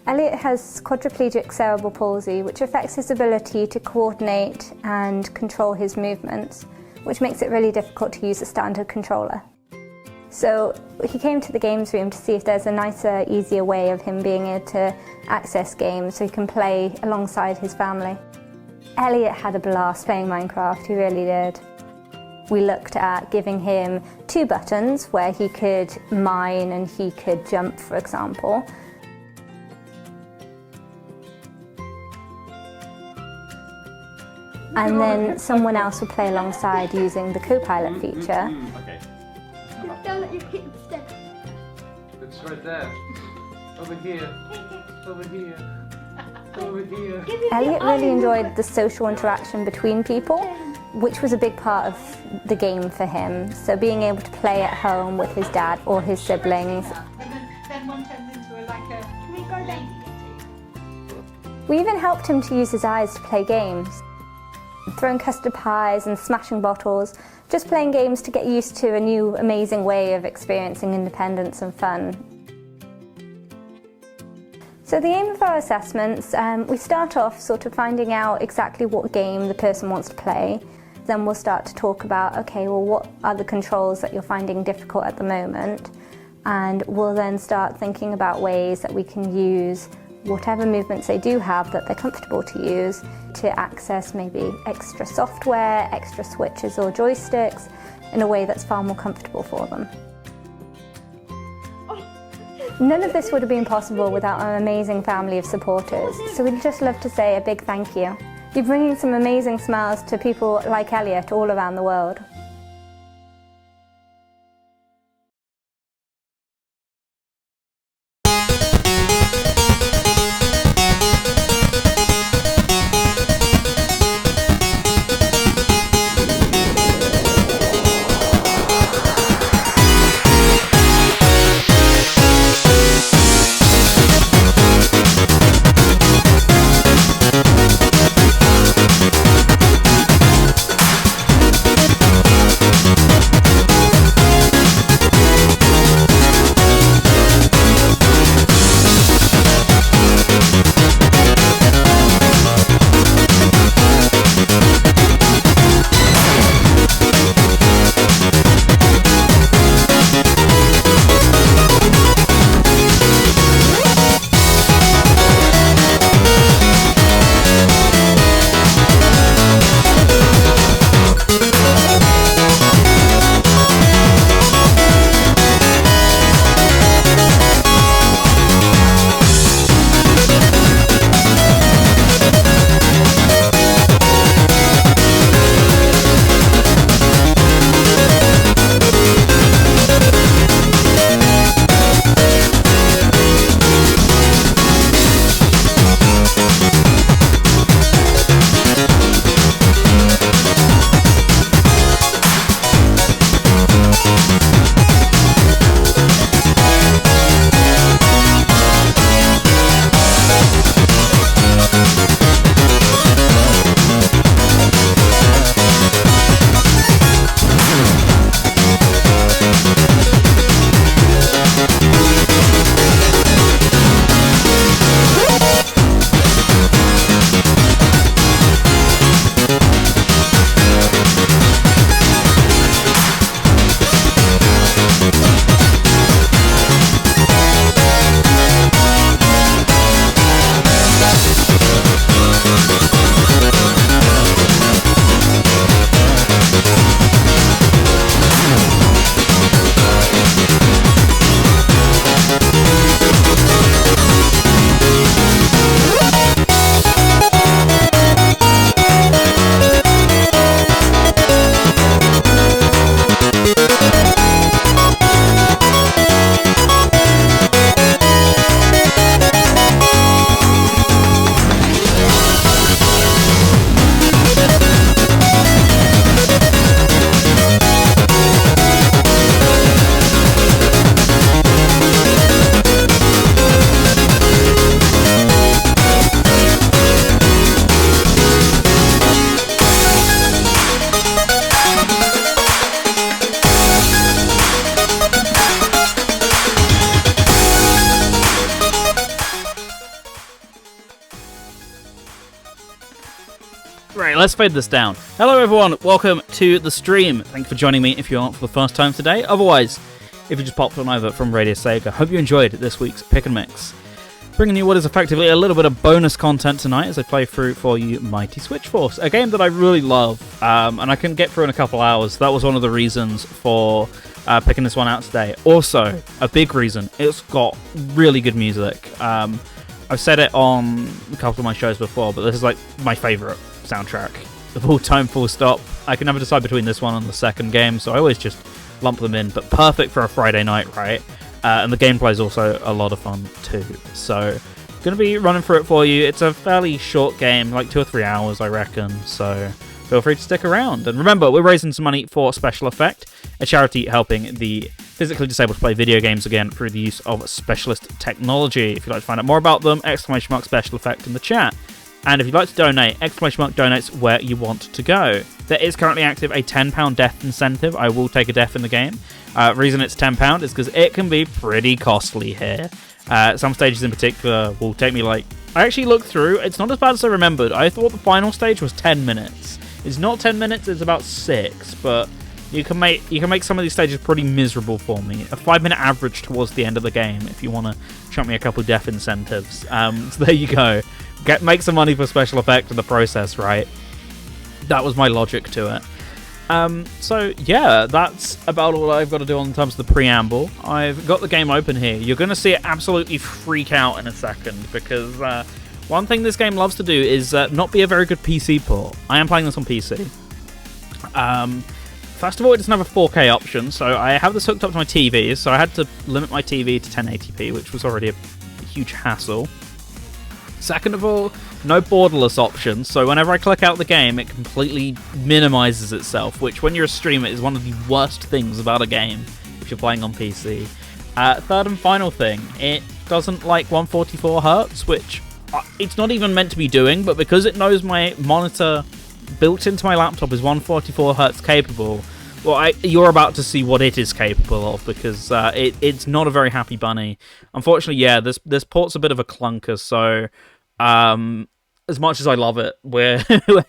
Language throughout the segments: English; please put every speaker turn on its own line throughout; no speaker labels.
Elliot has quadriplegic cerebral palsy, which affects his ability to coordinate and control his movements, which makes it really difficult to use a standard controller. So he came to the games room to see if there's a nicer, easier way of him being able to access games so he can play alongside his family. Elliot had a blast playing Minecraft, he really did. We looked at giving him 2 buttons where he could mine and he could jump, for example. And then someone else would play alongside using the co-pilot feature.
Okay.
Don't let you hit the step.
It's right there. Over here. Over here. Over here.
Elliot really enjoyed the social interaction between people, which was a big part of the game for him. So being able to play at home with his dad or his siblings.
Then one turns into like a... Can we go down?
We even helped him to use his eyes to play games. Throwing custard pies and smashing bottles, just playing games to get used to a new amazing way of experiencing independence and fun. So the aim of our assessments, we start off sort of finding out exactly what game the person wants to play. Then we'll start to talk about, okay, well, what are the controls that you're finding difficult at the moment? And we'll then start thinking about ways that we can use whatever movements they do have that they're comfortable to use to access maybe extra software, extra switches or joysticks in a way that's far more comfortable for them. None of this would have been possible without our amazing family of supporters, so we'd just love to say a big thank you. You're bringing some amazing smiles to people like Elliot all around the world.
let's fade this down. Hello everyone, welcome to the stream. Thank you for joining me if you aren't for the first time today. Otherwise, if you just popped on over from RadioSEGA, hope you enjoyed this week's Pick and Mix. Bringing you what is effectively a little bit of bonus content tonight as I play through for you Mighty Switch Force, a game that I really love, and I can get through in a couple hours. That was one of the reasons for picking this one out today. Also, a big reason, it's got really good music. I've said it on a couple of my shows before, but this is like my favourite soundtrack of all time, full stop. I can never decide between this one and the second game, so I always just lump them in, but perfect for a Friday night, right? And the gameplay is also a lot of fun too. So, going to be running through it for you. It's a fairly short game, like 2 or 3 hours, I reckon. So, feel free to stick around. And remember, we're raising some money for Special Effect, a charity helping the physically disabled to play video games again through the use of specialist technology. If you'd like to find out more about them, ! Special Effect in the chat. And if you'd like to donate, ! Donates where you want to go. There is currently active a £10 death incentive. I will take a death in the game. Reason it's £10 is because it can be pretty costly here. Some stages in particular will take me I actually looked through. It's not as bad as I remembered. I thought the final stage was 10 minutes. It's not 10 minutes. It's about 6. But you can make some of these stages pretty miserable for me. A 5-minute average towards the end of the game. If you want to chuck me a couple death incentives. So there you go. Make some money for Special Effect in the process, right? That was my logic to it. So yeah, that's about all I've got to do in terms of the preamble. I've got the game open here. You're going to see it absolutely freak out in a second, because one thing this game loves to do is not be a very good PC port. I am playing this on PC. First of all, it doesn't have a 4K option, so I have this hooked up to my TV, so I had to limit my TV to 1080p, which was already a huge hassle. Second of all, no borderless option, so whenever I click out the game, it completely minimizes itself, which when you're a streamer is one of the worst things about a game if you're playing on PC. Third and final thing, it doesn't like 144Hz, which it's not even meant to be doing, but because it knows my monitor built into my laptop is 144Hz capable, well, you're about to see what it is capable of, because it's not a very happy bunny. Unfortunately, yeah, this port's a bit of a clunker, so as much as I love it, we're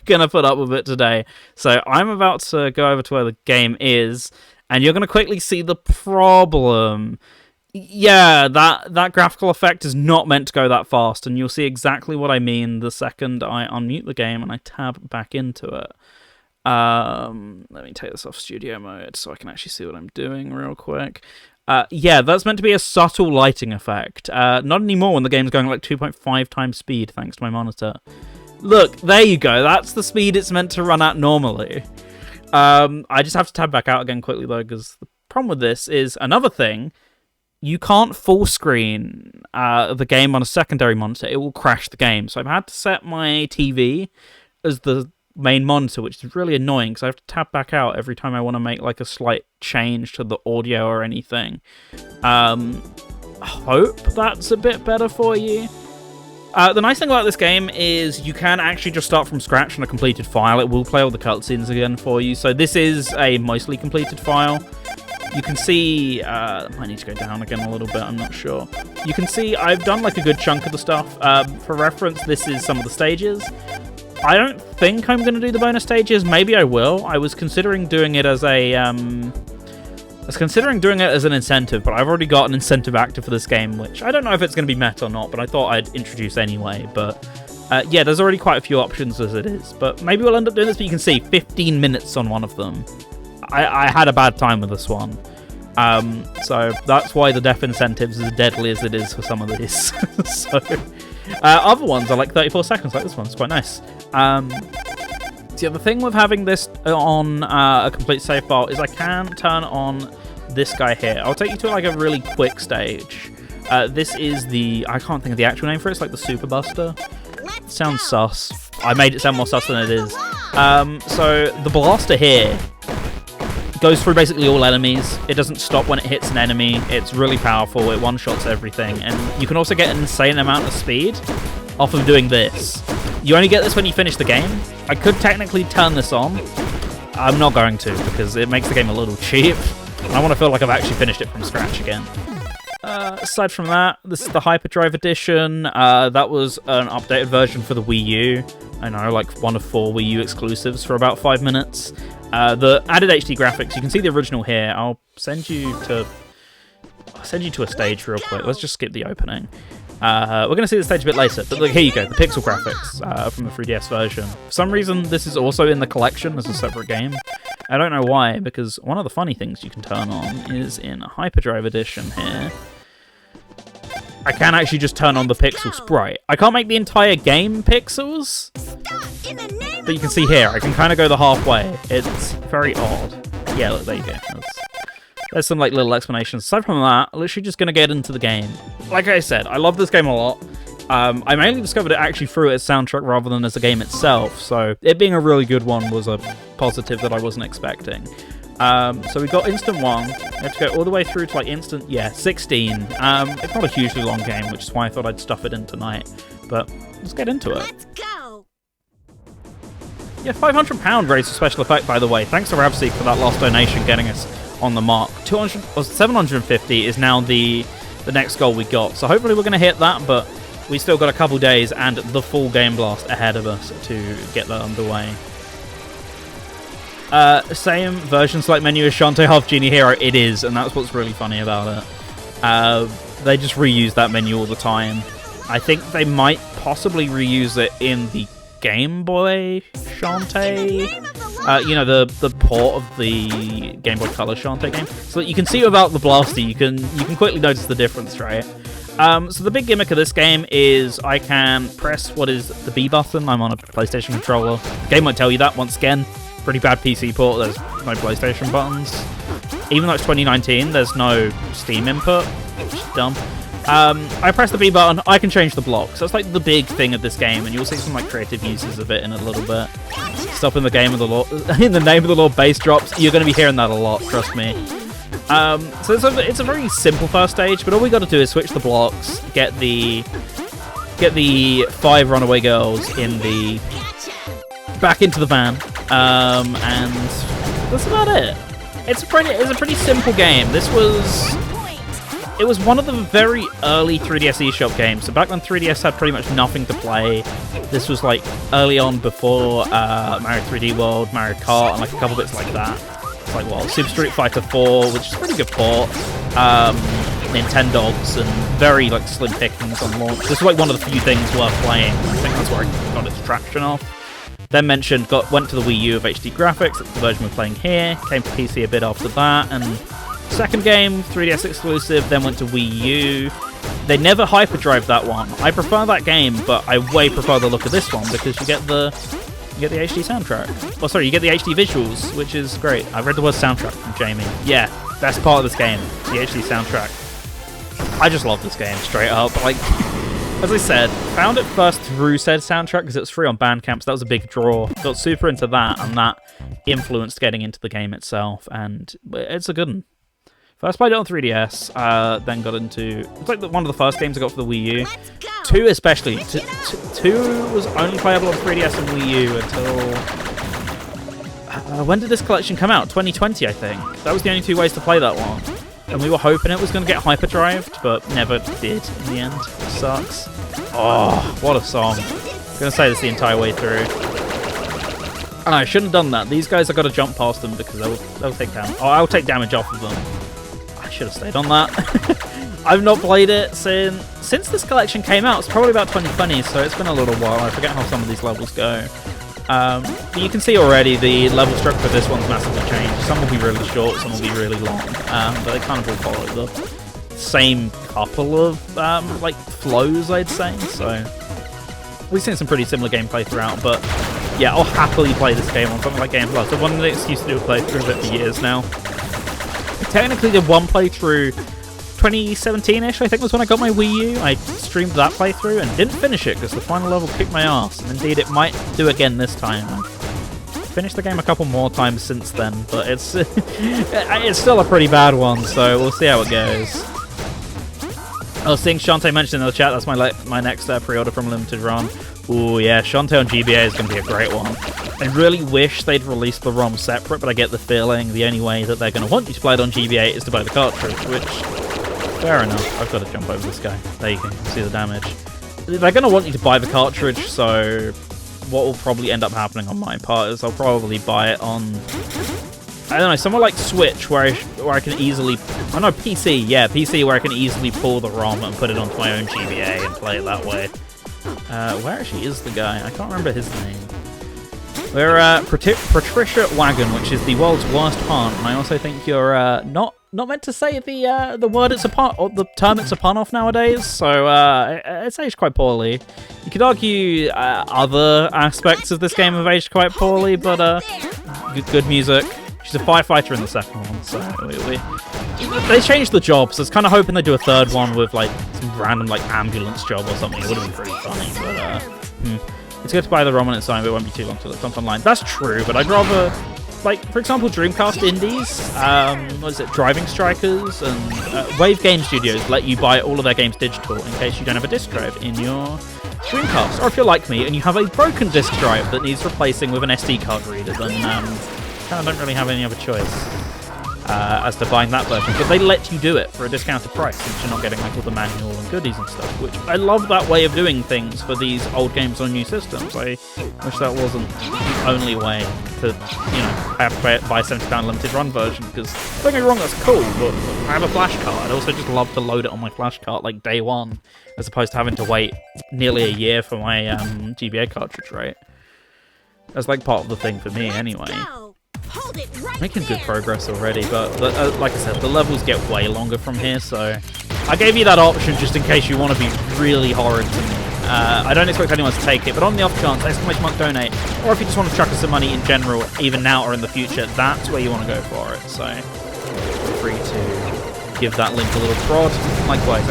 going to put up with it today. So I'm about to go over to where the game is, and you're going to quickly see the problem. Yeah, that graphical effect is not meant to go that fast, and you'll see exactly what I mean the second I unmute the game and I tab back into it. Let me take this off studio mode so I can actually see what I'm doing real quick. Yeah, that's meant to be a subtle lighting effect. Not anymore when the game's going like 2.5 times speed thanks to my monitor. Look, there you go. That's the speed it's meant to run at normally. I just have to tab back out again quickly though, because the problem with this is another thing. You can't full screen the game on a secondary monitor. It will crash the game. So I've had to set my TV as the main monitor, which is really annoying because I have to tap back out every time I want to make like a slight change to the audio or anything. Hope that's a bit better for you. The nice thing about this game is you can actually just start from scratch on a completed file. It will play all the cutscenes again for you. So this is a mostly completed file. You can see, I might need to go down again a little bit, I'm not sure. You can see I've done like a good chunk of the stuff. For reference, this is some of the stages. I don't think I'm going to do the bonus stages. Maybe I will. I was considering doing it as an incentive, but I've already got an incentive active for this game, which I don't know if it's going to be met or not, but I thought I'd introduce anyway. But yeah, there's already quite a few options as it is. But maybe we'll end up doing this, but you can see 15 minutes on one of them. I had a bad time with this one. So that's why the death incentive is as deadly as it is for some of these. So other ones are like 34 seconds, like this one. It's quite nice. So the thing with having this on a complete save file is I can turn on this guy here. I'll take you to like a really quick stage. This is the, I can't think of the actual name for it. It's like the Super Buster. It sounds sus. I made it sound more sus than it is. So the blaster here goes through basically all enemies. It doesn't stop when it hits an enemy. It's really powerful. It one-shots everything. And you can also get an insane amount of speed off of doing this. You only get this when you finish the game. I could technically turn this on. I'm not going to because it makes the game a little cheap. I want to feel like I've actually finished it from scratch again. Aside from that, this is the Hyperdrive edition. That was an updated version for the Wii U. I know, like one of 4 Wii U exclusives for about 5 minutes. The added HD graphics, you can see the original here. I'll send you to a stage real quick. Let's just skip the opening. We're going to see the stage a bit later, but look, here you go, the pixel graphics from the 3DS version. For some reason, this is also in the collection as a separate game. I don't know why, because one of the funny things you can turn on is in Hyperdrive edition here. I can actually just turn on the pixel sprite. I can't make the entire game pixels, but you can see here, I can kind of go the halfway. It's very odd. Yeah, look, there you go. There's some like little explanations. Aside from that, I'm literally just going to get into the game. Like I said, I love this game a lot. I mainly discovered it actually through its soundtrack rather than as a game itself, so it being a really good one was a positive that I wasn't expecting. So we got Instant 1, we have to go all the way through to like Instant, 16. It's not a hugely long game, which is why I thought I'd stuff it in tonight, but let's get into it.
Let's go.
Yeah, £500 raised for special effect, by the way. Thanks to Rabseek for that last donation getting us on the mark. 750 is now the next goal we got, so hopefully we're going to hit that, but we still got a couple days and the full game blast ahead of us to get that underway. Same version select menu as Shantae Half Genie Hero, it is, and that's what's really funny about it. They just reuse that menu all the time. I think they might possibly reuse it in the Game Boy Shantae, you know, the port of the Game Boy Color Shantae game, so that you can see without the blaster, you can quickly notice the difference, right? So the big gimmick of this game is I can press what is the B button. I'm on a PlayStation controller. The game won't tell you that once again. Pretty bad PC port, there's no PlayStation buttons. Even though it's 2019, there's no Steam input, which is dumb. I press the B button, I can change the blocks. That's like the big thing of this game, and you'll see some like creative uses of it in a little bit. Stuff in the game of the Lord, in the name of the Lord bass drops. You're going to be hearing that a lot, trust me. So it's a very simple first stage, but all we got to do is switch the blocks, get the 5 runaway girls back into the van, and that's about it. It's a pretty simple game. It was one of the very early 3DS eShop games. So back when 3DS had pretty much nothing to play, this was like early on before Mario 3D World, Mario Kart, and like a couple bits like that. It's like, well, Super Street Fighter 4, which is a pretty good port. Nintendogs, and very like slim pickings on launch. This is like one of the few things worth playing. I think that's where I got its traction off. Then mentioned, went to the Wii U of HD graphics. That's the version we're playing here. Came to PC a bit after that, and second game, 3DS exclusive, then went to Wii U. They never hyperdrive that one. I prefer that game, but I way prefer the look of this one because you get the HD soundtrack. Oh, sorry, you get the HD visuals, which is great. I read the word soundtrack from Jamie. Yeah, best part of this game, the HD soundtrack. I just love this game, straight up. Like, as I said, found it first through said soundtrack because it was free on Bandcamp, so that was a big draw. Got super into that, and that influenced getting into the game itself, and it's a good one. First played it on 3DS, then got into... It's like one of the first games I got for the Wii U. 2 especially. 2 was only playable on 3DS and Wii U until... when did this collection come out? 2020, I think. That was the only 2 ways to play that one. And we were hoping it was going to get hyperdrived, but never did in the end. It sucks. Oh, what a song. I'm going to say this the entire way through. And I shouldn't have done that. These guys, I've got to jump past them because they'll take damage. Oh, I'll take damage off of them. I should have stayed on that. I've not played it since this collection came out. It's probably about 2020, so it's been a little while. I forget how some of these levels go. But you can see already the level structure for this one's massively changed. Some will be really short, some will be really long, but they kind of all follow the same couple of like flows, I'd say. So we've seen some pretty similar gameplay throughout, but yeah, I'll happily play this game on something like Game Plus. I've wanted an excuse to do a playthrough of it for years now. I technically did one playthrough 2017-ish, I think was when I got my Wii U. I streamed that playthrough and didn't finish it because the final level kicked my ass. And indeed, it might do again this time. I've finished the game a couple more times since then, but it's it's still a pretty bad one, so we'll see how it goes. I was seeing Shantae mention in the chat, that's my next pre-order from Limited Run. Ooh, yeah, Shantae on GBA is going to be a great one. I really wish they'd released the ROM separate, but I get the feeling the only way that they're going to want you to play it on GBA is to buy the cartridge, which Fair enough. I've got to jump over this guy. There you can see the damage. They're going to want you to buy the cartridge, so what will probably end up happening on my part is I'll probably buy it on, I don't know, somewhere like Switch where I can easily, oh no, PC, yeah, PC where I can easily pull the ROM and put it onto my own GBA and play it that way. Where actually is the guy? I can't remember his name. We're Patricia Wagon, which is the world's worst pun, and I also think you're not meant to say the word it's a pun, or the term it's a pun off nowadays, so it's aged quite poorly. You could argue other aspects of this game have aged quite poorly, but good music. She's a firefighter in the second one, so they changed the jobs. So I was kind of hoping they'd do a third one with like some random like ambulance job or something. It would have been pretty funny, but it's good to buy the ROM on its own, but it won't be too long till it comes online. That's true, but I'd rather, like, for example, Dreamcast indies, what is it, Driving Strikers, and Wave Game Studios let you buy all of their games digital in case you don't have a disc drive in your Dreamcast. Or if you're like me and you have a broken disc drive that needs replacing with an SD card reader, then kind of don't really have any other choice as to buying that version. But they let you do it for a discounted price since you're not getting like all the manual and goodies and stuff, which I love that way of doing things for these old games on new systems. I wish that wasn't the only way to, you know, I have to buy a £70 limited run version, because don't get me wrong, that's cool, but I have a flash card. I'd also just love to load it on my flash card like day one, as opposed to having to wait nearly a year for my GBA cartridge, right? That's like part of the thing for me anyway. Making good progress already, but like I said, the levels get way longer from here, so I gave you that option just in case you want to be really horrid to me. I don't expect anyone to take it, but on the off chance, !donate, or if you just want to chuck us some money in general, even now or in the future, that's where you want to go for it, so feel free to give that link a little prod. Likewise,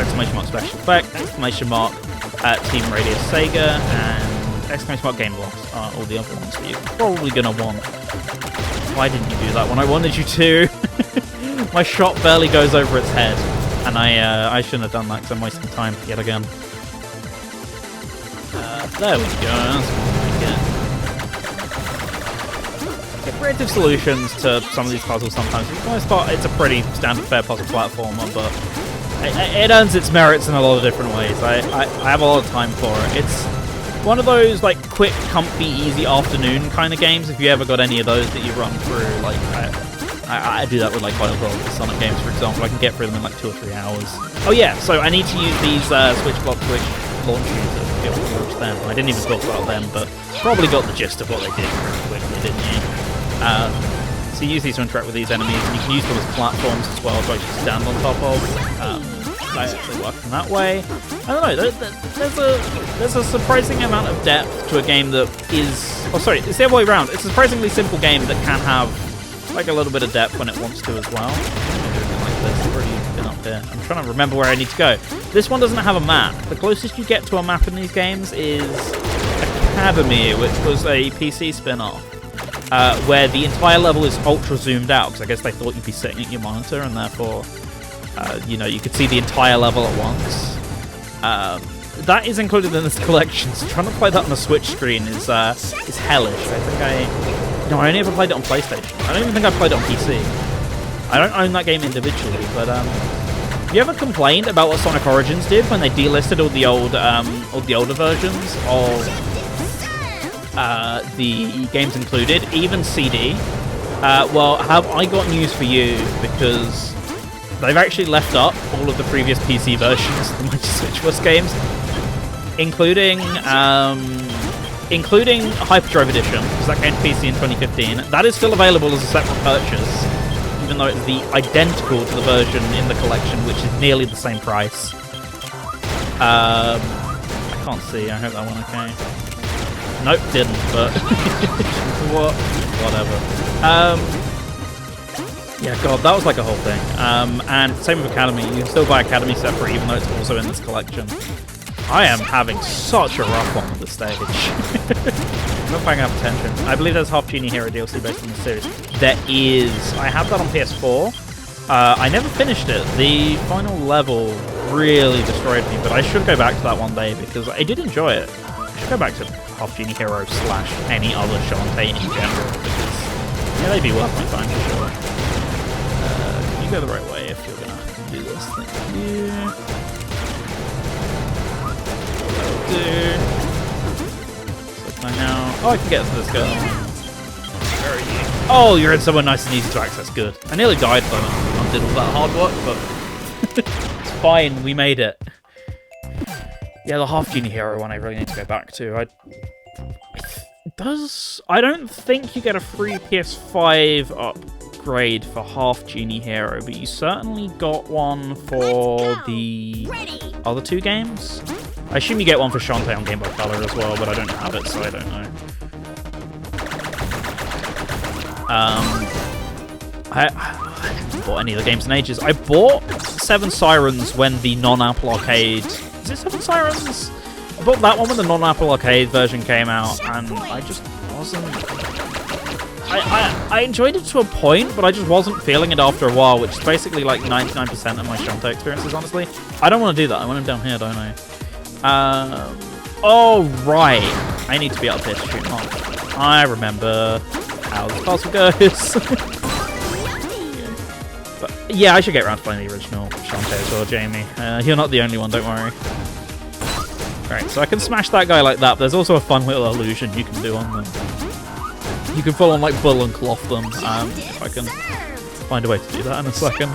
!special effect, Team RadioSEGA, and Game Blocks are all the other ones that you're probably going to want. Why didn't you do that when I wanted you to? My shot barely goes over its head, and I shouldn't have done that because I'm wasting time yet again. There we go, that's what I get. Creative solutions to some of these puzzles sometimes. For the most part, it's a pretty standard fair puzzle platformer, but it earns its merits in a lot of different ways. I have a lot of time for it. It's one of those like quick, comfy, easy afternoon kind of games. If you ever got any of those that you run through, like I do that with like Wild World, the Sonic games, for example. I can get through them in like 2 or 3 hours. Oh yeah, so I need to use these Switch launchers to be able to launch them. I didn't even talk about them, but probably got the gist of what they did pretty quickly, didn't you? So you use these to interact with these enemies, and you can use them as platforms as well, to actually stand on top of. They actually work in that way. I don't know, there's a surprising amount of depth to a game that is... Oh, sorry, it's the other way around. It's a surprisingly simple game that can have like a little bit of depth when it wants to as well. Like this. I've already been up here. I'm trying to remember where I need to go. This one doesn't have a map. The closest you get to a map in these games is Academy, which was a PC spin-off, where the entire level is ultra zoomed out, because I guess they thought you'd be sitting at your monitor and therefore... you know, you could see the entire level at once. That is included in this collection, so trying to play that on a Switch screen is hellish. I only ever played it on PlayStation. I don't even think I played it on PC. I don't own that game individually, but have you ever complained about what Sonic Origins did when they delisted all the older versions of the games included, even CD? Well, have I got news for you, because they've actually left up all of the previous PC versions of the Mighty Switch Wars games, including Hyperdrive Edition, because that came to PC in 2015. That is still available as a separate purchase, even though it's identical to the version in the collection, which is nearly the same price. I can't see. I hope that went okay. Nope, didn't, but whatever. Yeah, God, that was like a whole thing. And same with Academy. You can still buy Academy separate, even though it's also in this collection. I am having such a rough one at this stage. I'm not paying enough attention. I believe there's Half Genie Hero DLC based on the series. There is. I have that on PS4. I never finished it. The final level really destroyed me, but I should go back to that one day, because I did enjoy it. I should go back to Half Genie Hero / any other Shantae in general, because yeah, they'd be worth my time for sure. You go the right way if you're gonna do this. Thank you. So can I now... Oh, I can get to this girl. Where are you? Oh, you're in somewhere nice and easy to access. Good. I nearly died though. I did all that hard work, but it's fine. We made it. Yeah, the half genie hero one I really need to go back to. I don't think you get a free PS5 upgrade for half genie hero, but you certainly got one for the other two games. I assume you get one for Shantae on Game Boy Color as well, but I don't have it, so I don't know. I haven't bought any of the games in ages. I bought Seven Sirens when the non-Apple Arcade... Is it Seven Sirens? I bought that one when the non-Apple Arcade version came out, and I just wasn't... I enjoyed it to a point, but I just wasn't feeling it after a while, which is basically like 99% of my Shantae experiences, honestly. I don't want to do that. I want him down here, don't I? Oh, right. I need to be up here to shoot him off. I remember how the puzzle goes. But yeah, I should get around to playing the original Shantae as well, Jamie. You're not the only one, don't worry. Right, so I can smash that guy like that, but there's also a fun little illusion you can do on them. You can full on like bull and cloth them. If I can find a way to do that in a second.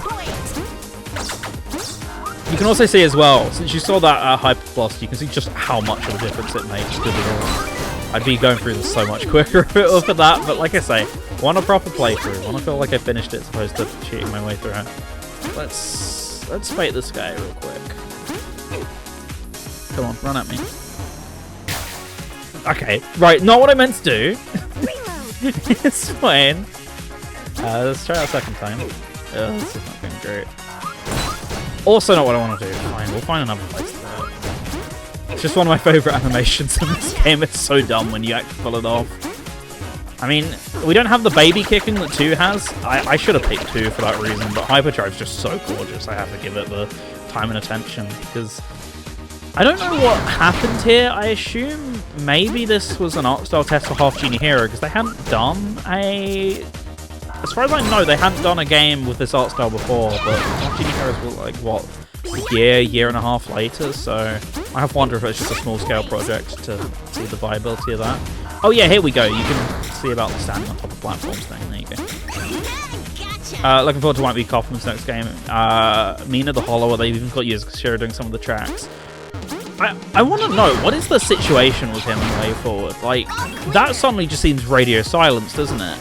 You can also see as well, since you saw that Hyperblast, you can see just how much of a difference it makes to the world. I'd be going through this so much quicker if it were for that, but like I say, want a proper playthrough, want to feel like I finished it as opposed to cheating my way through it. Let's fight this guy real quick. Come on, run at me. Okay, right, not what I meant to do. It's fine. Let's try it a second time. This is not going great. Also not what I want to do. Fine, we'll find another place to do it. It's just one of my favourite animations in this game. It's so dumb when you actually pull it off. I mean, we don't have the baby kicking that 2 has. I should have picked 2 for that reason, but Hyperdrive's just so gorgeous. I have to give it the time and attention, because I don't know what happened here. I assume maybe this was an art style test for Half Genie Hero, because they hadn't done a... As far as I know, they hadn't done a game with this art style before, but Half Genie Heroes were like, what, a year and a half later, so I have to wonder if it's just a small-scale project to see the viability of that. Oh yeah, here we go. You can see about standing on top of platforms thing. There you go. Looking forward to White Bee Kaufman's next game. Mina the Hollower, they've even got users doing some of the tracks. I want to know, what is the situation with him and Way Forward? Like, that suddenly just seems radio silence, doesn't it?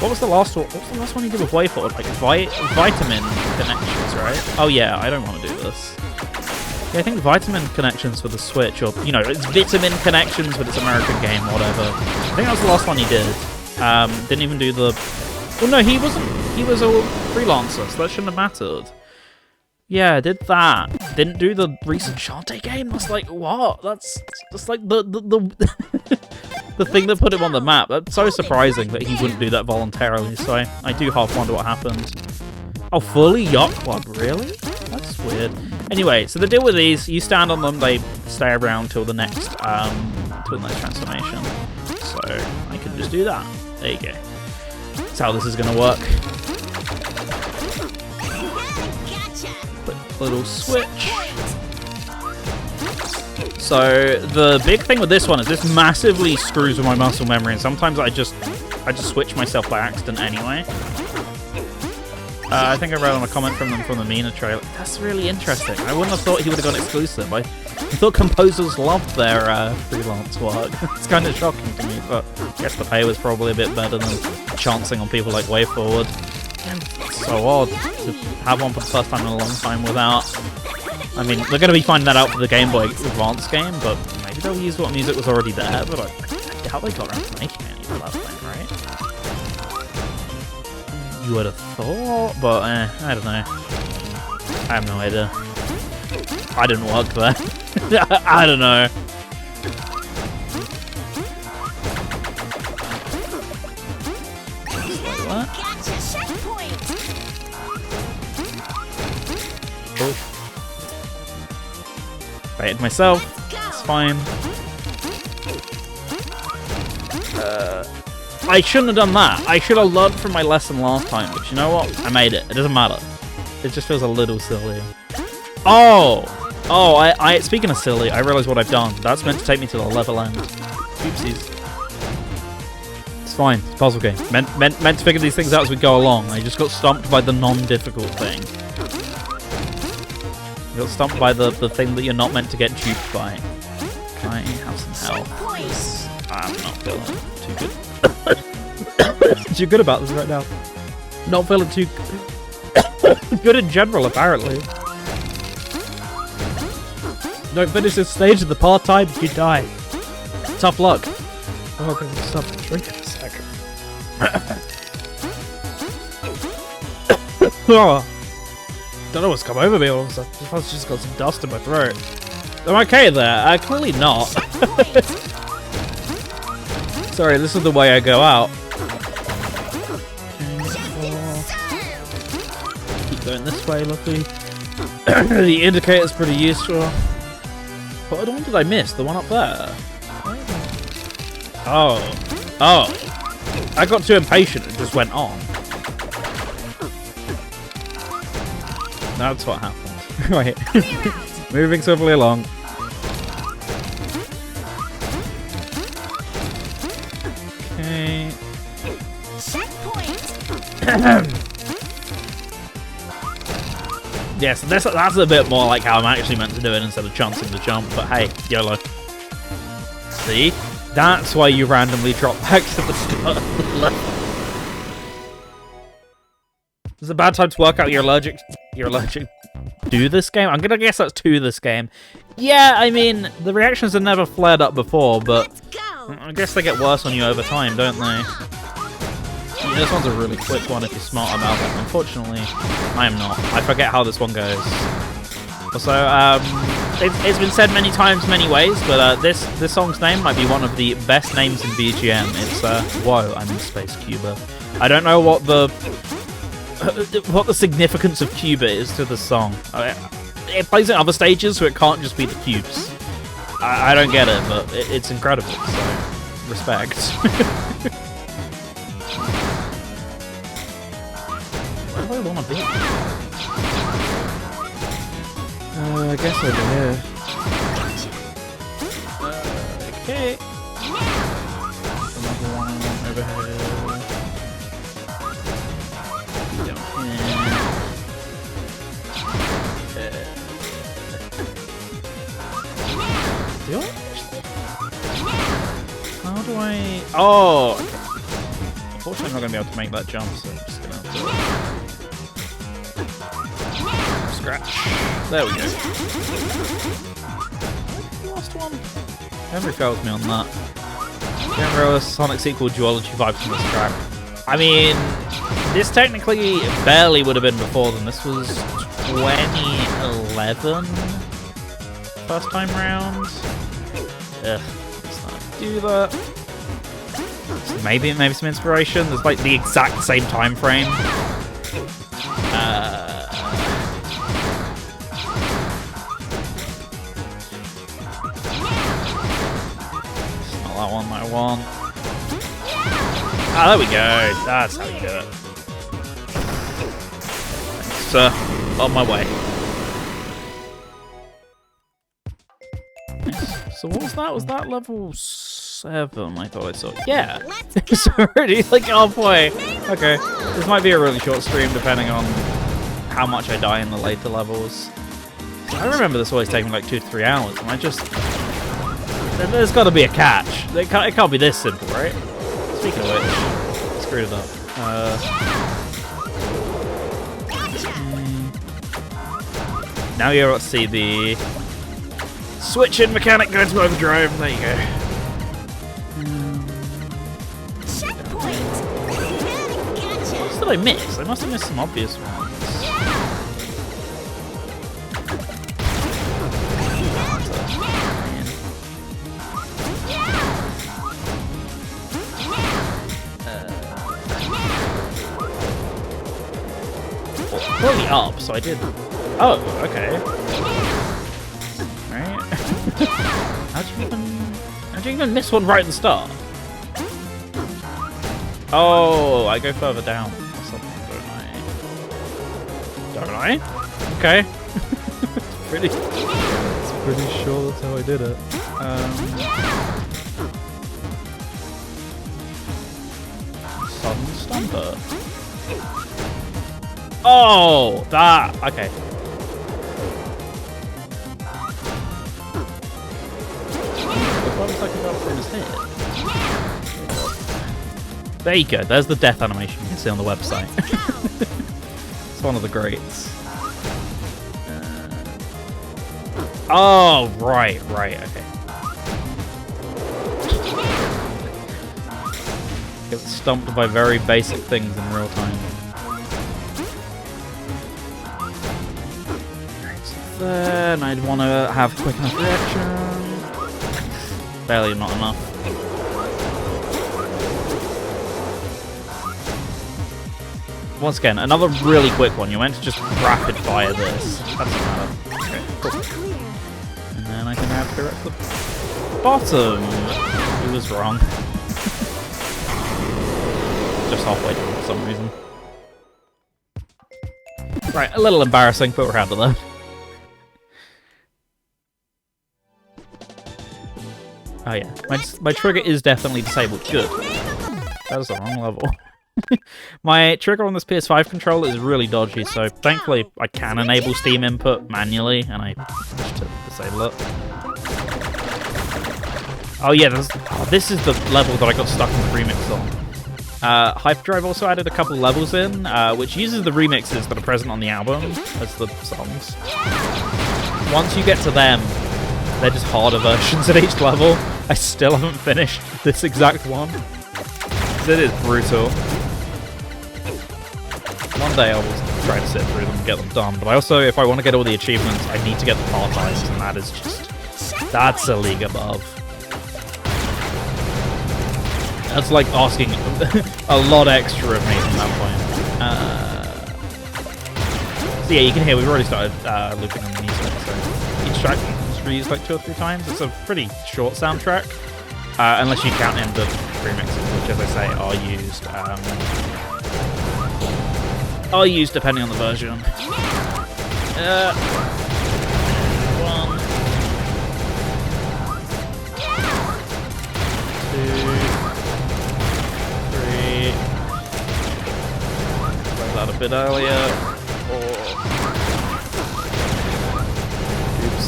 What was the last one? What was the last one he did with Way Forward? Like vitamin connections, right? Oh yeah, I don't want to do this. Yeah, I think vitamin connections for the Switch, or you know, it's vitamin connections, but it's American game, whatever. I think that was the last one he did. Didn't even do the. Well, no, he wasn't. He was a freelancer, so that shouldn't have mattered. Yeah, I did that. Didn't do the recent Shantae game. That's like what? That's like the the thing that put him on the map. That's so surprising that he wouldn't do that voluntarily. So I do half wonder what happened. Oh, fully Yacht Club, really? That's weird. Anyway, so the deal with these: you stand on them, they stay around till the next transformation. So I can just do that. There you go. That's how this is going to work. Little switch. So the big thing with this one is this massively screws with my muscle memory, and sometimes I just switch myself by accident anyway. I think I read on a comment from them from the Mina trailer. That's really interesting. I wouldn't have thought he would have gone exclusive. I thought composers loved their freelance work. It's kind of shocking to me, but I guess the pay was probably a bit better than chancing on people like Way Forward. And it's so odd to have one for the first time in a long time without... I mean, they're going to be finding that out for the Game Boy Advance game, but maybe they'll use what music was already there, but I doubt they got around to making any for that thing, right? You would have thought, but I don't know. I have no idea. I didn't work there. I don't know. Like that. Oh. Baited myself. It's fine. I shouldn't have done that. I should have learned from my lesson last time, but you know what? I made it. It doesn't matter. It just feels a little silly. Oh! Oh, I speaking of silly, I realised what I've done. That's meant to take me to the level end. Oopsies. It's fine. It's a puzzle game. Meant to figure these things out as we go along. I just got stumped by the non-difficult thing. I got stumped by the thing that you're not meant to get duped by. Can I have some health? I'm not feeling too good. Too good about this right now. Not feeling too good in general, apparently. Don't finish this stage of the part-time, you die. Tough luck. Oh, I'm gonna stop and drink in a second. Oh, don't know what's come over me all of a sudden. I've just got some dust in my throat. I'm okay there. Clearly not. Sorry, this is the way I go out. Keep going this way, luckily. The indicator's pretty useful. What one did I miss? The one up there? Oh. Oh. I got too impatient and just went on. That's what happened. Right. Moving swiftly along. Okay. Yes, that's a bit more like how I'm actually meant to do it instead of chancing the jump, but hey, YOLO. See? That's why you randomly drop back to the start of the level. It's a bad time to work out you're allergic to this game? I'm gonna guess that's to this game. Yeah, I mean, the reactions have never flared up before, but I guess they get worse on you over time, don't they? Yeah, this one's a really quick one if you're smart about it. Unfortunately, I am not. I forget how this one goes. Also, it's been said many times, many ways, but this song's name might be one of the best names in BGM. It's whoa, I'm in Space Cuba. I don't know what the significance of Cuba is to the song. It plays in other stages, so it can't just be the cubes. I don't get it, but it's incredible. So respect. Where do I want to be? I guess over here. Okay. Another one over here. Down here. How do I... Oh! Okay. Unfortunately, I'm not going to be able to make that jump, so I'm just going to have to... Scratch. There we go. Last one. Memory fails me on that. Don't realize Sonic sequel duology vibes from this track. I mean, this technically barely would have been before then. This was 2011. First time round. Ugh, let's not do that. So maybe some inspiration. There's like the exact same time frame. That one I want. Ah, there we go. That's how you do it. Thanks, sir. On my way. So what was that? Was that level 7? I thought I saw. Yeah. It's already like halfway. Okay. This might be a really short stream depending on how much I die in the later levels. I remember this always taking like 2 to 3 hours, and I just... There's got to be a catch. It can't be this simple, right? Speaking of which, I screwed it up. Now you're about to see the switch-in mechanic go into overdrive. There you go. What did I miss? I must have missed some obvious ones. Probably up, so I did. Oh, okay. Right. How'd you even miss one right at the start? Oh, I go further down or something, don't I? Don't I? Okay. It's pretty sure that's how I did it. Sudden Stumper. Oh, that. Okay. What was like about from his head? There you go. There's the death animation you can see on the website. It's one of the greats. Oh, right, okay. Get stumped by very basic things in real time. Then I'd want to have quick enough reaction. Barely not enough. Once again, another really quick one. You're meant to just rapid fire this. That doesn't matter. Okay, cool. And then I can have direct the bottom. It was wrong. Just halfway down for some reason. Right, a little embarrassing, but we're out of there. Oh yeah, my trigger is definitely disabled. Good. That was the wrong level. My trigger on this PS5 controller is really dodgy, so thankfully I can enable Steam input manually, and I managed to disable it. Oh yeah, this is the level that I got stuck in the remix on. Hyperdrive also added a couple levels in, which uses the remixes that are present on the album as the songs. Once you get to them, they're just harder versions at each level. I still haven't finished this exact one. It is brutal. One day I will try to sit through them and get them done, but I also, if I want to get all the achievements, I need to get the part items, and that is just... that's a league above. That's like asking a lot extra of me from that point. So yeah, you can hear we've already started looping on the music, so each track is reused like 2 or 3 times. It's a pretty short soundtrack, unless you count in the remixes, which, as I say, are used depending on the version. 1, 2, 3. Play that a bit earlier. 4. Oops.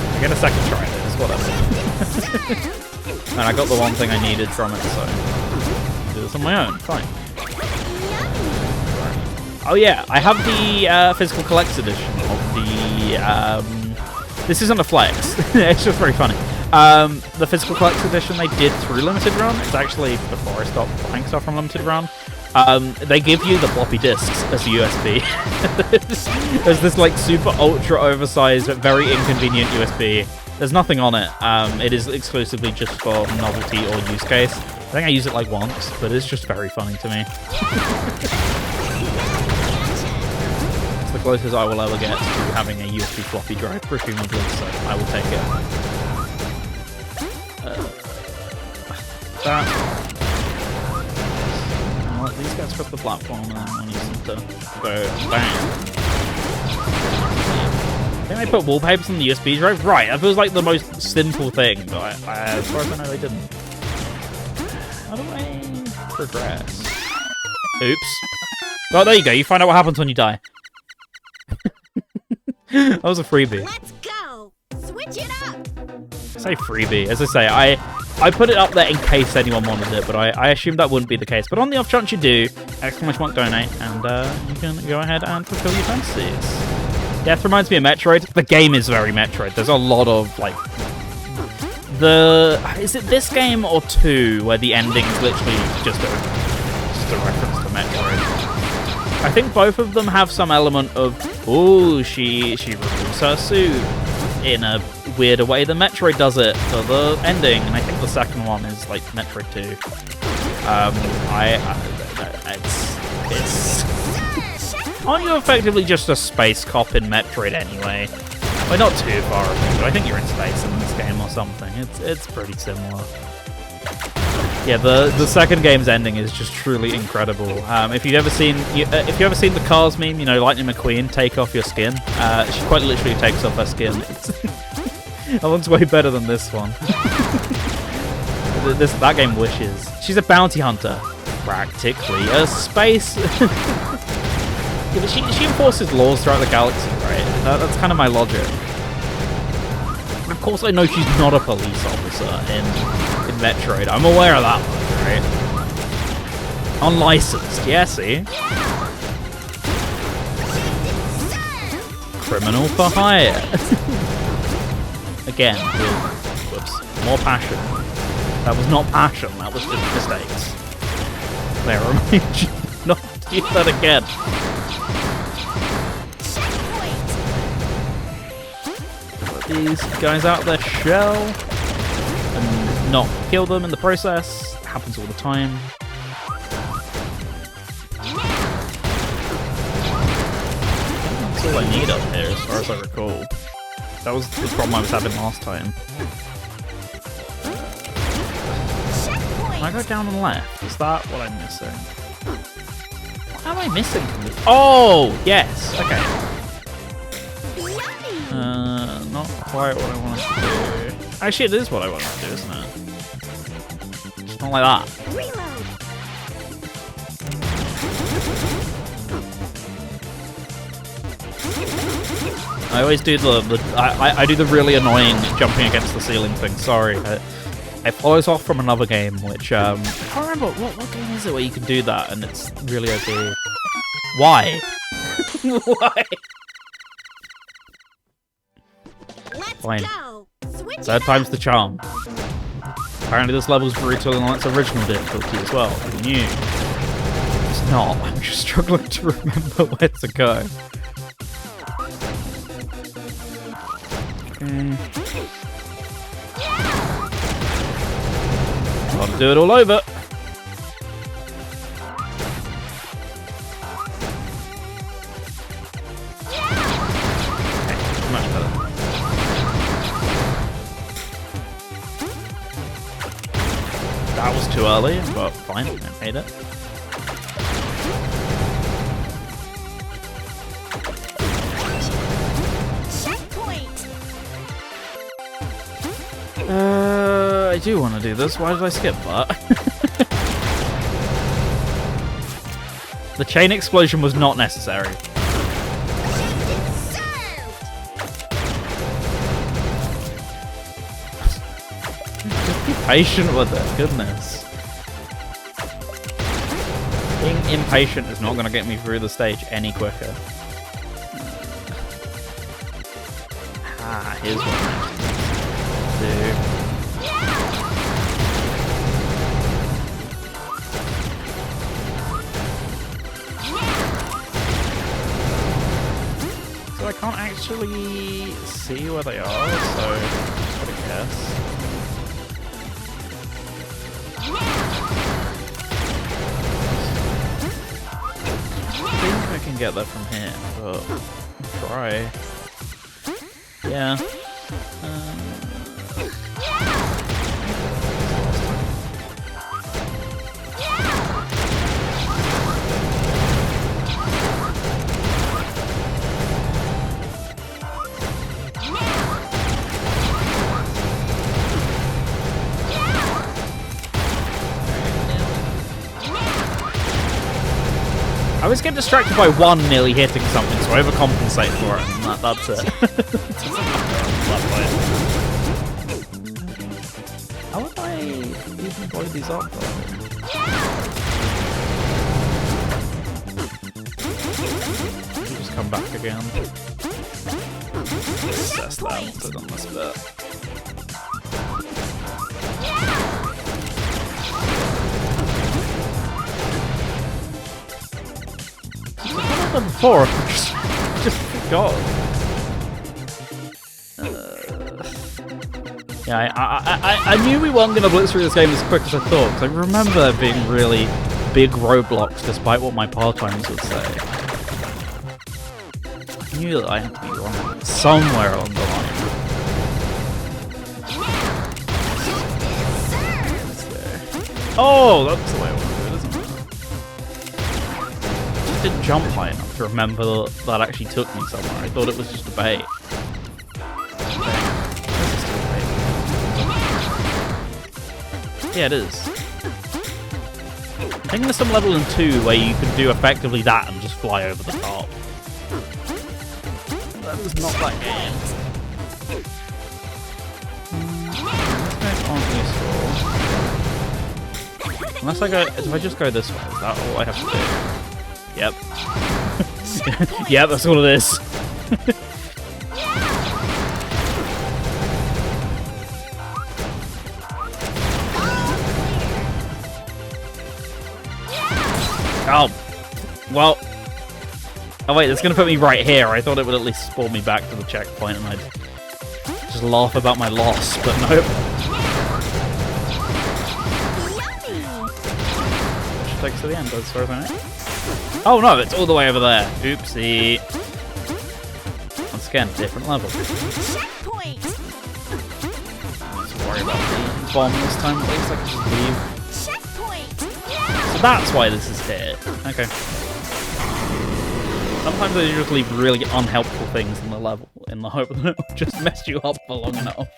I get a second try at this, whatever. And I got the one thing I needed from it, so I'll do this on my own. Fine. Oh yeah, I have the physical collector's edition of the... this isn't a flex. It's just very funny. The physical collector's edition they did through Limited Run. It's actually before I stopped buying stuff from Limited Run. They give you the floppy disks as a USB. There's this like super ultra oversized but very inconvenient USB. There's nothing on it. It is exclusively just for novelty or use case. I think I use it like once, but it's just very funny to me. It's the closest I will ever get to having a USB floppy drive, presumably, so I will take it. That. Well, these guys cross the platform, and then I need them to go bang. I think they put wallpapers on the USB drive? Right, that feels like the most simple thing, but as far as I know, they didn't. How do I progress? Oops. Oh, there you go. You find out what happens when you die. That was a freebie.
Let's go! Switch it up!
I say freebie. As I say, I put it up there in case anyone wanted it, but I assumed that wouldn't be the case. But on the off chance you do, ! donate, and you can go ahead and fulfill your fantasies. Death reminds me of Metroid. The game is very Metroid. There's a lot of, like... Is it this game or 2 where the ending is literally just a reference to Metroid? I think both of them have some element of, ooh, she removes her suit in a weirder way than Metroid does it for the ending, and I think the second one is like Metroid 2. Aren't you effectively just a space cop in Metroid anyway? Well, not too far away, but I think you're in space in this game or something. It's pretty similar. Yeah, the second game's ending is just truly incredible. If you've ever seen the Cars meme, you know, Lightning McQueen, take off your skin. She quite literally takes off her skin. That one's way better than this one. That game wishes. She's a bounty hunter, practically a space. Yeah, but she enforces laws throughout the galaxy, right? That's kind of my logic. Of course, I know she's not a police officer in Metroid. I'm aware of that one, right? Unlicensed, yeah, see? Criminal for hire. Again, with more passion. That was not passion, that was just mistakes. There, remind you not to do that again. Let these guys out their shell and not kill them in the process. It happens all the time. That's all I need up here, as far as I recall. That was the problem I was having last time. Can I go down and left? Is that what I'm missing? What am I missing from this? Oh, yes. Okay. Not quite what I wanted to do. Actually, it is what I wanted to do, isn't it? Just not like that. I always do I do the really annoying jumping against the ceiling thing. Sorry. It follows off from another game, which I can't remember what game is it where you can do that and it's really okay. Why? Why? Fine. Third time's the charm. Apparently this level's brutal on its original difficulty as well. Who knew? It's not. I'm just struggling to remember where to go. Okay. I'll do it all over. Okay, much better. That was too early, but fine, I made it. I do want to do this. Why did I skip that? The chain explosion was not necessary. Just be patient with it, goodness. Being impatient is not going to get me through the stage any quicker. Ah, here's what I do. I can't actually see where they are, so just gotta guess. I think I can get that from here, but I'll try. Yeah. I always get distracted by one nearly hitting something, so I overcompensate for it, and that's it. How would I even blow these up, though? Just come back again. Assess that once I've done this bit. Before, I just forgot. Yeah, I knew we weren't going to blitz through this game as quick as I thought, because I remember there being really big roadblocks, despite what my par times would say. I knew that I had to be wrong somewhere along the line. Let's go. Oh, that's the way I want to do it, isn't it? I just didn't jump high enough to remember that actually took me somewhere. I thought it was just a bait. Yeah, it is. I think there's some level in 2 where you can do effectively that and just fly over the top. That was not that game. Unless I go, if I just go this way, is that all I have to do? Yep. Yep, that's all it is. Oh, well. Oh wait, it's gonna put me right here. I thought it would at least spawn me back to the checkpoint and I'd just laugh about my loss, but nope. Which takes to the end, as far as I know. Oh no, it's all the way over there. Oopsie. Once again, different level.
Checkpoint.
Let's worry about the bomb this time, at least I can just leave.
Checkpoint.
So that's why this is here. Okay. Sometimes they just leave really unhelpful things in the level in the hope that it will just mess you up for long enough.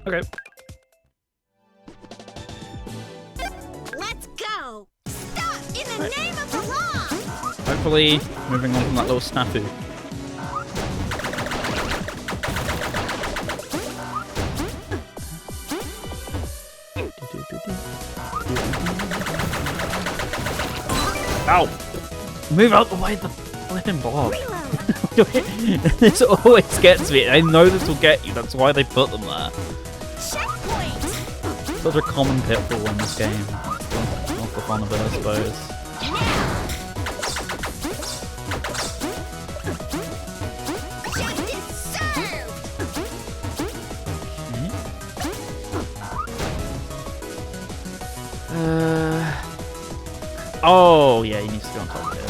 Okay.
Let's go. Stop in the name of the law.
Hopefully, moving on from that little snafu. Ow! Move out the way, the flipping blob. This always gets me. I know this will get you, that's why they put them there.
Checkpoint.
Such a common pitfall in this game. Not the fun of it, I suppose.
Justice served.
Oh, yeah, he needs to go on top here.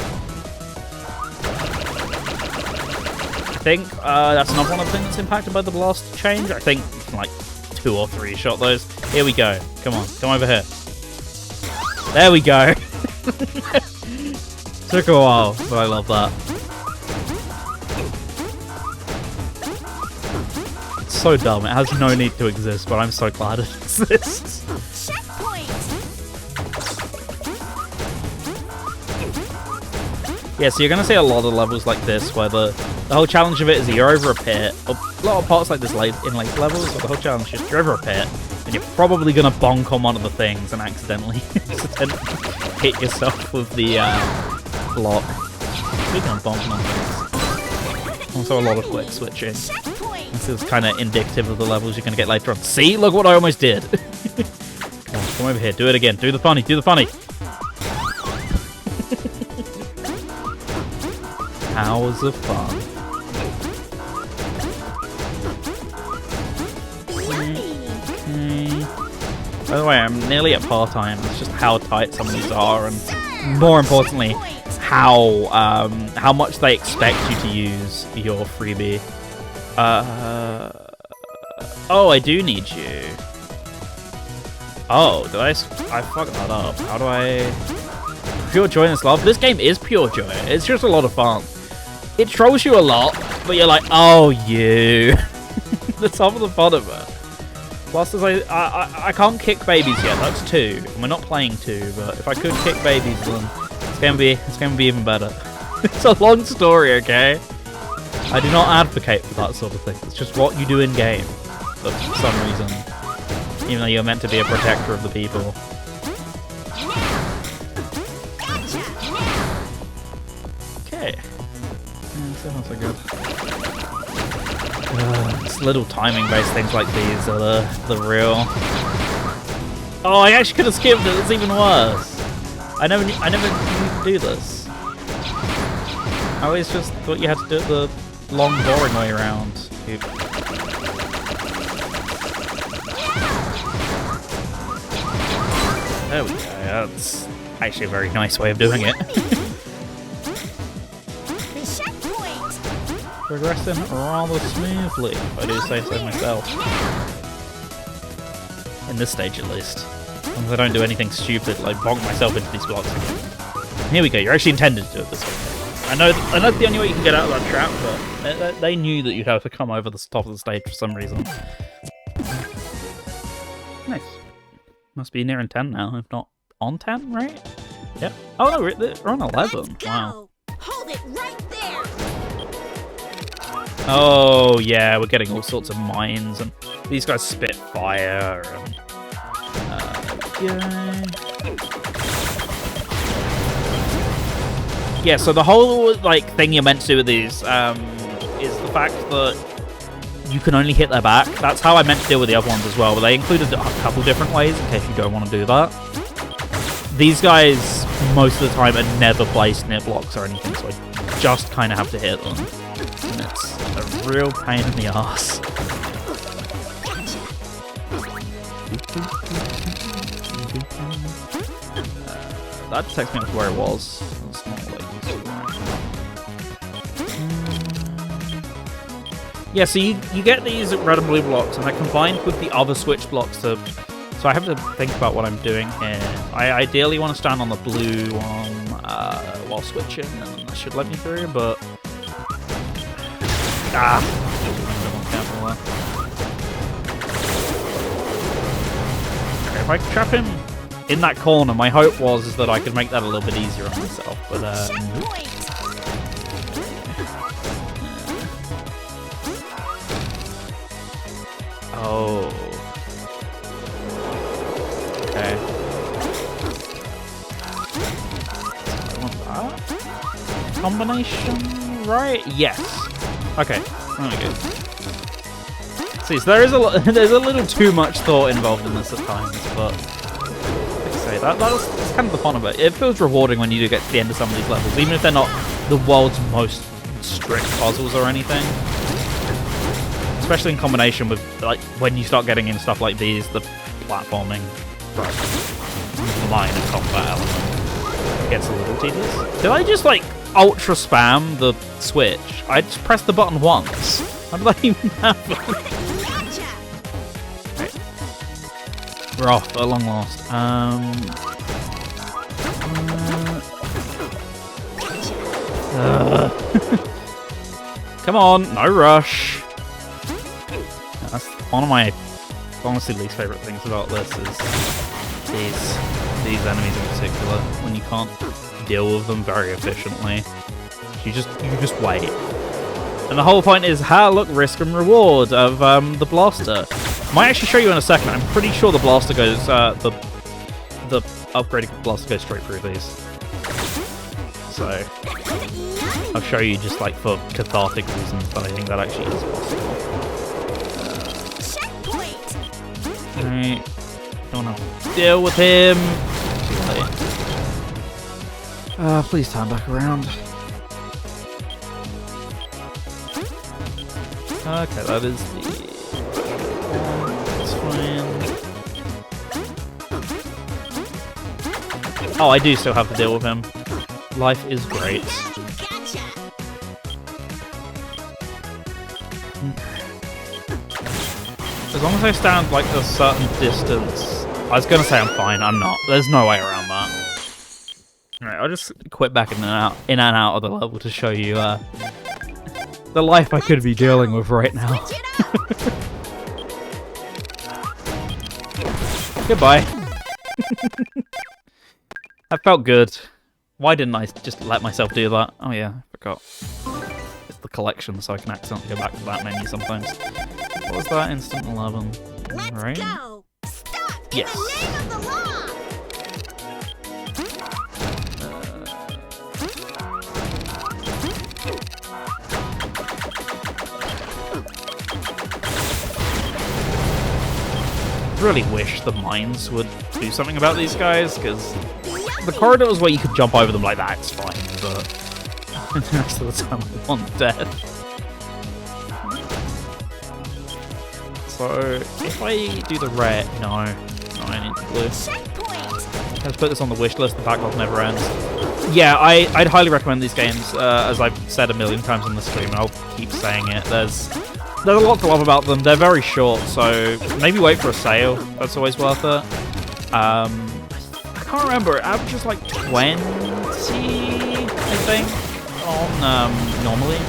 I think that's another one of the things that's impacted by the blast change. I think you can, like, 2 or 3 shot those. Here we go. Come on, come over here. There we go. Took a while, but I love that. It's so dumb. It has no need to exist, but I'm so glad it exists.
Checkpoint.
Yeah, so you're going to see a lot of levels like this where the whole challenge of it is that you're over a pit. A lot of parts like this in later levels, but the whole challenge is you're over a pit and you're probably going to bonk on one of the things and accidentally hit yourself with the block. Speaking of bonking on things, also a lot of quick switching. This is kind of indicative of the levels you're going to get later on. See? Look what I almost did. Come over here. Do it again. Do the funny. Do the funny. Hours of fun. Okay. By the way, I'm nearly at par time. It's just how tight some of these are, and more importantly, how much they expect you to use your freebie. Oh, I do need you. Oh, did I fucked that up? How do I... Pure joy in this love? This game is pure joy. It's just a lot of fun. It trolls you a lot, but you're like, oh, you. That's half of the fun of it. Plus, as I can't kick babies yet. That's 2. And we're not playing 2, but if I could kick babies, then it's gonna be even better. It's a long story, okay? I do not advocate for that sort of thing. It's just what you do in game, for some reason. Even though you're meant to be a protector of the people. Okay. So far so good. It's little timing-based things like these are the real... Oh, I actually could have skipped it. It's even worse. I never knew to do this. I always just thought you had to do it the long, boring way around. Oop. There we go. That's actually a very nice way of doing it. Progressing rather smoothly, if I do say so myself. In this stage, at least. As long as I don't do anything stupid, like bonk myself into these blocks again. Here we go, you're actually intended to do it this way. I know that's the only way you can get out of that trap, but they knew that you'd have to come over the top of the stage for some reason. Nice. Must be nearing 10 now, if not on 10, right? Yep. Oh no, we're on 11. Wow.
Hold it right there.
Oh yeah, we're getting all sorts of mines, and these guys spit fire. And, yeah, so the whole like thing you're meant to do with these is the fact that you can only hit their back. That's how I meant to deal with the other ones as well, but they included a couple different ways in case you don't want to do that. These guys, most of the time, are never placed near blocks or anything, so I just kind of have to hit them. And it's a real pain in the ass. That detects me as where it was. It's not like yeah, so you get these red and blue blocks, and they're combined with the other switch blocks to... So I have to think about what I'm doing here. I ideally want to stand on the blue one while switching, and that should let me through, but... Ah! Okay, if I trap him in that corner, my hope was that I could make that a little bit easier on myself, but oh. Okay. I want that combination, right? Yes. Okay. Really good. See, so there is there's a little too much thought involved in this at times, but like I say, that's kind of the fun of it. It feels rewarding when you do get to the end of some of these levels, even if they're not the world's most strict puzzles or anything. Especially in combination with, like, when you start getting in stuff like these, the platforming, line of combat element gets a little tedious. Did I just, like, ultra spam the switch? I just pressed the button once. How did that even happen? Right. We're off at long last. Come on, no rush. That's one of my honestly least favourite things about this is these enemies in particular. When you can't deal with them very efficiently, you just wait. And the whole point is, look, risk and reward of the blaster. Might actually show you in a second. I'm pretty sure the blaster goes the upgraded blaster goes straight through these. So I'll show you just like for cathartic reasons, but I think that actually is possible. Alright, don't want to deal with him. Please turn back around. Okay, that is the... That's fine. Oh, I do still have to deal with him. Life is great. As long as I stand like a certain distance, I was gonna say I'm fine. I'm not. There's no way around that. Alright, I'll just quit back in and out of the level to show you the life I could be dealing with right now. Goodbye. That felt good. Why didn't I just let myself do that? Oh yeah, I forgot. It's the collection, so I can accidentally go back to that menu sometimes. What was that? Instant 11. Right?
Go. Stop
yes.
In the name of the law.
Really wish the mines would do something about these guys, because the corridors where you could jump over them like that, it's fine, but the rest of the time I want death. So if I do the red, no, I need the blue. Let's put this on the wish list. The backlog never ends. Yeah, I'd highly recommend these games. As I've said a million times on the stream, and I'll keep saying it. There's There's a lot to love about them. They're very short, so maybe wait for a sale. That's always worth it. I can't remember. It averages like 20, I think, on normally.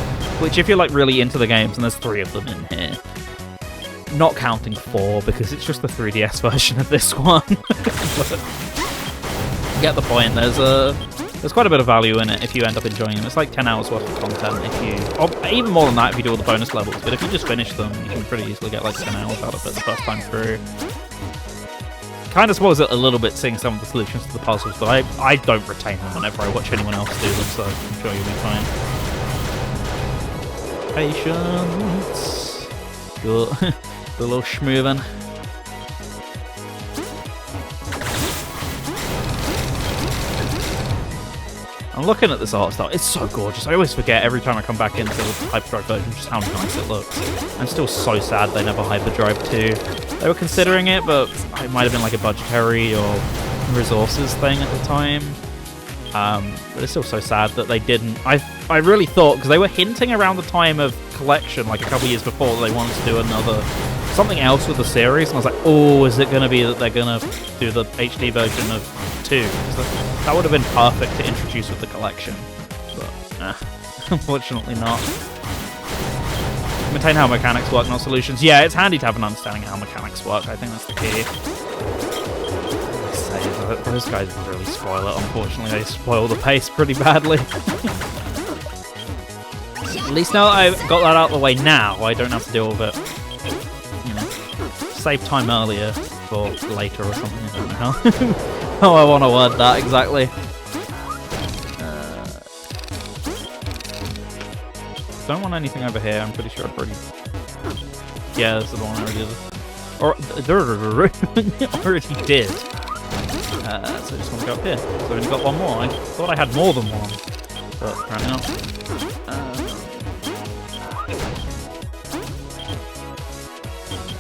Which, if you're like really into the games, and there's 3 of them in here, not counting 4 because it's just the 3DS version of this one. But get the point. There's quite a bit of value in it if you end up enjoying them. It's like 10 hours worth of content if you... Or even more than that if you do all the bonus levels. But if you just finish them, you can pretty easily get like 10 hours out of it the first time through. Kind of spoils it a little bit seeing some of the solutions to the puzzles, but I don't retain them whenever I watch anyone else do them, so I'm sure you'll be fine. Patience. Good. The little schmoovin'. I'm looking at this art style. It's so gorgeous. I always forget every time I come back into the Hyperdrive version just how nice it looks. I'm still so sad they never Hyperdrive 2. They were considering it, but it might have been like a budgetary or resources thing at the time. But it's still so sad that they didn't. I really thought, because they were hinting around the time of Collection, like a couple years before, that they wanted to do something else with the series, and I was like, oh, is it going to be that they're going to do the HD version of 2? That would have been perfect to introduce with the Collection, but unfortunately not. Maintain how mechanics work, not solutions. Yeah, it's handy to have an understanding of how mechanics work. I think that's the key. Those guys really spoil it, unfortunately. They spoil the pace pretty badly. At least now that I've got that out of the way now, I don't have to deal with it. You know, save time earlier for later or something. I don't know how I want to word that exactly. Don't want anything over here. I'm pretty sure I've already... Yeah, this is the one I already did. Already did. So I just want to go up here. So I've only got one more. I thought I had more than one, but apparently not.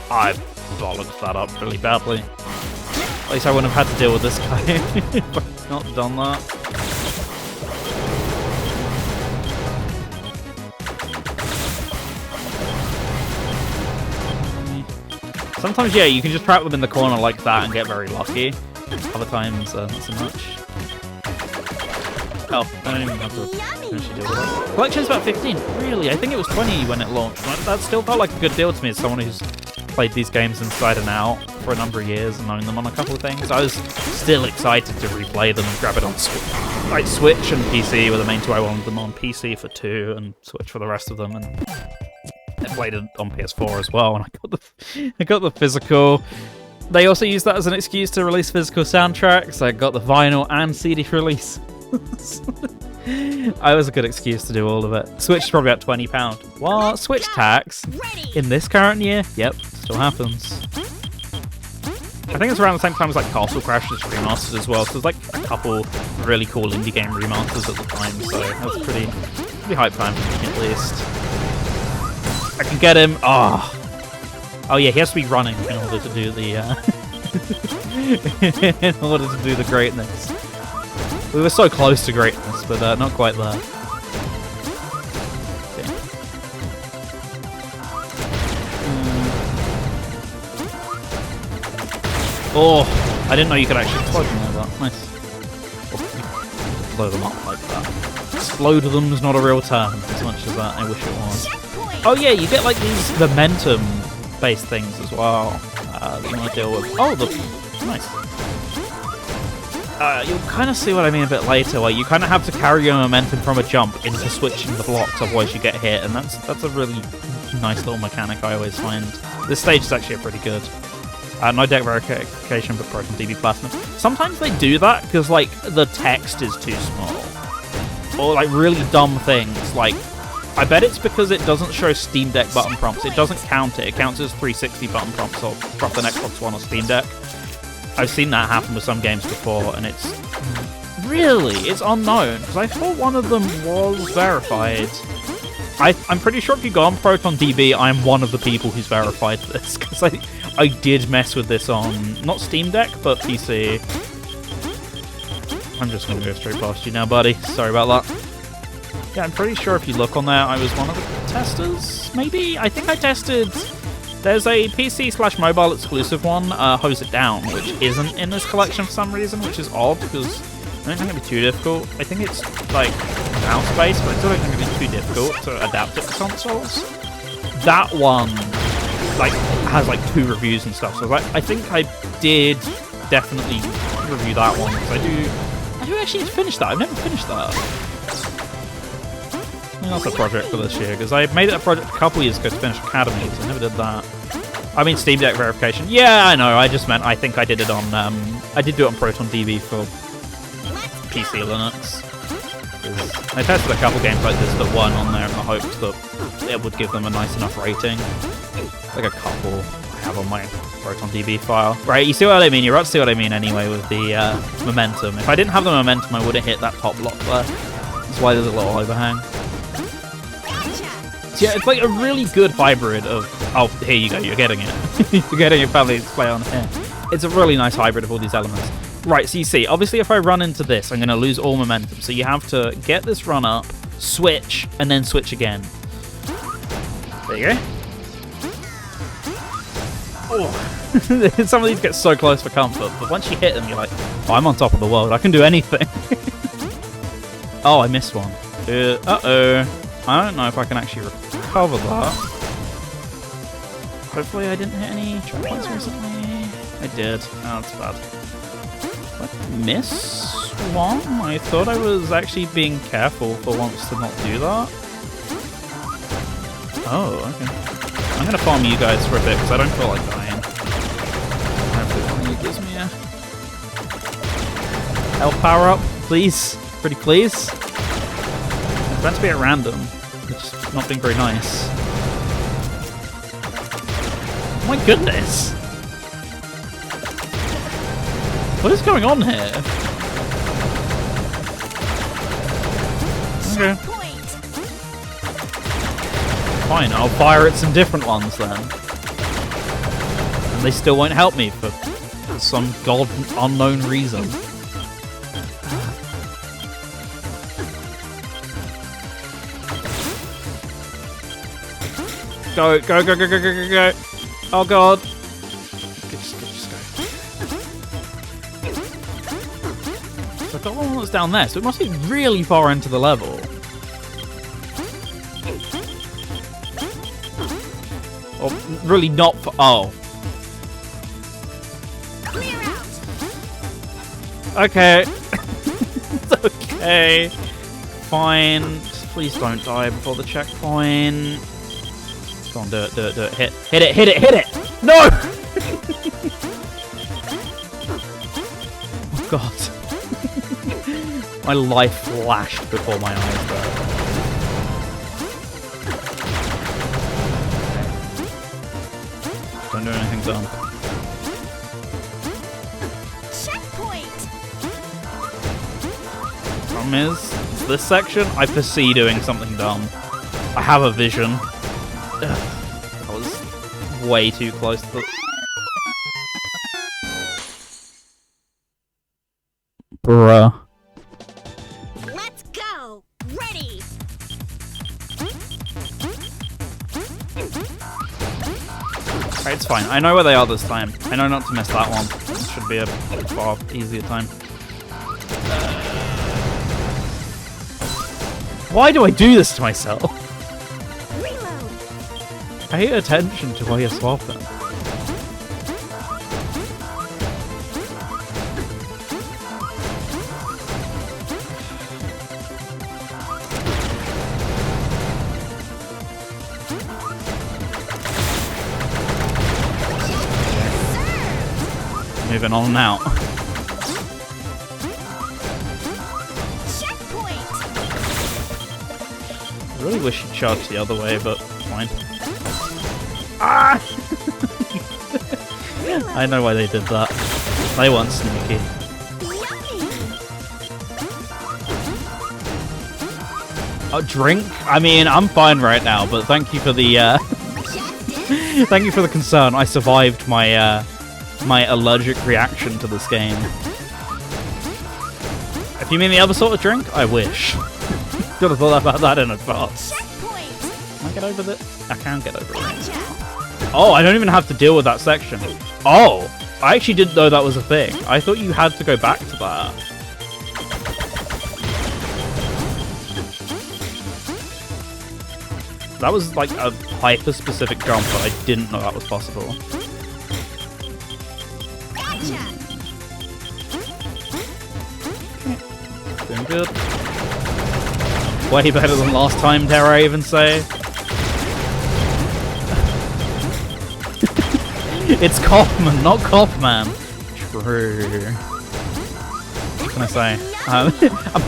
I bollocked that up really badly. At least I wouldn't have had to deal with this guy if I'd not done that. Sometimes, yeah, you can just trap them in the corner like that and get very lucky. Other times, not so much. Oh, I don't even have to actually deal with that. Collection's about 15. Really? I think it was 20 when it launched. That still felt like a good deal to me as someone who's played these games inside and out for a number of years and known them on a couple of things. I was still excited to replay them and grab it on Switch and PC were the main 2 I wanted them on. PC for 2 and Switch for the rest of them. And I played it on PS4 as well, and I got the physical. They also used that as an excuse to release physical soundtracks. I got the vinyl and CD release. I was a good excuse to do all of it. Switch is probably about £20. What? Switch tax? In this current year? Yep, still happens. I think it's around the same time as like Castle Crashers remastered as well, so there's like a couple really cool indie game remasters at the time, so that was pretty hype time for me at least. I can get him. Oh yeah, he has to be running in order to do the in order to do the greatness. We were so close to greatness, but not quite there. Okay. Oh, I didn't know you could actually explode them like that. Nice. Oh, blow them up like that. Explode them is not a real term as much as that I wish it was. Oh yeah, you get like these momentum-based things as well that you want to deal with. Oh, nice. You'll kind of see what I mean a bit later, where you kind of have to carry your momentum from a jump into switching the blocks, otherwise you get hit, and that's a really nice little mechanic I always find. This stage is actually pretty good. No deck verification, but broken DB Platinum. Sometimes they do that because like the text is too small, or like really dumb things. Like I bet it's because it doesn't show Steam Deck button prompts. It doesn't count it. It counts as 360 button prompts or propped on Xbox One or Steam Deck. I've seen that happen with some games before, and it's unknown, because I thought one of them was verified. I'm pretty sure if you go on ProtonDB, I'm one of the people who's verified this, because I did mess with this on, not Steam Deck, but PC. I'm just going to go straight past you now, buddy. Sorry about that. Yeah, I'm pretty sure if you look on there, I was one of the testers, maybe? I think I tested... There's a PC/mobile exclusive one, Hose It Down, which isn't in this collection for some reason, which is odd, because I don't think it'd be too difficult. I think it's, like, mouse-based, but I still don't think it'd be too difficult to adapt it to consoles. That one, like, has, like, 2 reviews and stuff, so like, I think I did definitely review that one, because I do actually need to finish that. I've never finished that. I think that's a project for this year, because I made it a project a couple years ago to finish Academy, so I never did that. I mean Steam Deck verification. Yeah, I know, I just meant I think I did it on, I did do it on Proton DB for PC Linux. I tested a couple games like this that weren't on there in the hopes that it would give them a nice enough rating. Like a couple I have on my Proton DB file. Right, you see what I mean? You're about to see what I mean anyway with the momentum. If I didn't have the momentum, I would have hit that top block there. That's why there's a little overhang. Yeah, it's like a really good hybrid of... Oh, here you go, you're getting it. You're getting your family display on here. It's a really nice hybrid of all these elements. Right, so you see, obviously if I run into this, I'm going to lose all momentum. So you have to get this run up, switch, and then switch again. There you go. Oh. Some of these get so close for comfort, but once you hit them, you're like, oh, I'm on top of the world. I can do anything. Oh, I missed one. Uh-oh. I don't know if I can actually recover that. Hopefully I didn't hit any checkpoints recently. I did. Oh, that's bad. Did I miss one? I thought I was actually being careful for once to not do that. Oh, okay. I'm going to farm you guys for a bit because I don't feel like dying. Hopefully one of you gives me a health power up, please. Pretty please. It's meant to be at random. It's just not being very nice. Oh my goodness! What is going on here? Okay. Fine, I'll fire at some different ones then. And they still won't help me for some god unknown reason. Go, go, go, go, go, go, go, go. Oh god. Just go. So I've got one that's down there, so it must be really far into the level. Or really not for. Oh. Okay. It's okay. Fine. Just please don't die before the checkpoint. Go on, do it, do it, do it. Hit it, hit it, hit it! No! Oh god. My life flashed before my eyes there. Don't do anything dumb.
Checkpoint.
Problem is, it's this section, I foresee doing something dumb. I have a vision. That was way too close to the... Bruh.
Let's go. Ready.
Right, it's fine. I know where they are this time. I know not to miss that one. This should be a far easier time. Why do I do this to myself? Pay attention to where you're swapping. Moving on now.
Checkpoint.
I really wish you'd charge the other way, but fine. Ah! I know why they did that. They weren't sneaky. Oh, drink? I mean, I'm fine right now, but thank you for the thank you for the concern. I survived my my allergic reaction to this game. If you mean the other sort of drink, I wish. Should have thought about that in advance.
Checkpoint.
Can I get over this? I can get over it.
Gotcha.
Oh, I don't even have to deal with that section. Oh, I actually didn't know that was a thing. I thought you had to go back to that. That was like a hyper-specific jump, but I didn't know that was possible.
Gotcha.
Doing good. Way better than last time, dare I even say. It's Kaufman, not Kaufman. True. What can I say? I'm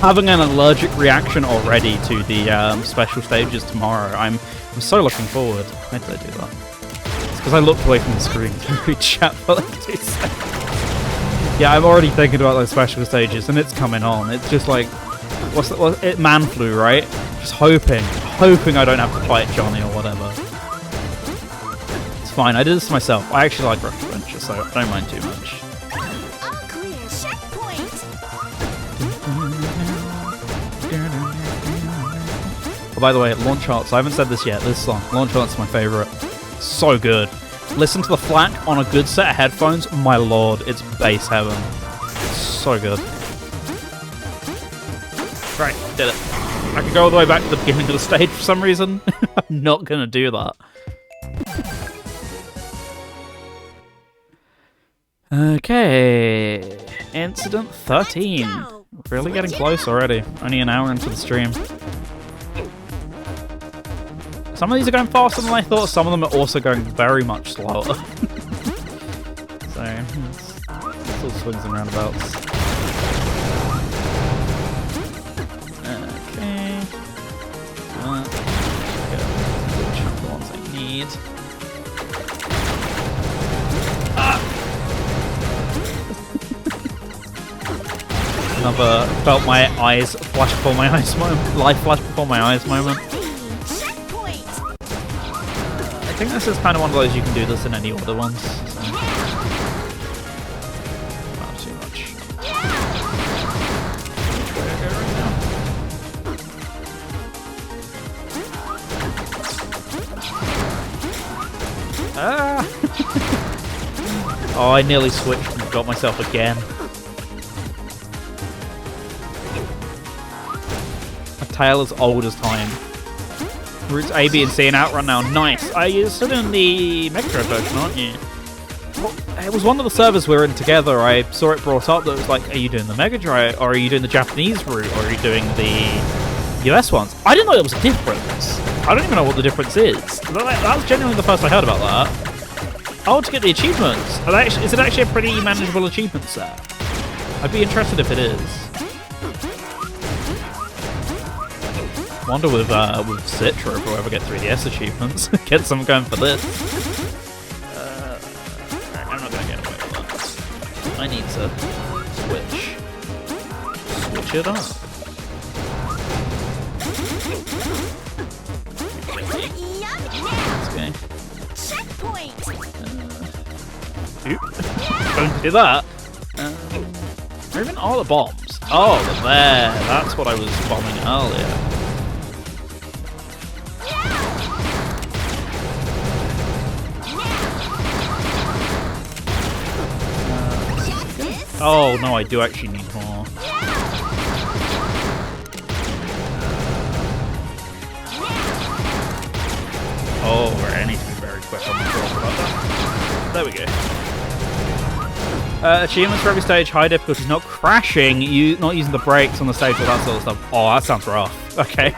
having an allergic reaction already to the special stages tomorrow. I'm so looking forward. Why did I do that? It's because I looked away from the screen to read chat while I do so. Yeah, I'm already thinking about those special stages, and it's coming on. It's just like, what's it? Man flu, right? Just hoping I don't have to fight Johnny or whatever. It's fine. I did this to myself. I actually like Rush Adventure, so I don't mind too much.
All clear. Checkpoint.
Oh, by the way, Launch Hearts. I haven't said this yet. This song, Launch Hearts, is my favorite. So good. Listen to the FLAC on a good set of headphones. My lord, it's bass heaven. It's so good. Right, did it. I could go all the way back to the beginning of the stage for some reason. I'm not gonna do that. Okay. Incident 13. Really getting close already. Only an hour into the stream. Some of these are going faster than I thought, some of them are also going very much slower. So, it's all swings and roundabouts. Okay. Which are the ones I need. Another felt my eyes flash before my eyes moment. Life flash before my eyes moment. I think this is kind of one of those you can do this in any order ones. So. Not too much. Which way I go right now? Ah! Oh, I nearly switched and got myself again. A tale as old as time. Routes A, B, and C and Outrun now. Nice. You're still in the Mega Drive version, aren't you? Well, it was one of the servers we were in together. I saw it brought up that it was like, are you doing the Mega Drive, or are you doing the Japanese route, or are you doing the US ones? I didn't know there was a difference. I don't even know what the difference is. That was genuinely the first I heard about that. Oh, to get the achievements. Is it actually a pretty manageable achievement set? I'd be interested if it is. Wonder with Citra if we'll ever get 3DS achievements. Get some going for this. I'm not gonna get away with that. I need to switch it up. Okay.
Checkpoint.
Don't do that. Where even are the bombs? Oh, they're there. That's what I was bombing earlier. Oh no, I do actually need more. Oh, I need to be very quick on the draw about that. There we go. Achievements for every stage, high difficulty, not crashing, not using the brakes on the stage, all that sort of stuff. Oh, that sounds rough. Okay.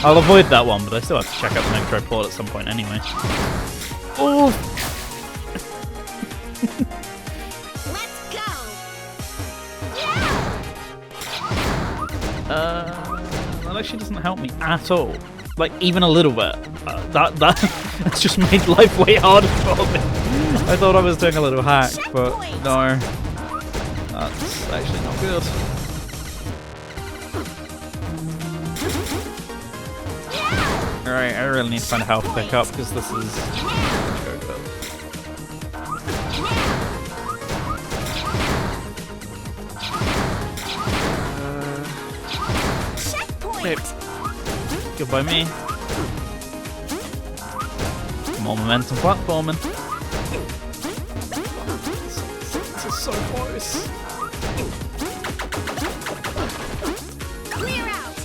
I'll avoid that one, but I still have to check out the Mega Drive port at some point anyway. Oh! That actually doesn't help me at all. Like, even a little bit. That's just made life way harder for me. I thought I was doing a little hack, but no. That's actually not good. Alright, I really need to find a health pickup because this is... Good by me. More momentum platforming. This is so close.
Clear out.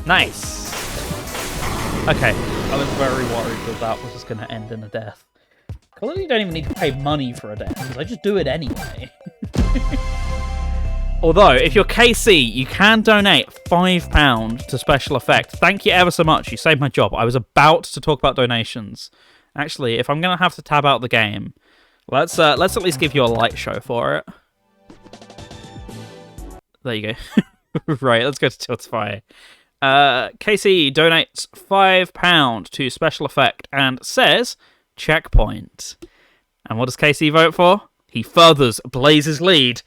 Nice. Okay, I was very worried that that was just going to end in a death. Clearly you don't even need to pay money for a death, because I just do it anyway. Although, if you're KC, you can donate £5 to Special Effect. Thank you ever so much, you saved my job. I was about to talk about donations. Actually, if I'm going to have to tab out the game, let's at least give you a light show for it. There you go. Right, let's go to Tiltify. KC donates £5 to Special Effect and says, checkpoint. And what does KC vote for? He furthers Blaze's lead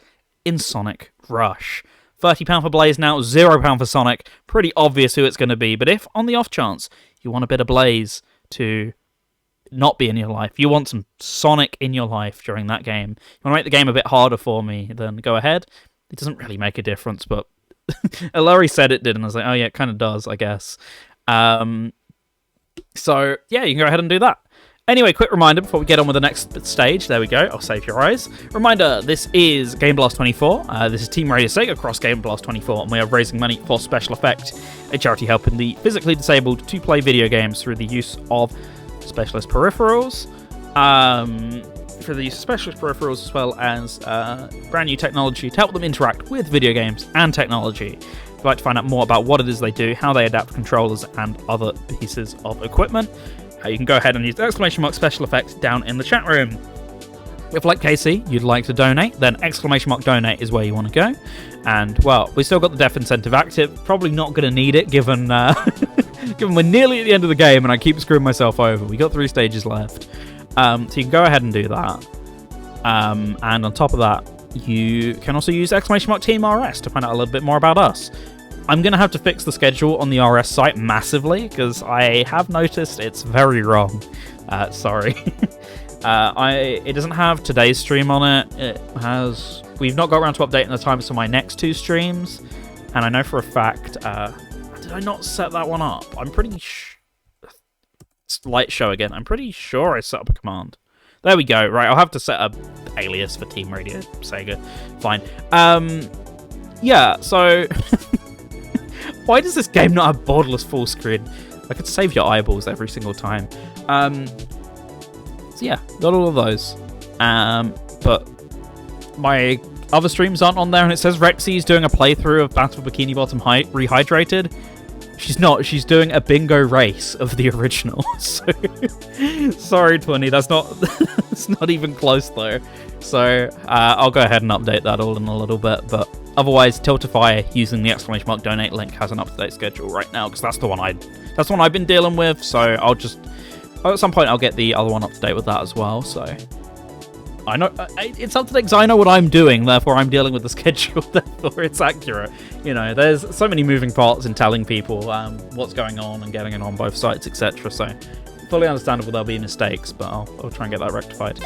in Sonic Rush. £30 for Blaze now, £0 for Sonic. Pretty obvious who it's going to be, but if, on the off chance, you want a bit of Blaze to not be in your life, you want some Sonic in your life during that game, you want to make the game a bit harder for me, then go ahead. It doesn't really make a difference, but Larry said it did, and I was like, oh yeah, it kind of does, I guess. So, yeah, you can go ahead and do that. Anyway, quick reminder before we get on with the next stage. There we go. I'll save your eyes. Reminder, this is Game Blast 24. This is Team RadioSEGA across Game Blast 24, and we are raising money for Special Effect, a charity helping the physically disabled to play video games through the use of specialist peripherals. For the use of specialist peripherals, as well as brand new technology to help them interact with video games and technology. If you'd like to find out more about what it is they do, how they adapt controllers and other pieces of equipment, you can go ahead and use the exclamation mark Special Effect down in the chat room. If, like Casey, you'd like to donate, then exclamation mark donate is where you want to go. And, well, we still got the death incentive active. Probably not going to need it, given given we're nearly at the end of the game and I keep screwing myself over. We got 3 stages left. So you can go ahead and do that. And on top of that, you can also use exclamation mark Team RS to find out a little bit more about us. I'm going to have to fix the schedule on the RS site massively, because I have noticed it's very wrong. Sorry. It doesn't have today's stream on it. We've not got around to updating the times for my next 2 streams, and I know for a fact, did I not set that one up? I'm pretty light show again. I'm pretty sure I set up a command. There we go. Right, I'll have to set up alias for Team RadioSEGA. Fine. Yeah, so why does this game not have borderless full screen? I could save your eyeballs every single time. So yeah, got all of those. But my other streams aren't on there, and it says Rexy's doing a playthrough of Battle for Bikini Bottom Rehydrated. She's not. She's doing a bingo race of the original. So sorry, Twinny. That's not. It's not even close though. So I'll go ahead and update that all in a little bit. But otherwise, Tiltify using the exclamation mark donate link has an up-to-date schedule right now, because that's the one I've been dealing with. So I'll just at some point I'll get the other one up to date with that as well. So I know it's up to date because I know what I'm doing, therefore I'm dealing with the schedule, therefore it's accurate. You know, there's so many moving parts in telling people what's going on and getting it on both sites, etc. So fully understandable there'll be mistakes, but I'll try and get that rectified.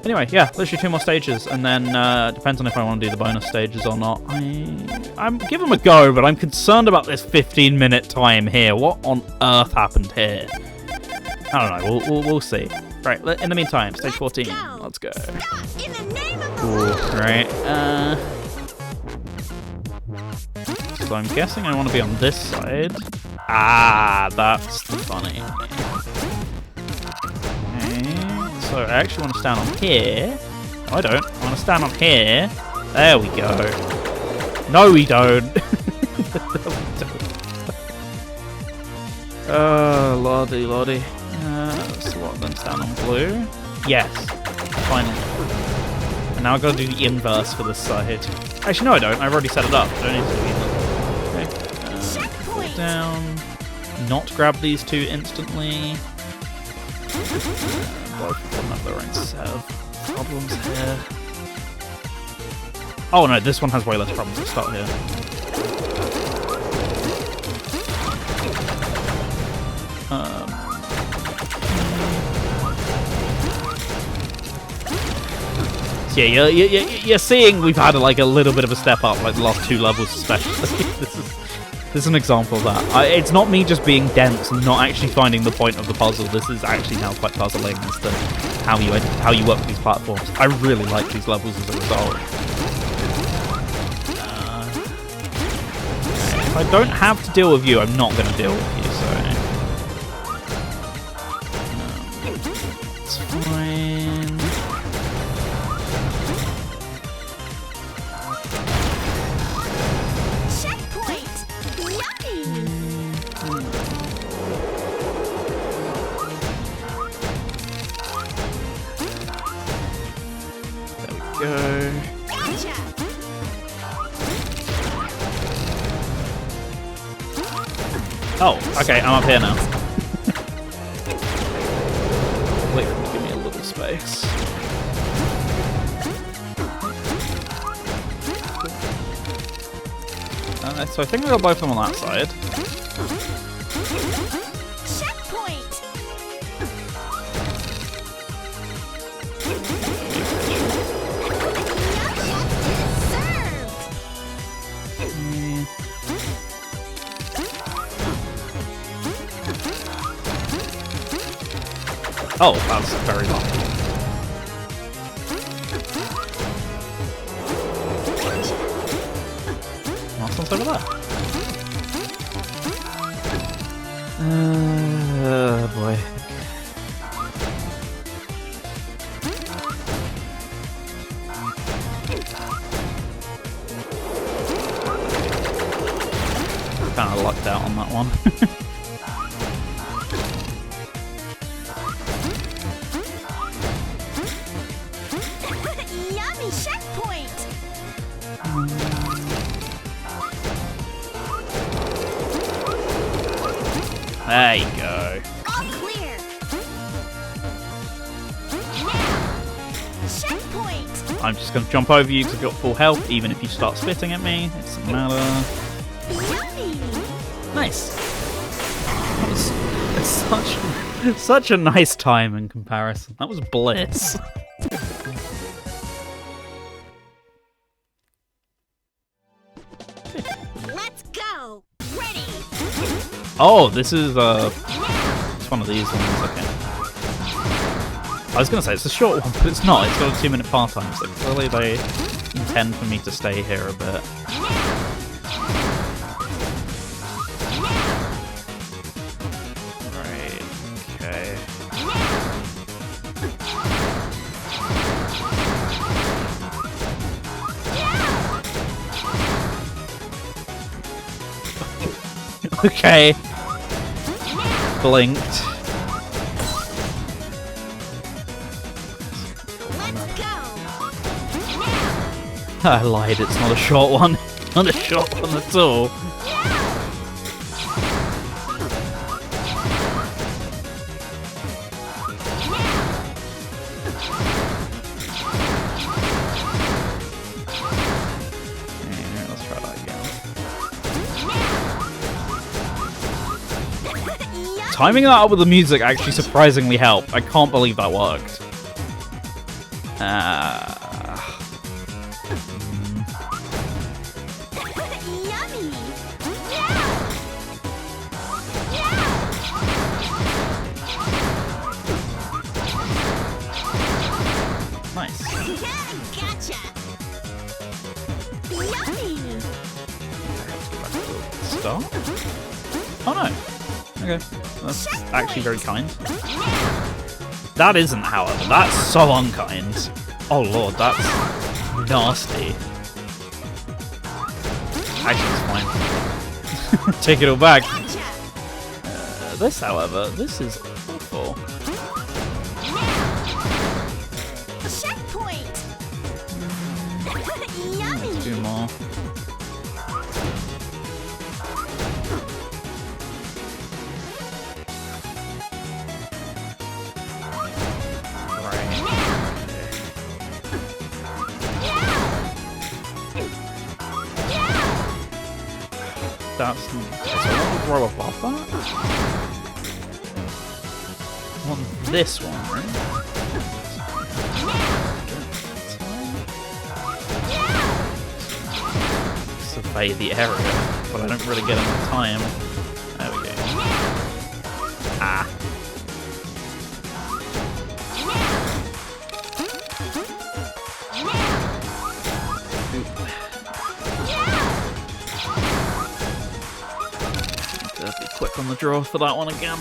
Anyway, yeah, literally 2 more stages, and then depends on if I want to do the bonus stages or not. I'm give them a go, but I'm concerned about this 15-minute time here. What on earth happened here? I don't know. We'll see. Right, in the meantime, stage 14. Let's go. Right. So I'm guessing I want to be on this side. Ah, that's the funny. Okay. So I actually want to stand on here. No, I don't. I want to stand on here. There we go. No, we don't. Oh, lordy, lordy. Let's swap them down on blue. Yes, finally. And now I've got to do the inverse for this side. Actually, no, I don't. I've already set it up. I don't need to do either. Okay. Pull down. Not grab these 2 instantly. Both of them have their own set of problems here. Oh no, this one has way less problems. Let's start here. Yeah, you're seeing we've had like a little bit of a step up, like the last 2 levels especially. This is an example of that. It's not me just being dense and not actually finding the point of the puzzle. This is actually now quite puzzling as to how you work with these platforms. I really like these levels as a result. If I don't have to deal with you, I'm not going to deal with you, so... it's fine.
Checkpoint! Yummy!
There we go.
Gotcha!
Oh, okay, I'm up here now. Wait for him to give me a little space. So I think I got both of them on that side.
Checkpoint!
Oh, that's very lucky. Last one's over there. Boy. Kind of lucked out on that one.
Yummy checkpoint!
There you go.
All clear! Now, checkpoint!
I'm just going to jump over you because I've got full health, even if you start spitting at me. It doesn't matter.
Yummy!
Nice. It's such a nice time in comparison. That was bliss.
Let's go! Ready!
Oh, this is it's one of these ones. Okay. I was gonna say it's a short one, but it's not. It's got a 2-minute part time, so clearly they intend for me to stay here a bit. Right. Okay. Okay. Blinked.
Let's go!
I lied, it's not a short one. Not a short one at all. Yeah, let's try that again. Timing that up with the music actually surprisingly helped. I can't believe that worked.
Yummy!
Nice.
Gotcha! Yummy!
Start? Oh no. Okay. That's actually very kind. That isn't, however. That's so unkind. Oh lord, that's nasty. Actually, it's fine. Take it all back. This, however, this is awful.
Checkpoint! Yummy!
Let's do more. That's so I want to grow above that. I want this one, right? survey the area, but I don't really get enough time. There we go. Ah. Need to be quick on the draw for that one again.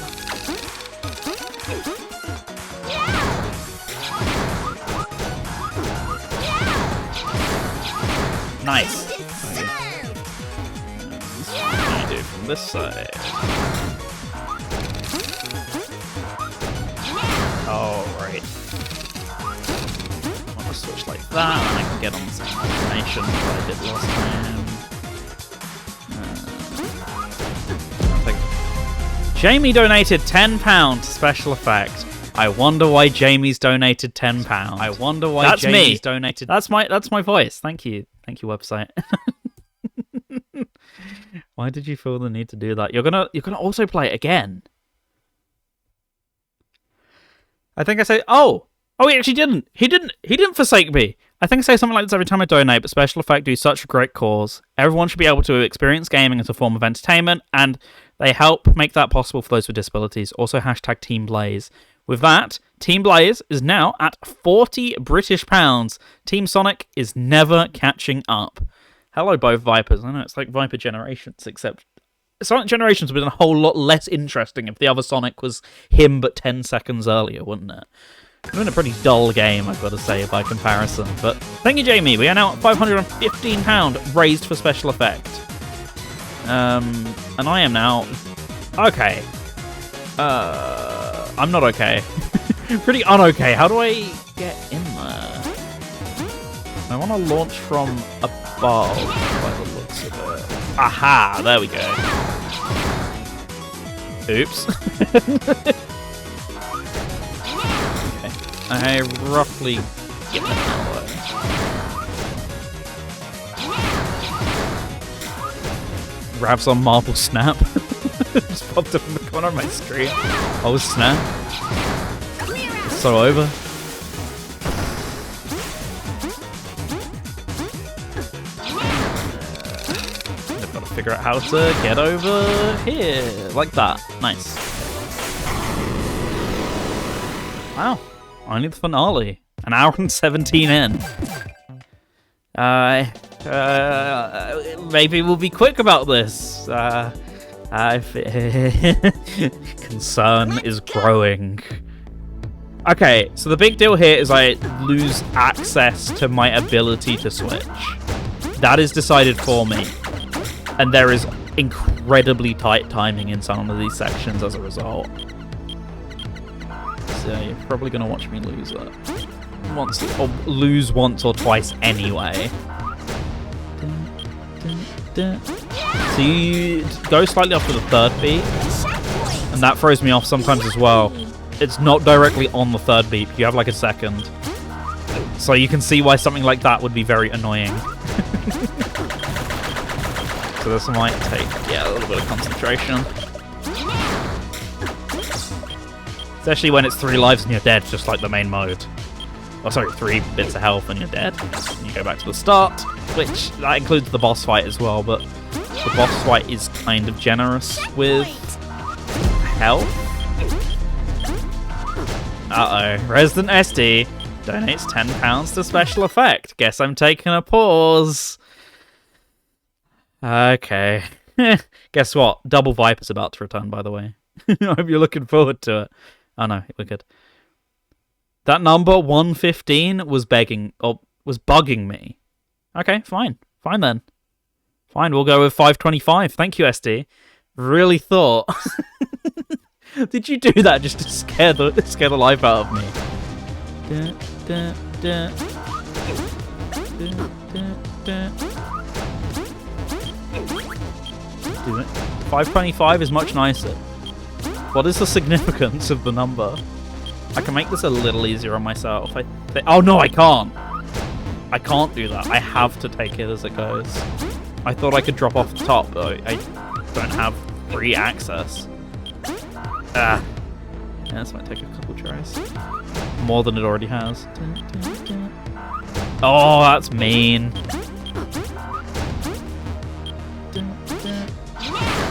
Nice. Okay. What can I do from this side? Oh, right. I want to switch like that, and I can get on the same animation that I did last time. Jamie donated £10 special effect. I wonder why Jamie's donated £10. I wonder why that's Jamie's donated. That's my voice. Thank you, website. Why did you feel the need to do that? You're gonna also play it again. I think I say, oh, he actually didn't. He didn't forsake me. I think I say something like this every time I donate, but special effect do such a great cause. Everyone should be able to experience gaming as a form of entertainment, and they help make that possible for those with disabilities. Also, hashtag Team Blaze. With that, Team Blaze is now at £40 British. Team Sonic is never catching up. Hello, both Vipers. I know it's like Viper Generations, except Sonic Generations would have been a whole lot less interesting if the other Sonic was him but 10 seconds earlier, wouldn't it? It's been a pretty dull game, I've got to say, by comparison. But thank you, Jamie. We are now at £515 raised for special effect. And I am now... Okay. I'm not okay. Pretty un-okay. How do I get in there? I want to launch from above, by the looks of it. Aha! There we go. Oops. Okay. I roughly get that way. Grabs on Marble Snap. Just popped up in the corner of my screen. Oh, snap. It's so over. I've got to figure out how to get over here. Like that. Nice. Wow. Only the finale. An hour and 17 in. Maybe we'll be quick about this. Concern is growing. Okay, so the big deal here is I lose access to my ability to switch. That is decided for me. And there is incredibly tight timing in some of these sections as a result. So you're probably going to watch me lose it. Lose once or twice anyway. So you go slightly off to the third beat, and that throws me off sometimes as well. It's not directly on the third beat, you have like a second. So you can see why something like that would be very annoying. So this might take, a little bit of concentration. Especially when it's 3 lives and you're dead, just like the main mode. Oh, sorry, 3 bits of health and you're dead. And you go back to the start, which that includes the boss fight as well, but the boss fight is kind of generous with health. Uh-oh. Resident SD donates £10 to special effect. Guess I'm taking a pause. Okay. Guess what? Double Viper's about to return, by the way. I hope you're looking forward to it. Oh no, we're good. That number 115 was bugging me. Okay, fine. Fine then. Fine, we'll go with 525. Thank you, SD. Really thought. Did you do that just to scare the life out of me? Do it. 525 is much nicer. What is the significance of the number? I can make this a little easier on myself. Oh no, I can't. I can't do that. I have to take it as it goes. I thought I could drop off the top, but I don't have free access. Yeah, this might take a couple tries. More than it already has. Oh, that's mean.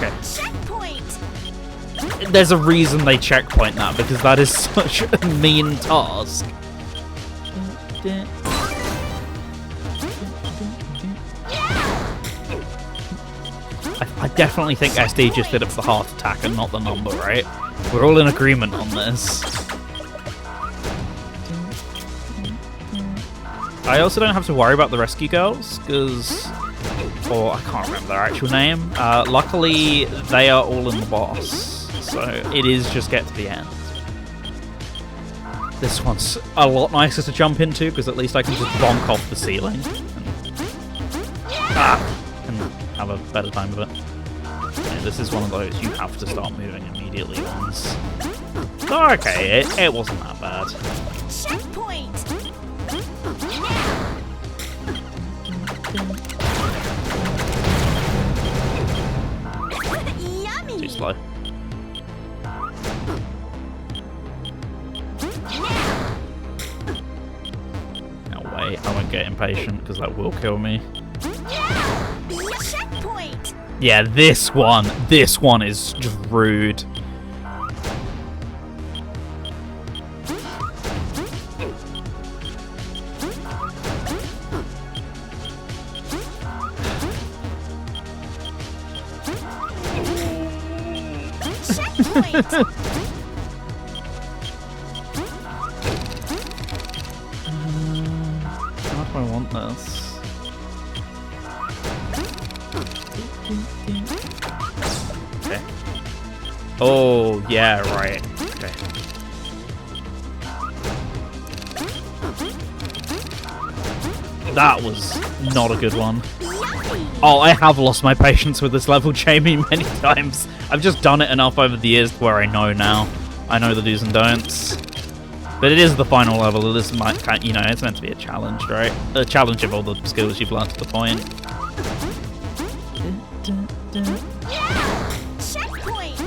Okay.
Checkpoint.
There's a reason they checkpoint that, because that is such a mean task. I definitely think SD just did it for the heart attack and not the number, right? We're all in agreement on this. I also don't have to worry about the rescue girls, because... Or I can't remember their actual name. Luckily, they are all in the boss, so it is just get to the end. This one's a lot nicer to jump into, because at least I can just bonk off the ceiling. And have a better time of it. Yeah, this is one of those you have to start moving immediately ones. Oh, okay, it wasn't that bad.
Checkpoint. Yummy.
Too slow. No, wait, I won't get impatient, because that will kill me.
Checkpoint.
Yeah, this one is just rude.
Checkpoint.
How do I want this? Okay. Oh, yeah, right. Okay. That was not a good one. Oh, I have lost my patience with this level, Jamie, many times. I've just done it enough over the years to where I know now. I know the do's and don'ts. But it is the final level. It is, you know, it's meant to be a challenge, right? A challenge of all the skills you've learned to the point.
Checkpoint.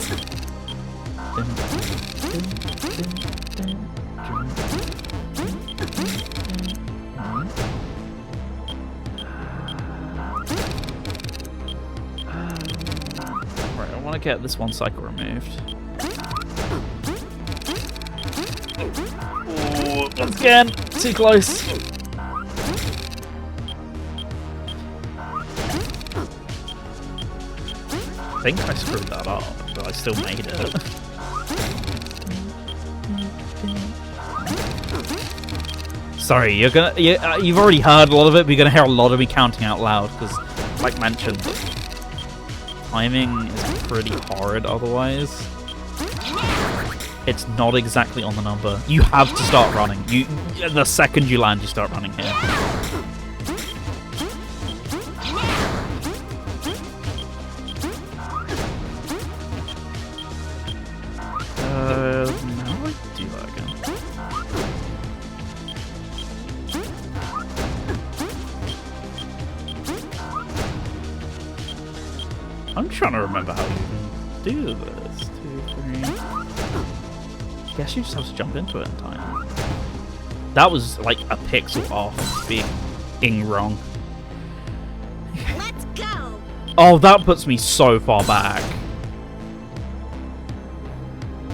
Right, I want to get this one cycle removed. Oh, once again, too close. I think I screwed that up, but I still made it. Sorry, you've already heard a lot of it, but you're gonna hear a lot of me counting out loud because, like mentioned, timing is pretty hard otherwise. It's not exactly on the number. You have to start running. The second you land, you start running here. How do I do that again? I'm trying to remember how you can do this. 2, 3. I guess you just have to jump into it in time. That was like a pixel off being wrong.
Let's go.
Oh, that puts me so far back.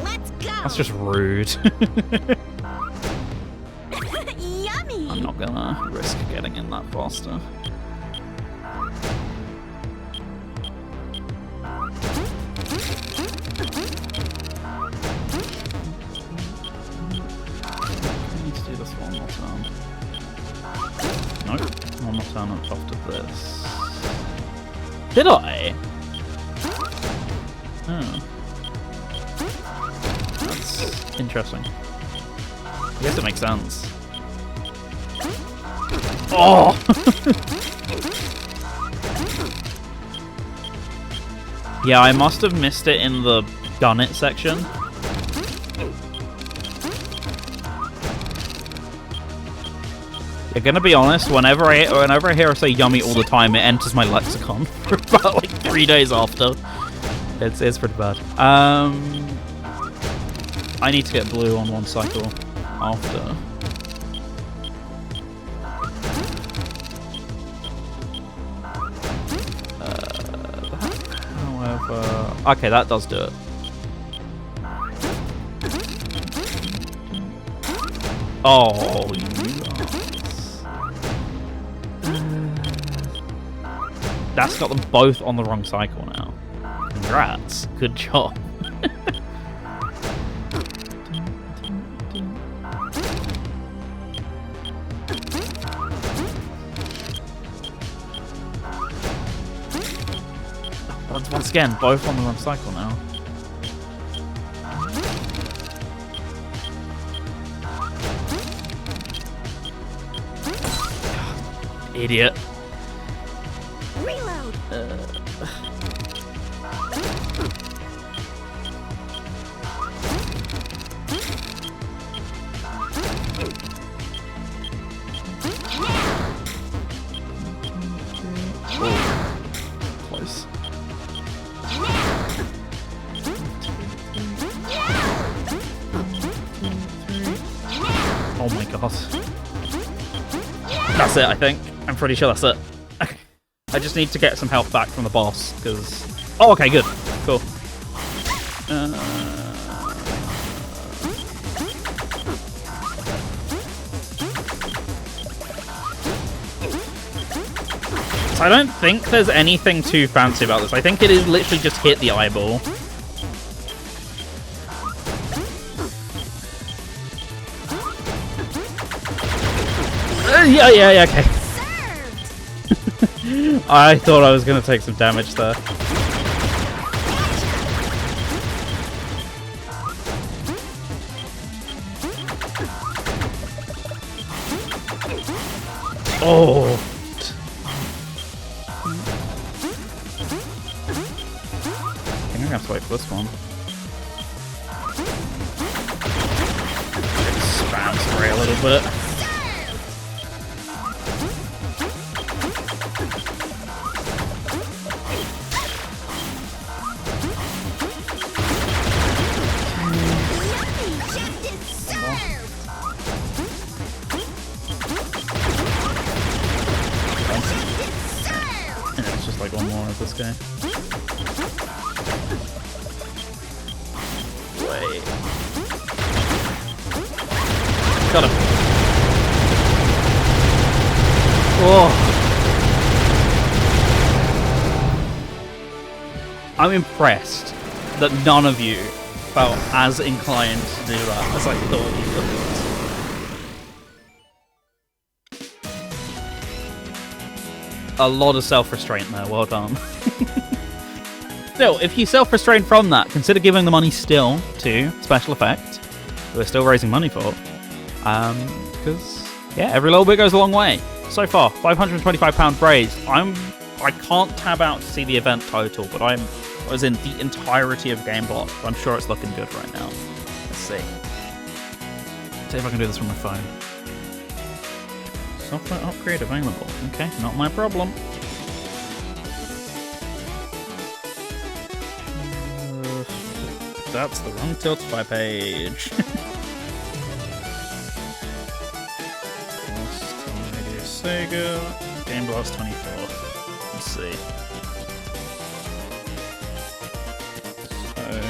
Let's go.
That's just rude.
Yummy.
I'm not gonna risk getting in that faster. Nope, one more turn on top of this. Did I? Oh. That's interesting. I guess it makes sense. Oh! Yeah, I must have missed it in the gun it section. I'm gonna be honest, whenever I hear her say yummy all the time, it enters my lexicon for about like 3 days after. It's pretty bad. I need to get blue on one cycle after. That, however... Okay, that does do it. Oh, that's got them both on the wrong cycle now. Congrats. Good job. Once again, both on the wrong cycle now. Idiot.
Reload.
Close. Oh my god. That's it, I think. I'm pretty sure that's it. Okay. I just need to get some health back from the boss, because... Oh, okay, good. Cool. So I don't think there's anything too fancy about this. I think it is literally just hit the eyeball. Yeah, okay. I thought I was going to take some damage there. Oh. I think I'm going to have to wait for this one. Spam spray a little bit. Like one more of this guy. Wait. Got him. Oh. I'm impressed that none of you felt as inclined to do that as I thought you could. A lot of self-restraint there, well done. Still, if you self-restrain from that, consider giving the money still to Special Effect, who we're still raising money for. Because, yeah, every little bit goes a long way. So far, £525 raised. I can't tab out to see the event total, but I was in the entirety of Game Block. I'm sure it's looking good right now. Let's see. See if I can do this from my phone. Software upgrade available. Okay, not my problem. That's the wrong Tiltify page. RadioSEGA, Game Blast 24. Let's see. So,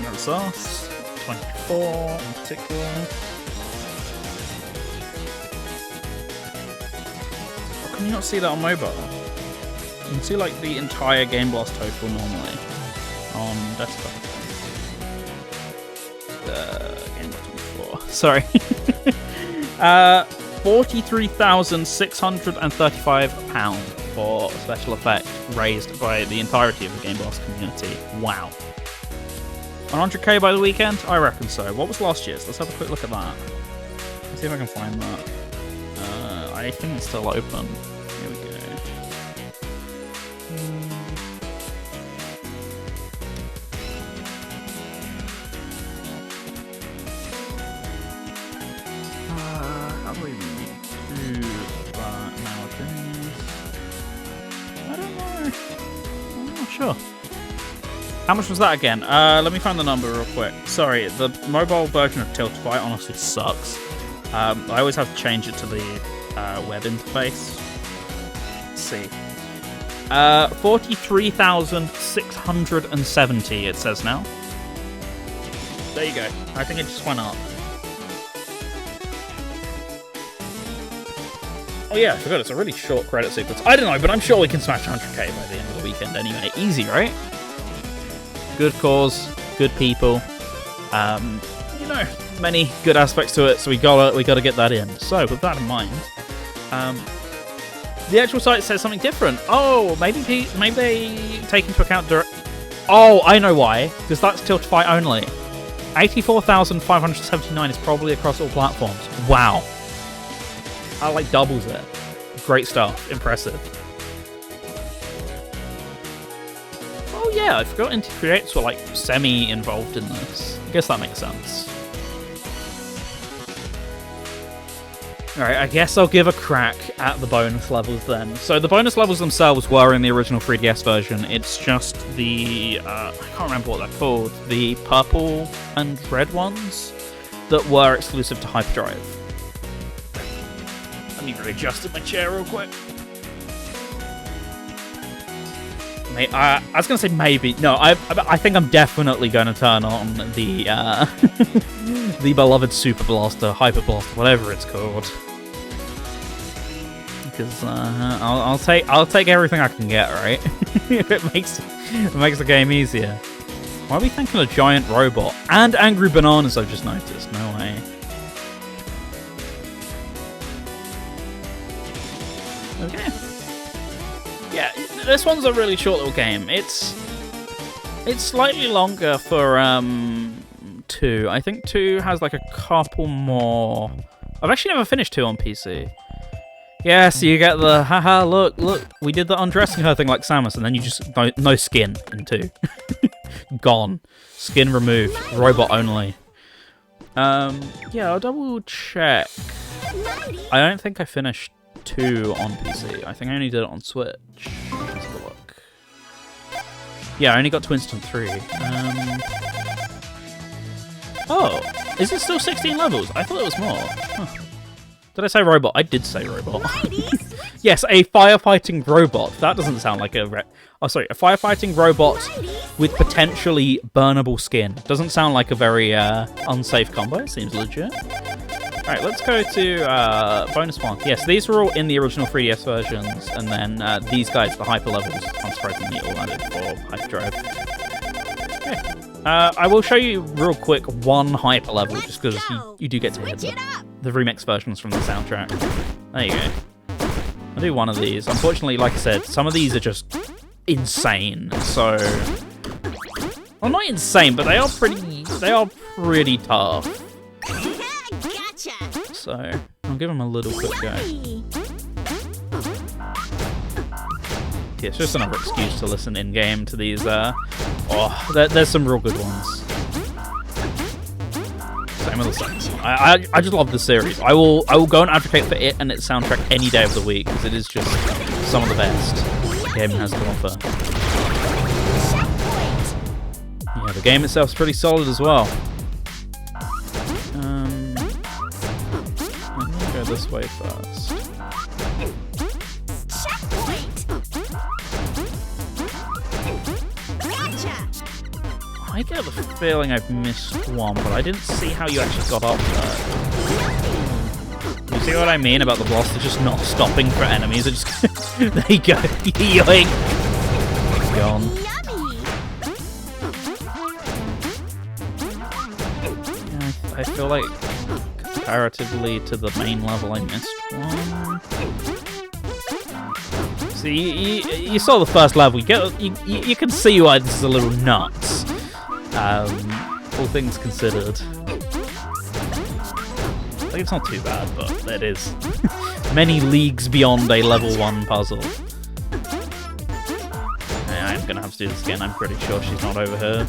that's us. 24 in particular. Can you not see that on mobile? You can see like the entire Game Blast total normally on desktop. Game Blast 24. Sorry. £43,635 for Special Effect raised by the entirety of the Game Blast community. Wow. 100k by the weekend? I reckon so. What was last year's? Let's have a quick look at that. Let's see if I can find that. I think it's still open. Here we go. How do we do that nowadays? I don't know. I'm not sure. How much was that again? Let me find the number real quick. Sorry, the mobile version of Tiltify honestly sucks. I always have to change it to the web interface. Let's see. 43,670 it says now. There you go. I think it just went up. Oh yeah, I forgot it's a really short credit sequence. I don't know, but I'm sure we can smash 100k by the end of the weekend anyway. Easy, right? Good cause, good people. You know, many good aspects to it, so we gotta get that in. So with that in mind, the actual site says something different. Oh, maybe they take into account Oh, I know why. Because that's Tilt Fight only. 84,579 is probably across all platforms. Wow. That like doubles it. Great stuff. Impressive. Oh yeah, I forgot Indie Creates were like semi-involved in this. I guess that makes sense. Alright, I guess I'll give a crack at the bonus levels then. So the bonus levels themselves were in the original 3DS version. It's just the, I can't remember what they're called, the purple and red ones that were exclusive to Hyperdrive. Let me readjust in my chair real quick. I was going to say maybe. No, I think I'm definitely going to turn on the the beloved Super Blaster, Hyper Blaster, whatever it's called. Because I'll take everything I can get, right? it makes the game easier. Why are we thinking a giant robot and angry bananas? I've just noticed. No way. Okay. Yeah, this one's a really short little game. It's slightly longer for 2. I think 2 has like a couple more. I've actually never finished 2 on PC. Yeah, so you get the haha, look, we did the undressing her thing like Samus, and then you just no skin in 2. Gone. Skin removed. Robot only. Yeah, I'll double check. I don't think I finished 2 on PC. I think I only did it on Switch. Let's have a look. Yeah, I only got to Instant 3. Oh, is it still 16 levels? I thought it was more. Huh. Did I say robot? I did say robot. Yes, a firefighting robot. That doesn't sound like a... Oh, sorry, a firefighting robot with potentially burnable skin. Doesn't sound like a very unsafe combo. Seems legit. Alright, let's go to bonus one. Yes, these were all in the original 3DS versions, and then these guys, the hyper levels, unsurprisingly all added for Hyperdrive. Okay. I will show you real quick one hyper level, just because you do get to hear the remix versions from the soundtrack. There you go. I'll do one of these. Unfortunately, like I said, some of these are just insane, so... Well, not insane, but they are pretty tough. So, I'll give them a little quick go. Yeah, it's just another excuse to listen in-game to these, there's some real good ones. Same with the second one. I just love the series. I will go and advocate for it and its soundtrack any day of the week, because it is just some of the best the game has to offer. Yeah, the game itself is pretty solid as well. This way first. I get the feeling I've missed one, but I didn't see how you actually got up there. You see what I mean about the blaster just not stopping for enemies? It just there you go. Yoink. Gone. Yeah, I feel like comparatively to the main level, I missed one. See, you saw the first level. You can see why this is a little nuts. All things considered. I think it's not too bad, but it is many leagues beyond a level 1 puzzle. I'm gonna have to do this again. I'm pretty sure she's not over here.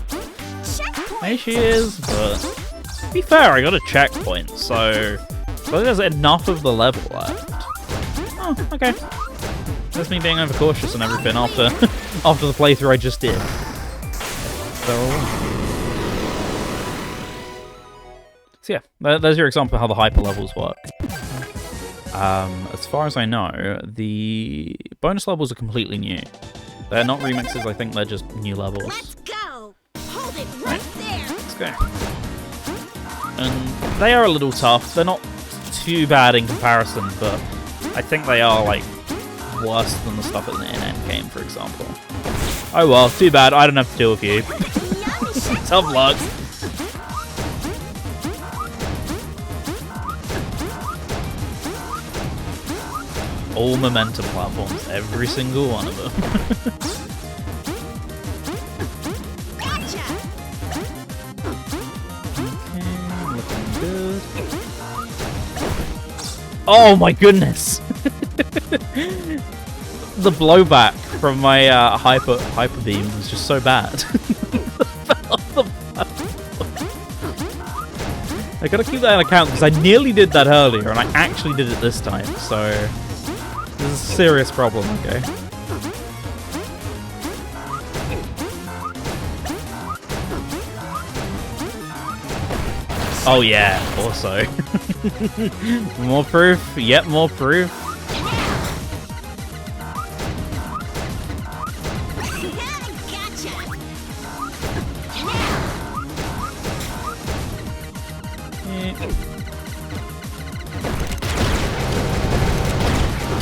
Maybe she is, but... To be fair, I got a checkpoint, so there's enough of the level left. Oh, okay. That's me being overcautious and everything after after the playthrough I just did. So yeah, there's your example of how the hyper levels work. As far as I know, the bonus levels are completely new. They're not remixes, I think they're just new levels.
Let's go. Hold it right there.
Let's go. And they are a little tough. They're not too bad in comparison, but I think they are, like, worse than the stuff in Endgame, for example. Oh well, too bad. I don't have to deal with you. Tough luck. All momentum platforms, every single one of them.
Gotcha.
Okay, looking good. Oh my goodness! The blowback from my hyper beam was just so bad. I gotta keep that in account because I nearly did that earlier and I actually did it this time, so this is a serious problem, okay? Oh yeah, also. More proof, yet more proof.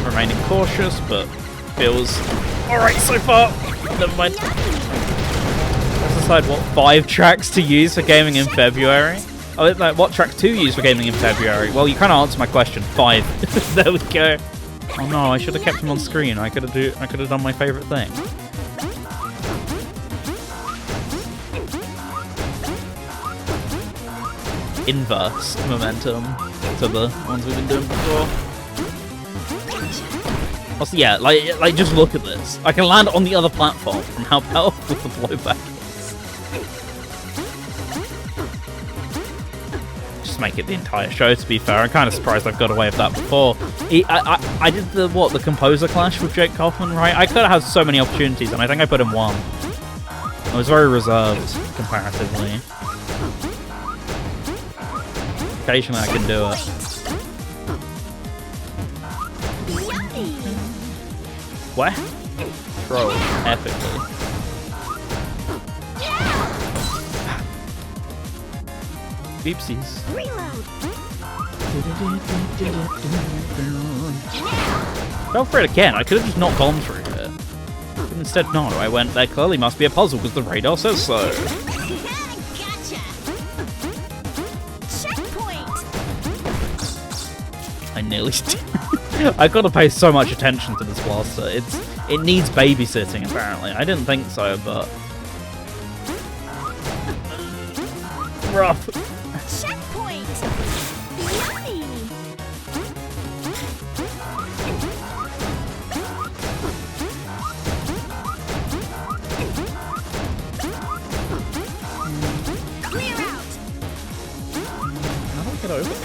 Remaining cautious, but feels alright so far. Never mind. Let's decide what 5 tracks to use for gaming in February. Oh, like, what track to use for gaming in February? Well, you kind of answered my question. 5. There we go. Oh no, I should have kept him on screen. I could have done my favourite thing. Inverse momentum to the ones we've been doing before. Also, yeah, like just look at this. I can land on the other platform from how powerful the blowback is. Just make it the entire show, to be fair. I'm kind of surprised I've got away with that before. I did the composer clash with Jake Kaufman, right? I could have had so many opportunities, and I think I put in 1. I was very reserved, comparatively. Occasionally I can do it. What? Throw epically. Beepsies. Fell for it again. I could have just not gone through it. But instead, no. I went, there clearly must be a puzzle because the radar says so. I nearly I gotta pay so much attention to this blaster. It needs babysitting, apparently. I didn't think so, but rough.
Checkpoint. Clear out.
How do I get over?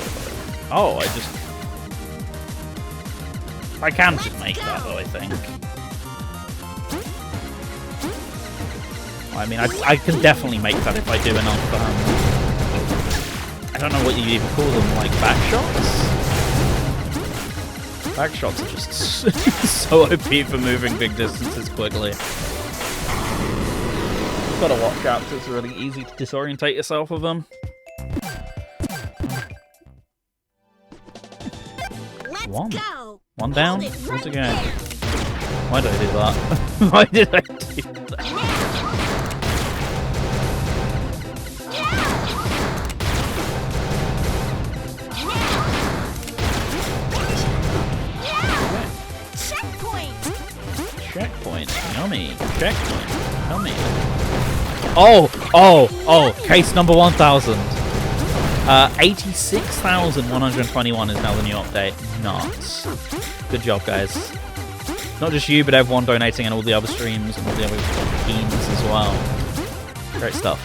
Oh, I can just make that, though, I think. I mean, I can definitely make that if I do enough, I don't know what you even call them, like, back shots? Back shots are just so OP for moving big distances quickly. Gotta watch out, because it's really easy to disorientate yourself with them. One. One down? Once again. Why did I do that? Why did I do that? Checkpoint. Yummy. Checkpoint. Yummy. Oh! Case number 1000. 86,121 is now the new update. Nuts. Good job, guys. Not just you, but everyone donating and all the other streams and all the other teams as well. Great stuff.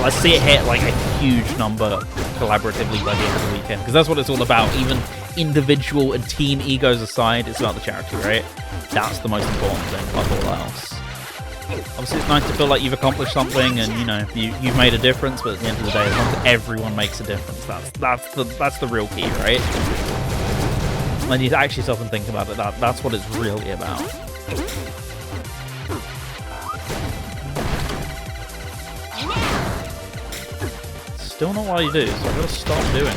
Let's see it hit like a huge number collaboratively by the end of the weekend, because that's what it's all about. Even individual and team egos aside, it's about the charity, right? That's the most important thing above all else. Obviously, it's nice to feel like you've accomplished something and, you know, you've made a difference, but at the end of the day, as long as everyone makes a difference, that's the real key, right? When you actually stop and think about it, that's what it's really about. Still not what I do, so I've got to stop doing it.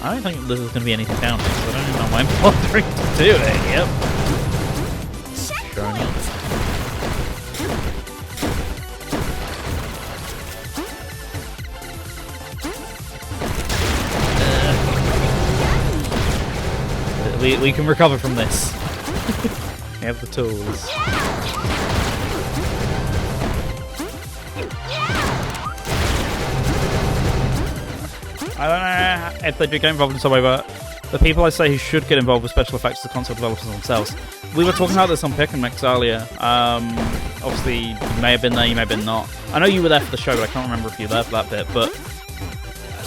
I don't think this is going to be anything down here, so I don't even know why I'm bothering to do it. Yep. Sure enough. We can recover from this. We have the tools. I don't know if they do get involved in some way, but the people I say who should get involved with special effects are the console developers themselves. We were talking about this on Pick and Mix earlier. Obviously, you may have been there, you may have been not. I know you were there for the show, but I can't remember if you were there for that bit. But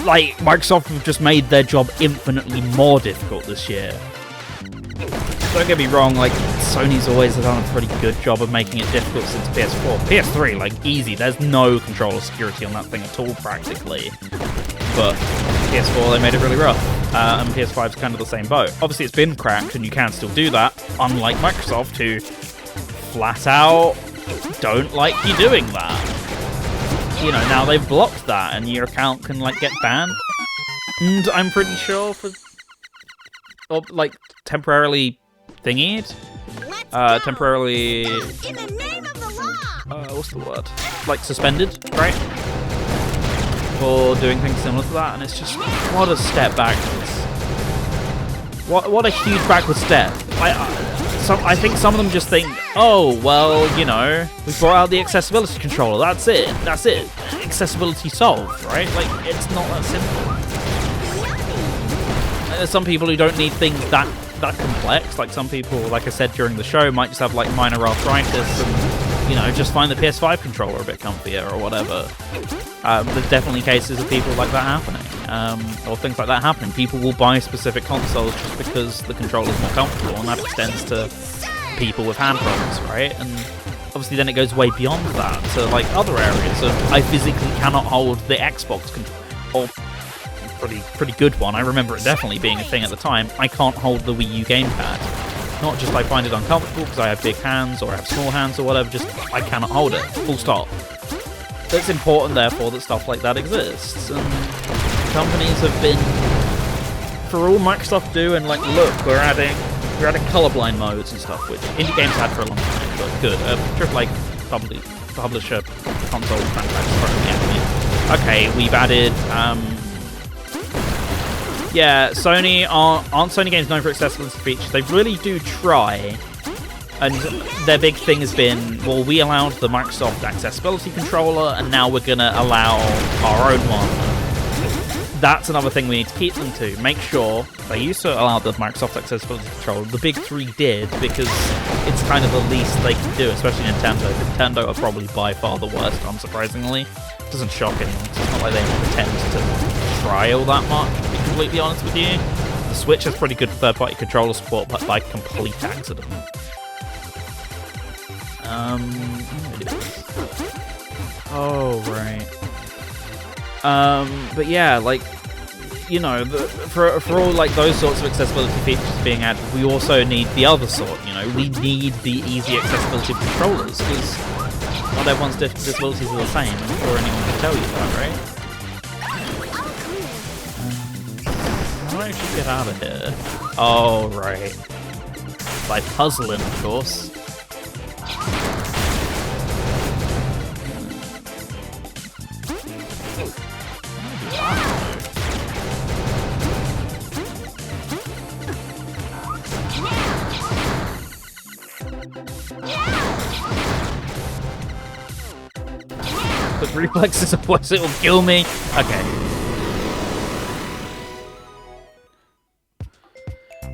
like, Microsoft have just made their job infinitely more difficult this year. Don't get me wrong, like, Sony's always done a pretty good job of making it difficult since PS4. PS3, like, easy. There's no controller security on that thing at all, practically. But PS4, they made it really rough. And PS5's kind of the same boat. Obviously, it's been cracked, and you can still do that, unlike Microsoft, who flat out don't like you doing that. You know, now they've blocked that, and your account can, like, get banned. And I'm pretty sure for... Or, like, temporarily... thingied? Temporarily...
In the name of the law.
what's the word? Like, suspended, right? For doing things similar to that, and it's just, what a step backwards. What a huge backward step. I think some of them just think, oh, well, you know, we brought out the accessibility controller, that's it. Accessibility solved, right? Like, it's not that simple. And there's some people who don't need things that complex. Like, some people, like I said during the show, might just have like minor arthritis and, you know, just find the PS5 controller a bit comfier or whatever. There's definitely cases of people like that happening, or things like that happening. People will buy specific consoles just because the controller's more comfortable, and that extends to people with hand problems, right? And obviously then it goes way beyond that to like other areas of, I physically cannot hold the Xbox controller. Pretty good one. I remember it definitely being a thing at the time. I can't hold the Wii U gamepad. Not just I find it uncomfortable because I have big hands or I have small hands or whatever, just I cannot hold it. Full stop. It's important, therefore, that stuff like that exists. And companies have been, for all Microsoft do, and like, look, we're adding colorblind modes and stuff, which indie games had for a long time, but good. AAA publisher console manufacturer. Okay, we've added. Yeah, Sony aren't Sony games known for accessibility features. They really do try, and their big thing has been, well, we allowed the Microsoft accessibility controller, and now we're gonna allow our own one. That's another thing we need to keep them to. Make sure they used to allow the Microsoft accessibility controller. The big three did, because it's kind of the least they can do, especially Nintendo. Nintendo are probably by far the worst, unsurprisingly. It doesn't shock anyone, 'cause it's not like they pretend to try all that much, to be completely honest with you. The Switch has pretty good third-party controller support, but by complete accident. Oh, right. But yeah, like, you know, for all like those sorts of accessibility features being added, we also need the other sort. You know, we need the easy accessibility of controllers, because not everyone's disabilities are the same. I'm sure anyone can tell you that, right? How do I actually get out of here? Oh, right. By puzzling, of course. The reflexes of what it will kill me. Okay.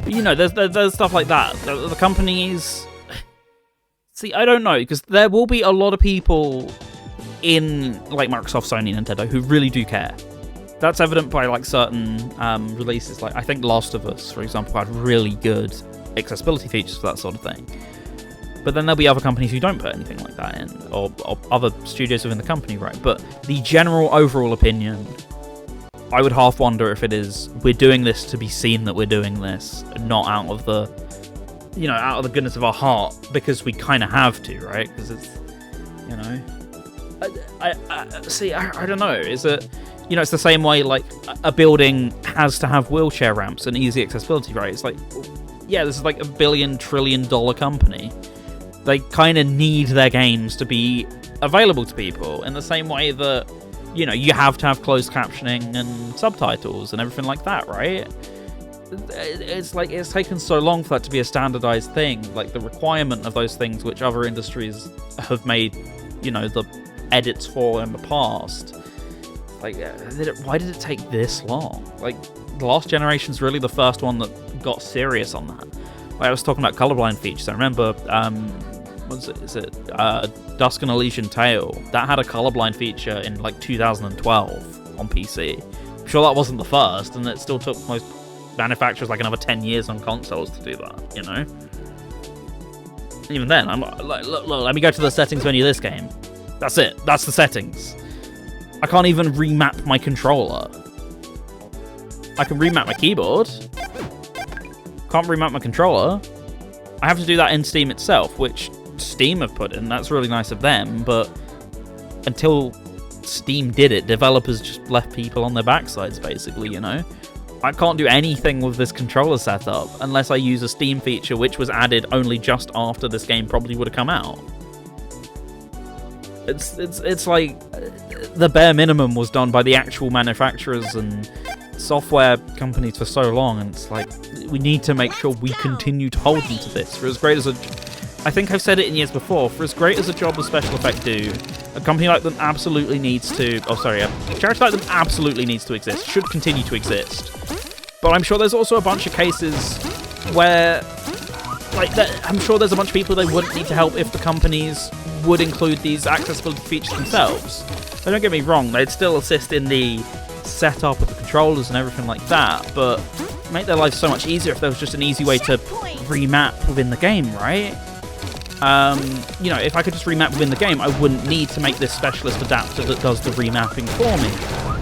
But you know, there's stuff like that. The companies. See, I don't know, because there will be a lot of people in like Microsoft, Sony, Nintendo, who really do care. That's evident by like certain releases. Like I think Last of Us, for example, had really good accessibility features for that sort of thing. But then there'll be other companies who don't put anything like that in, or other studios within the company, right? But the general overall opinion, I would half wonder if it is we're doing this to be seen that we're doing this, not out of the, out of the goodness of our heart, because we kind of have to, right? Because it's, I don't know. Is it, it's the same way like a building has to have wheelchair ramps and easy accessibility, right? It's like, yeah, this is like $1 billion trillion company. They kind of need their games to be available to people in the same way that, you have to have closed captioning and subtitles and everything like that, right? It's like it's taken so long for that to be a standardized thing, like the requirement of those things which other industries have made, the edits for in the past. Like, why did it take this long? Like, the last generation's really the first one that got serious on that. Like, I was talking about colorblind features. I remember, Dusk and Elysian Tale, that had a colorblind feature in like 2012 on PC. I'm sure that wasn't the first, and it still took most manufacturers like another 10 years on consoles to do that, Even then, I'm like, look, let me go to the settings menu of this game. That's it. That's the settings. I can't even remap my controller. I can remap my keyboard. Can't remap my controller. I have to do that in Steam itself, which Steam have put in. That's really nice of them, but until Steam did it, developers just left people on their backsides, basically, I can't do anything with this controller setup unless I use a Steam feature which was added only just after this game probably would have come out. It's like the bare minimum was done by the actual manufacturers and software companies for so long, and it's like we need to make sure we continue to hold them to this. For as great as I think I've said it in years before, for as great as a job as Special Effect do, a company like them absolutely needs to, a charity like them absolutely needs to exist, should continue to exist. But I'm sure there's also a bunch of cases where, I'm sure there's a bunch of people they wouldn't need to help if the companies would include these accessibility features themselves. But don't get me wrong, they'd still assist in the setup of the controllers and everything like that, but make their lives so much easier if there was just an easy way to remap within the game, right? If I could just remap within the game, I wouldn't need to make this specialist adapter that does the remapping for me.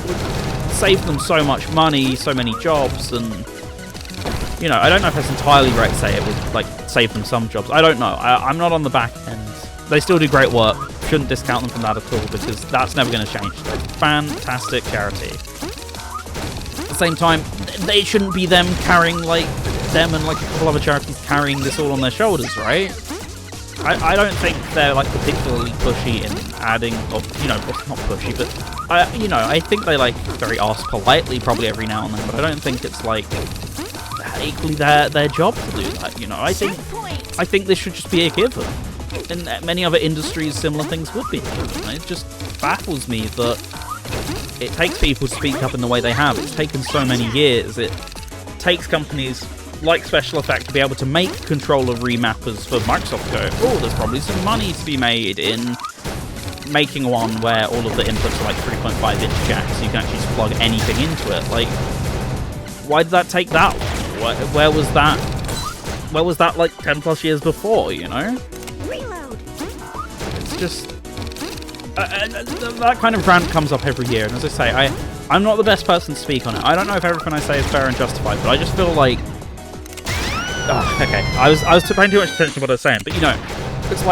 It would save them so much money, so many jobs, and I don't know if that's entirely right to say it would save them some jobs. I don't know. I'm not on the back end. They still do great work. Shouldn't discount them from that at all, because that's never going to change. They're a fantastic charity. At the same time, they shouldn't be them carrying, them and a couple other charities carrying this all on their shoulders, right? I don't think they're particularly pushy in adding, or not pushy, but I think they very ask politely probably every now and then, but I don't think it's equally their job to do that. I think this should just be a given. In many other industries, similar things would be a given. It just baffles me that it takes people to speak up in the way they have. It's taken so many years. It takes companies like Special Effect to be able to make controller remappers for Microsoft to go, oh, there's probably some money to be made in making one where all of the inputs are 3.5-inch jacks, so you can actually just plug anything into it. Why did that take that long? Where was that 10 plus years before,
Reload.
It's just that kind of rant comes up every year, and as I say, I'm not the best person to speak on it. I don't know if everything I say is fair and justified, but I just feel like okay, I was paying too much attention to what I was saying, but it's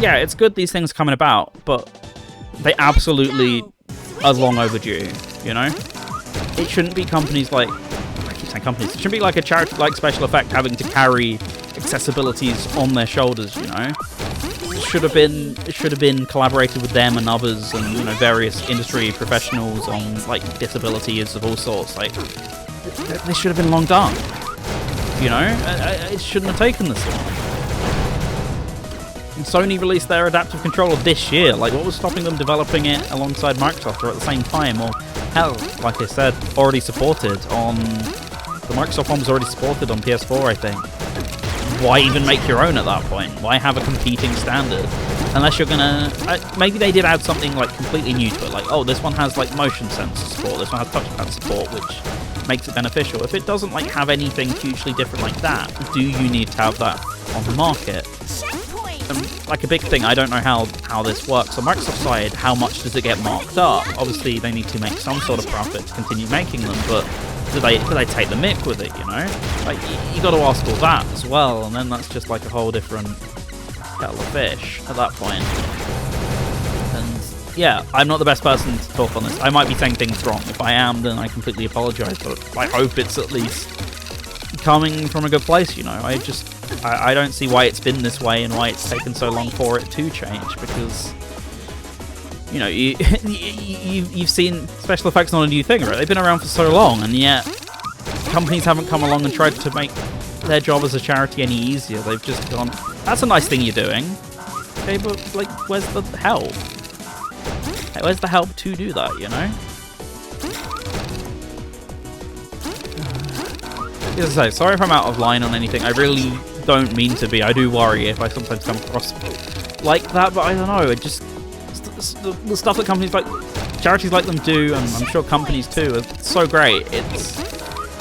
yeah, it's good these things are coming about, but they absolutely are long overdue, It shouldn't be companies I keep saying companies, it shouldn't be like a charity like Special Effect having to carry accessibilities on their shoulders, It should have been collaborated with them and others and, various industry professionals on, disabilities of all sorts. They should have been long done. It shouldn't have taken this long. And Sony released their adaptive controller this year. What was stopping them developing it alongside Microsoft or at the same time? Or, hell, like I said, already supported on... The Microsoft one was already supported on PS4, I think. Why even make your own at that point? Why have a competing standard? Unless you're gonna... maybe they did add something like completely new to it, like, oh, this one has like motion sensor support, this one has touchpad support, which makes it beneficial. If it doesn't like have anything hugely different like that, do you need to have that on the market? Like a big thing, I don't know how this works. On Microsoft's side, how much does it get marked up? Obviously, they need to make some sort of profit to continue making them, but do they take the mick with it, you know? Like, you got to ask all that as well, and then that's just like a whole different kettle of fish at that point. And yeah, I'm not the best person to talk on this. I might be saying things wrong. If I am, then I completely apologise, but I hope it's at least coming from a good place, you know? I don't see why it's been this way and why it's taken so long for it to change, because, you know, you've seen special effects not a new thing, right? They've been around for so long, and yet companies haven't come along and tried to make their job as a charity any easier. They've just gone, that's a nice thing you're doing, okay, but, like, where's the help? Where's the help to do that, you know? As I say, sorry if I'm out of line on anything. I really don't mean to be. I do worry if I sometimes come across like that, but I don't know. It just the stuff that companies like charities like them do, and I'm sure companies too, are so great. It's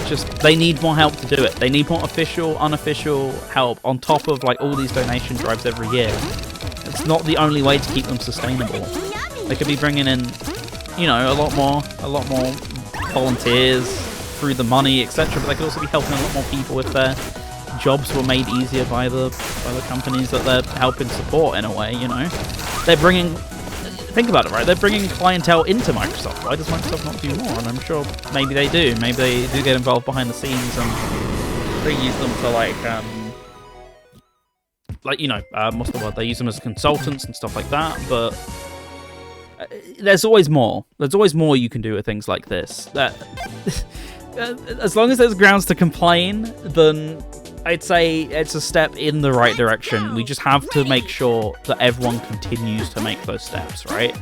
just they need more help to do it. They need more official, unofficial help on top of like all these donation drives every year. It's not the only way to keep them sustainable. They could be bringing in, you know, a lot more volunteers through the money, etc. But they could also be helping a lot more people if their jobs were made easier by the companies that they're helping support in a way, you know. They're bringing... Think about it, right? They're bringing clientele into Microsoft. Why does Microsoft not do more? And I'm sure maybe they do. Maybe they do get involved behind the scenes and they use them for like, you know, what's the word? They use them as consultants and stuff like that, but there's always more. There's always more you can do with things like this. As long as there's grounds to complain, then I'd say it's a step in the right direction. We just have to make sure that everyone continues to make those steps, right?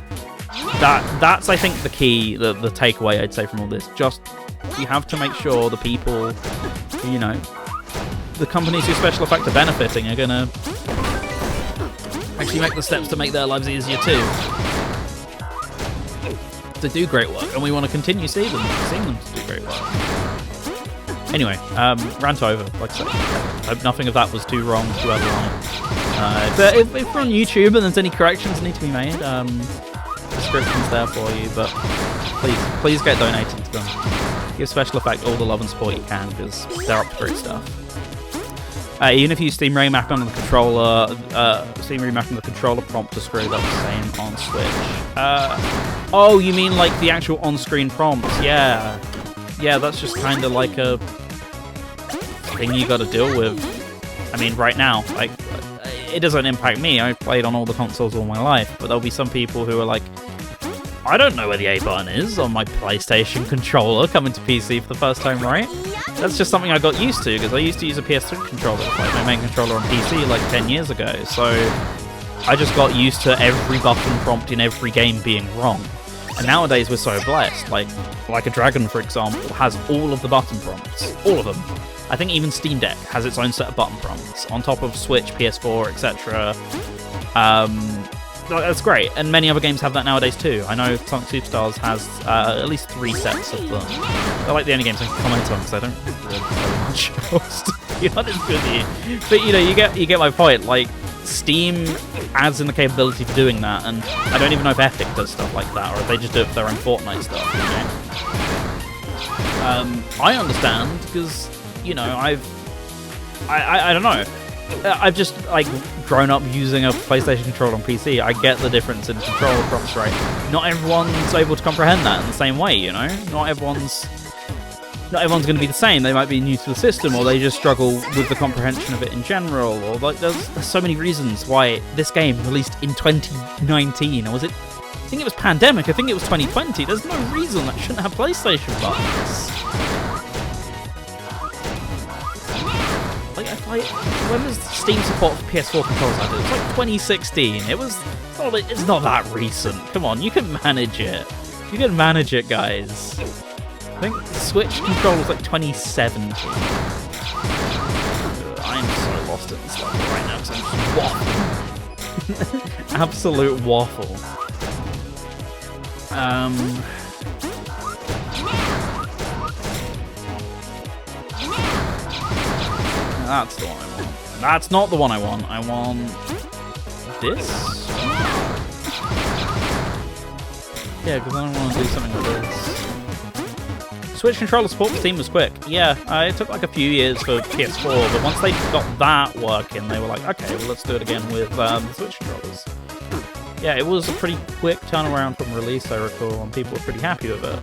That's I think the key, the takeaway I'd say from all this. Just you have to make sure the people, you know, the companies who special effects are benefiting are gonna actually make the steps to make their lives easier too. To do great work, and we want to continue seeing them to do great work. Anyway, rant over. Like I said, I hope nothing of that was too wrong, too out of line. But if we're on YouTube and there's any corrections that need to be made, description's there for you. But please get donated to them. Give Special Effect all the love and support you can, because they're up to great stuff. Even if you Steam Remap on the controller, prompt is screwed up the same on Switch. Oh, you mean like the actual on-screen prompts? Yeah, that's just kind of like a thing you got to deal with. I mean, right now, like, it doesn't impact me. I've played on all the consoles all my life, but there'll be some people who are like, I don't know where the A button is on my PlayStation controller coming to PC for the first time, right? That's just something I got used to, because I used to use a PS3 controller, like my main controller on PC, like 10 years ago, so I just got used to every button prompt in every game being wrong. And nowadays we're so blessed, like a Dragon, for example, has all of the button prompts, all of them. I think even Steam Deck has its own set of button prompts, on top of Switch, PS4, etc. That's great, and many other games have that nowadays too. I know Sonic Superstars has at least 3 sets of them. They're like the only games I can comment on, because I don't really play much else, to be honest with you. But you know, you get my point. Like, Steam adds in the capability for doing that, and I don't even know if Epic does stuff like that, or if they just do it for their own Fortnite stuff, you know? I understand, because, you know, I don't know. I've just, like, grown up using a PlayStation controller on PC. I get the difference in controller prompts, right? Not everyone's able to comprehend that in the same way, you know? Not everyone's going to be the same. They might be new to the system, or they just struggle with the comprehension of it in general, or like there's so many reasons why this game released in 2019, or was it? I think it was pandemic. I think it was 2020. There's no reason that shouldn't have PlayStation buttons. Like, when was Steam support for PS4 controllers added? It was like 2016. It's not that recent. Come on, you can manage it. You can manage it, guys. I think the Switch controller was like 2017. I'm so lost in this level right now, because I'm just waffling. Absolute waffle. That's the one I want. That's not the one I want. I want this. Yeah, because I don't want to do something with this. Switch controller support for Steam was quick. Yeah, it took like a few years for PS4, but once they got that working, they were like, okay, well, let's do it again with the Switch controllers. Yeah, it was a pretty quick turnaround from release, I recall, and people were pretty happy with it.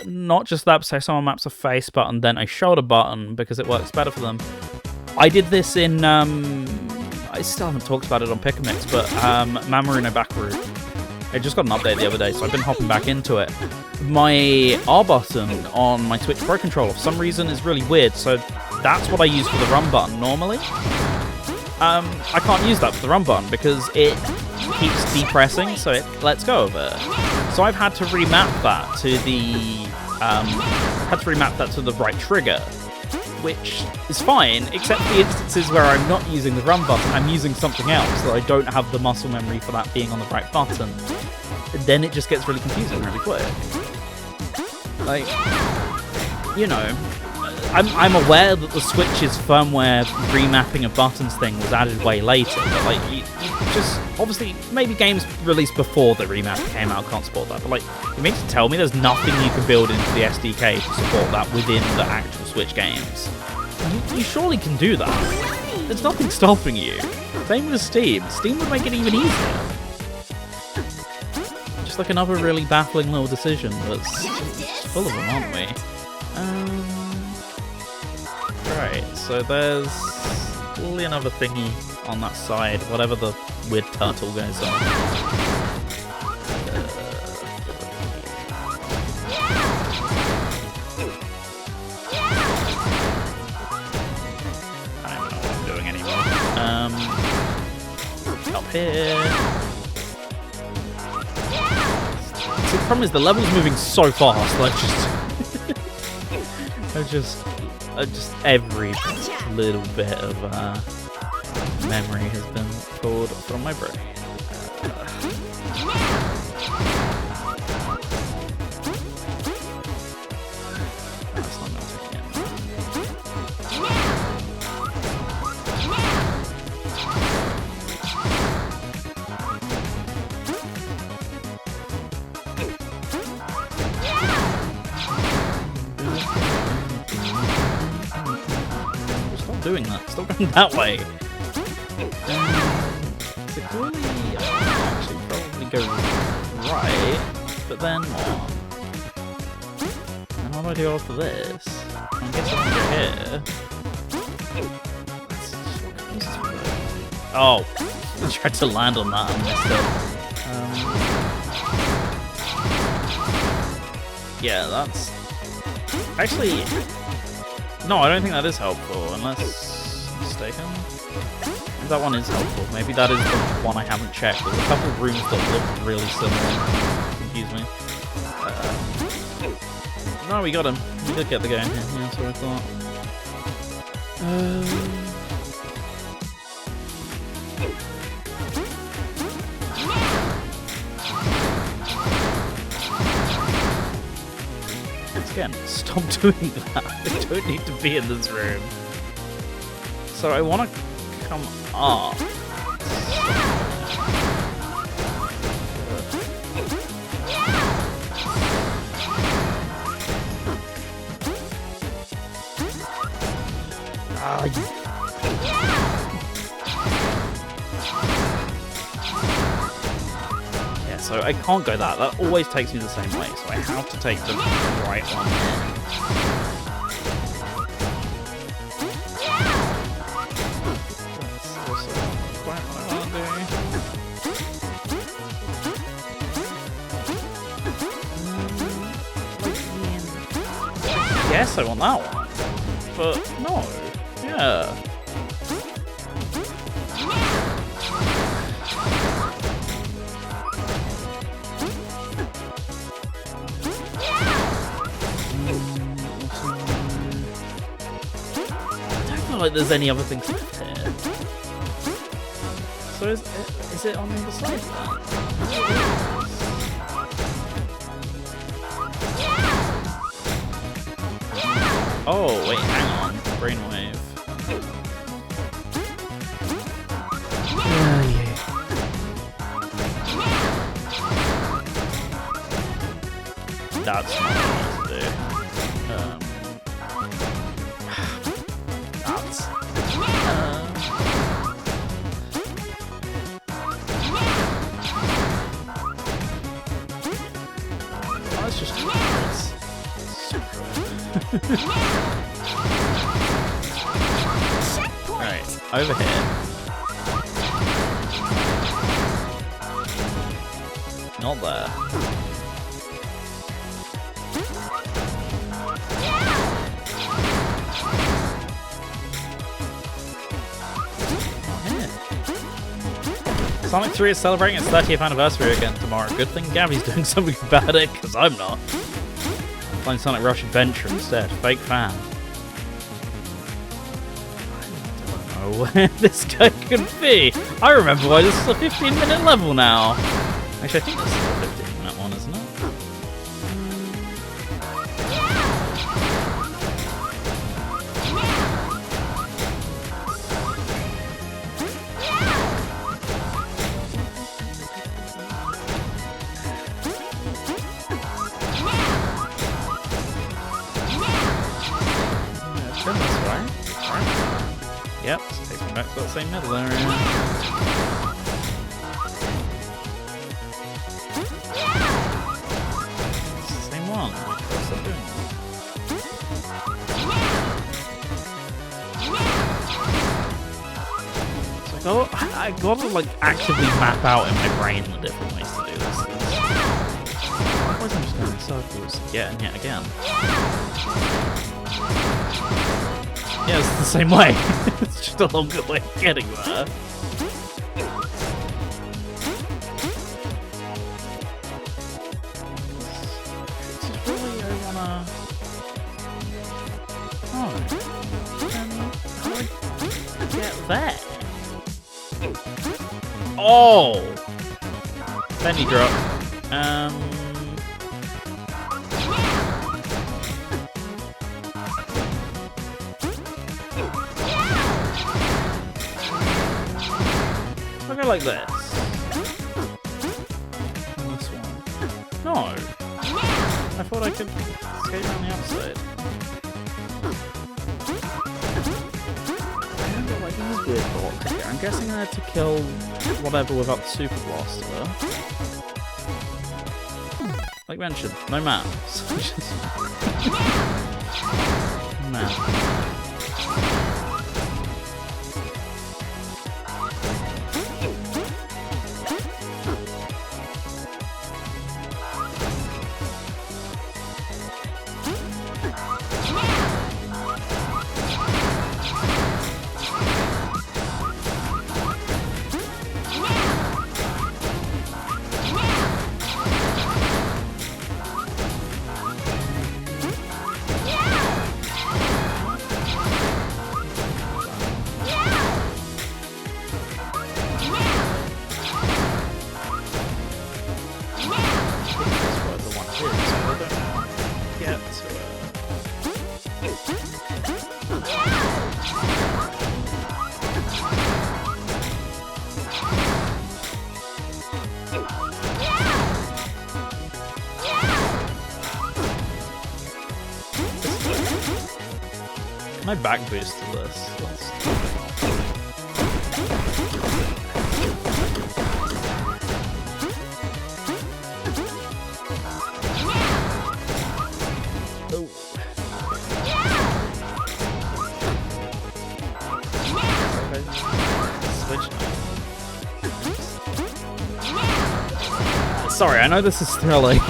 Not just that, but say someone maps a face button, then a shoulder button, because it works better for them. I did this in, I still haven't talked about it on Pick and Mix, but Mamoru no Bakaru. I just got an update the other day, so I've been hopping back into it. My R button on my Switch Pro controller, for some reason, is really weird, so that's what I use for the run button normally. I can't use that for the run button because it keeps depressing, so it lets go of it. So I've had to remap that to the right trigger, which is fine, except the instances where I'm not using the run button, I'm using something else, so I don't have the muscle memory for that being on the right button. And then it just gets really confusing really quick. Like, you know, I'm aware that the Switch's firmware remapping of buttons thing was added way later, but like, you just, obviously, maybe games released before the remap came out can't support that, but like, you mean to tell me there's nothing you can build into the SDK to support that within the actual Switch games? You surely can do that. There's nothing stopping you. Same with Steam. Steam would make it even easier. Just like another really baffling little decision that's full of them, aren't we? Right, so there's only another thingy on that side, whatever the weird turtle goes on. I don't know what I'm doing anymore. Up here. See, the problem is the level's moving so fast, like just every little bit of memory has been pulled from my brain. That's not going to take it. Stop doing that. Stop going that way. So clearly, I should actually probably go right, but then what? And what do I do after this? I guess I can go here. Oh, I tried to land on that and missed it. Yeah, that's actually. No, I don't think that is helpful, unless I'm mistaken. If that one is helpful, maybe that is the one I haven't checked. There's a couple of rooms that look really similar. Confuse me. No, we got him. We did get the game here. Yeah, that's what I thought. Again, stop doing that. I don't need to be in this room. So I want to come up. Yeah, so I can't go that. That always takes me the same way, so I have to take the right one here. Yes, I want that one. But no. Yeah. I don't feel like there's any other things left here. So So is it on the other side then? Oh, wait, hang on. Brainwave. Yeah. That's not what I want to do. Let's just do this. Right, over here. Not there. Sonic 3 is celebrating its 30th anniversary again tomorrow. Good thing Gabby's doing something about it, because I'm not. I'm playing Sonic Rush Adventure instead. Fake fan. I don't know where this guy could be. I remember why this is a 15-minute level now. Actually, I think this is a 15-minute one, isn't it? Yep, just takes me back to that same middle area. It's the same one. What's that doing? It's like, I gotta like actively map out in my brain the different ways to do this. Otherwise I'm just going in circles again and yet again. Yeah, it's the same way. It's just a longer way of getting there. It's really, I wanna... Oh. Then how do I get there? Oh! Bendy drop. I'll go like this. And this one. No! I thought I could skate around the outside. I haven't got like these weird blocks here. I'm guessing I had to kill whatever without the Super Blaster. Like mentioned, no maps. Map. Can I back boost to this? Oh. Switch now. Sorry, I know this is thrilling.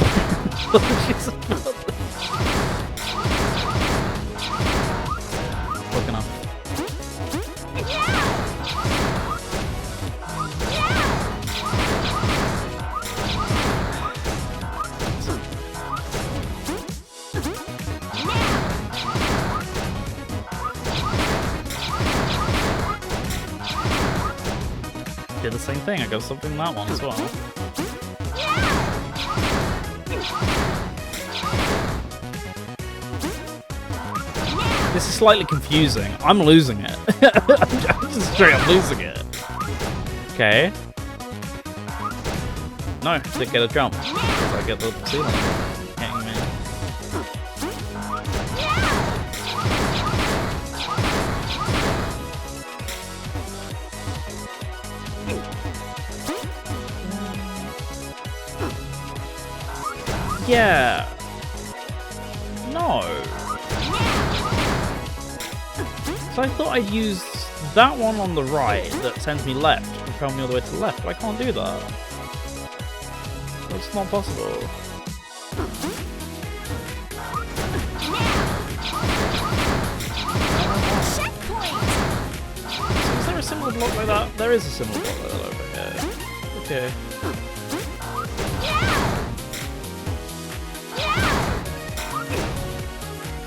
same thing. I got something in that one as well. This is slightly confusing. I'm losing it. I'm just straight up losing it. Okay. No, didn't get a jump. So I get the ceiling. Hitting me. Yeah. No. So I thought I'd use that one on the right that sends me left and propel me all the way to the left, but I can't do that. That's not possible. So is there a similar block like that? There is a similar block like that over here. Okay.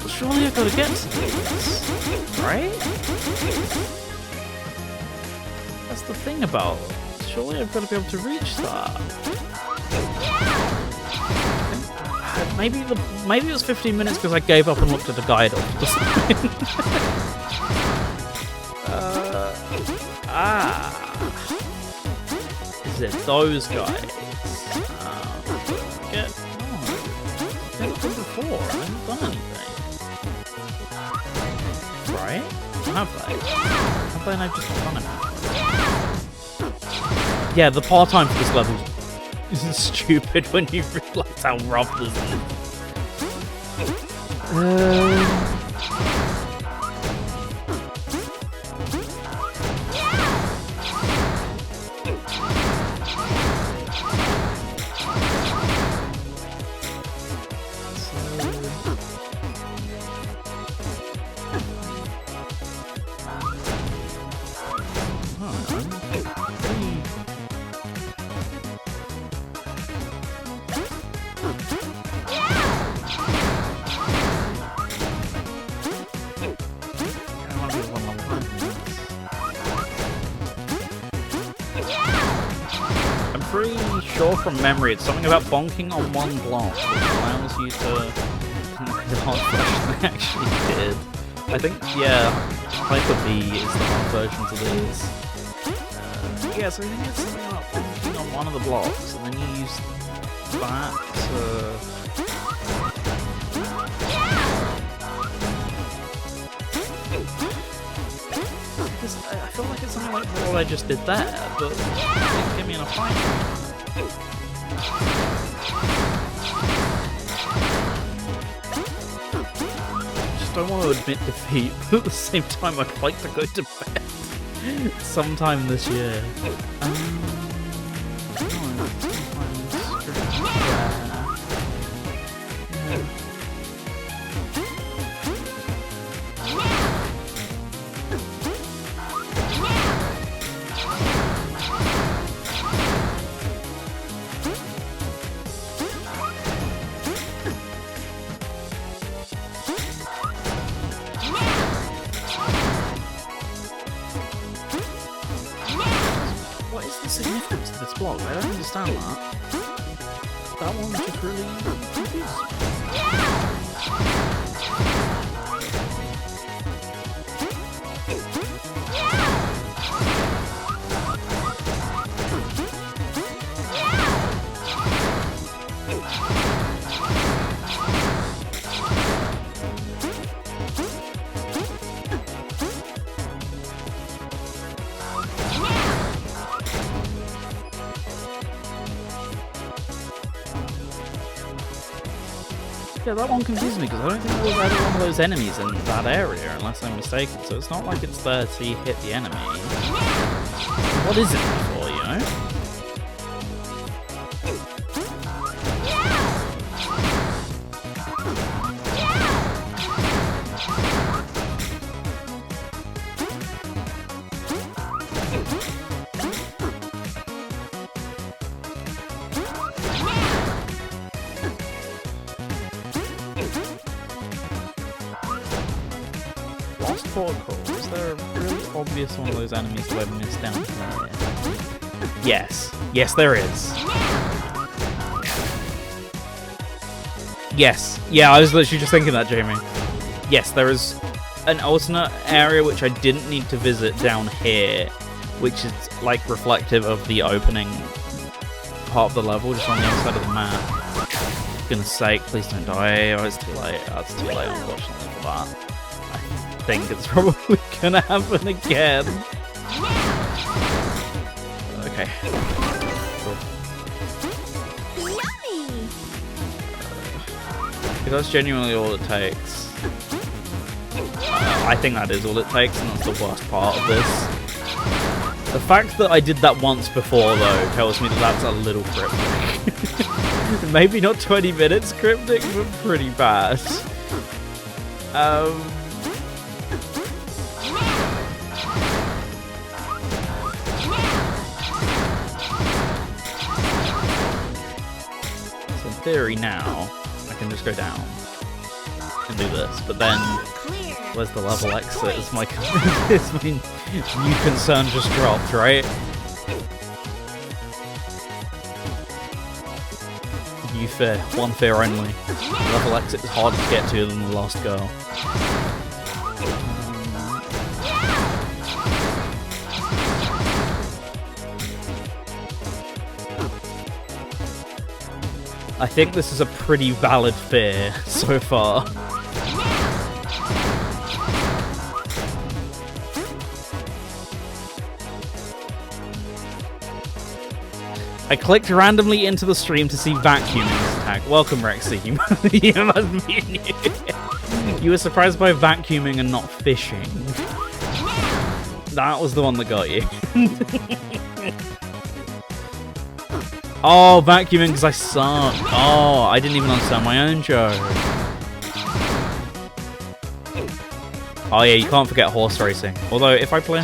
Surely I've got to get to this, right? That's the thing about it. Surely I've got to be able to reach that. Maybe it was 15 minutes because I gave up and looked at the guide off the side. Is it those guys? I've been before. I haven't done anything. Right? Have they? Have they? And I've just not done it. Yeah, the par time for this level isn't stupid when you realise how rough this is. From memory, it's something about bonking on one block, which allows you to the hard version they actually did. I think, yeah, Hyper B is the hard version to this. Yeah, so I think it's something about bonking on one of the blocks, and then you use that to... I feel like it's something like what I just did there, but it didn't give me enough fight. Just don't want to admit defeat, but at the same time I'd like to go to bed sometime this year. I don't understand that. That one just really confused. Yeah, that one confused me because I don't think there was ever one of those enemies in that area, unless I'm mistaken. So it's not like it's there to hit the enemy. What is it for, you know? Is there a really obvious one of those enemies that I've missed down here? Yes. Yes, there is. Yes. Yeah, I was literally just thinking that, Jamie. Yes, there is an alternate area which I didn't need to visit down here, which is like reflective of the opening part of the level, just on the other side of the map. For goodness sake, please don't die. Oh, it's too late. That's too late, unfortunately, for that. I think it's probably gonna happen again. Okay. Cool.
Yummy!
If that's genuinely all it takes. I think that is all it takes, and that's the worst part of this. The fact that I did that once before, though, tells me that that's a little cryptic. Maybe not 20 minutes cryptic, but pretty bad. So in theory now, I can just go down and do this, but then where's the level exit? Is my new concern just dropped, right? You fear, one fear only. The level exit is harder to get to than the last girl. I think this is a pretty valid fear so far. I clicked randomly into the stream to see vacuuming's tag. Welcome, Rexy. You must be new. You were surprised by vacuuming and not fishing. That was the one that got you. Oh, vacuuming because I suck. Oh, I didn't even understand my own joke. Oh yeah, you can't forget horse racing. Although if I play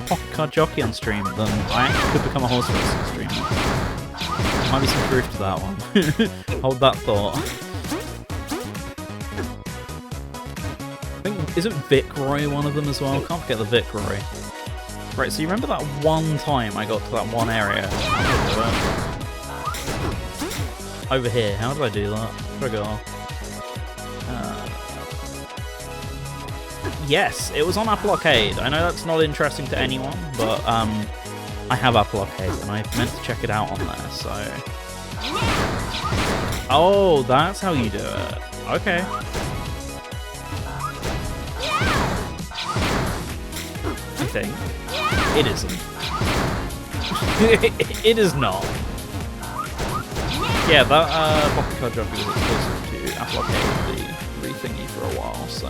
Pocket Card Jockey on stream, then I actually could become a horse racing streamer. Might be some truth to that one. Hold that thought. I think, isn't Vicroy one of them as well? Can't forget the Vicroy. Right, so you remember that one time I got to that one area? Over here, how did I do that? Where did I go? Yes, it was on Apple Arcade. I know that's not interesting to anyone, but I have Apple Arcade and I meant to check it out on there, so... Oh, that's how you do it. Okay. I think. It isn't. It is not. Yeah, that Pocket Card Jockey was exclusive to Apple Arcade, the re-thingy for a while, so...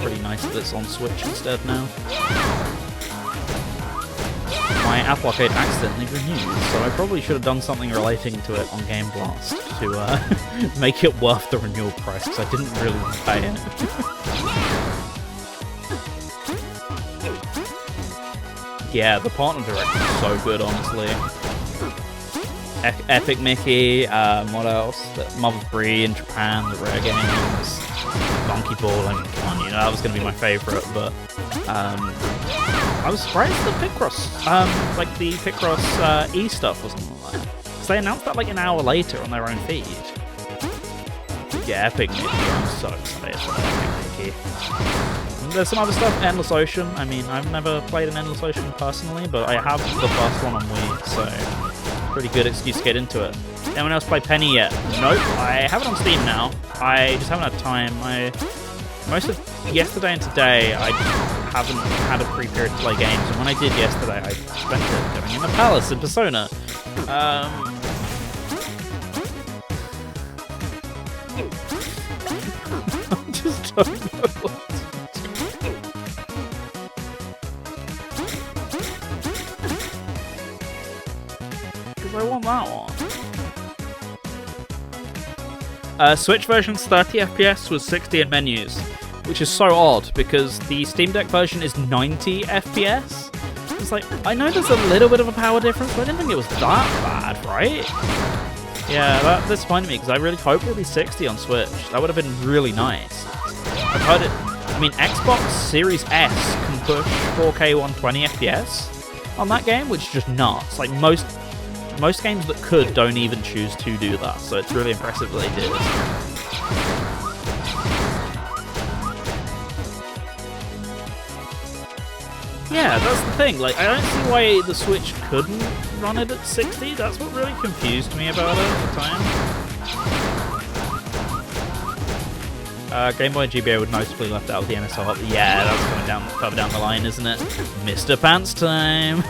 Pretty nice that it's on Switch instead now. My Apple Arcade accidentally renewed, so I probably should have done something relating to it on Game Blast to make it worth the renewal price, because I didn't really want to pay it. Yeah, the partner director is so good, honestly. Epic Mickey, what else? Mother 3 in Japan, the Rare Games, Donkey Ball, I mean, come on, you know, that was going to be my favourite, but I was surprised the Picross, like the Picross E stuff wasn't on there. Because they announced that like an hour later on their own feed. Yeah, Epic Mickey, I'm so excited for Epic Mickey. And there's some other stuff, Endless Ocean. I mean, I've never played an Endless Ocean personally, but I have the first one on Wii, so pretty good excuse to get into it. Anyone else play Penny yet? Nope, I have it on Steam now. I just haven't had time. Most of yesterday and today, I haven't had a free period to play games, and when I did yesterday, I spent it going in the palace in Persona. I just don't know what to do. Because I want that one. Switch version's 30 FPS with 60 in menus, which is so odd because the Steam Deck version is 90 FPS. It's like, I know there's a little bit of a power difference, but I didn't think it was that bad, right? Yeah, that disappointed me because I really hoped it would be 60 on Switch. That would have been really nice. I've heard it. I mean, Xbox Series S can push 4K 120 FPS on that game, which is just nuts. Like most games that could don't even choose to do that, so it's really impressive that they did. Yeah, that's the thing. Like, I don't see why the Switch couldn't run it at 60. That's what really confused me about it at the time. Game Boy and GBA were noticeably left out of the NSR. Yeah, that's coming down further down the line, isn't it? Mr. Pants time.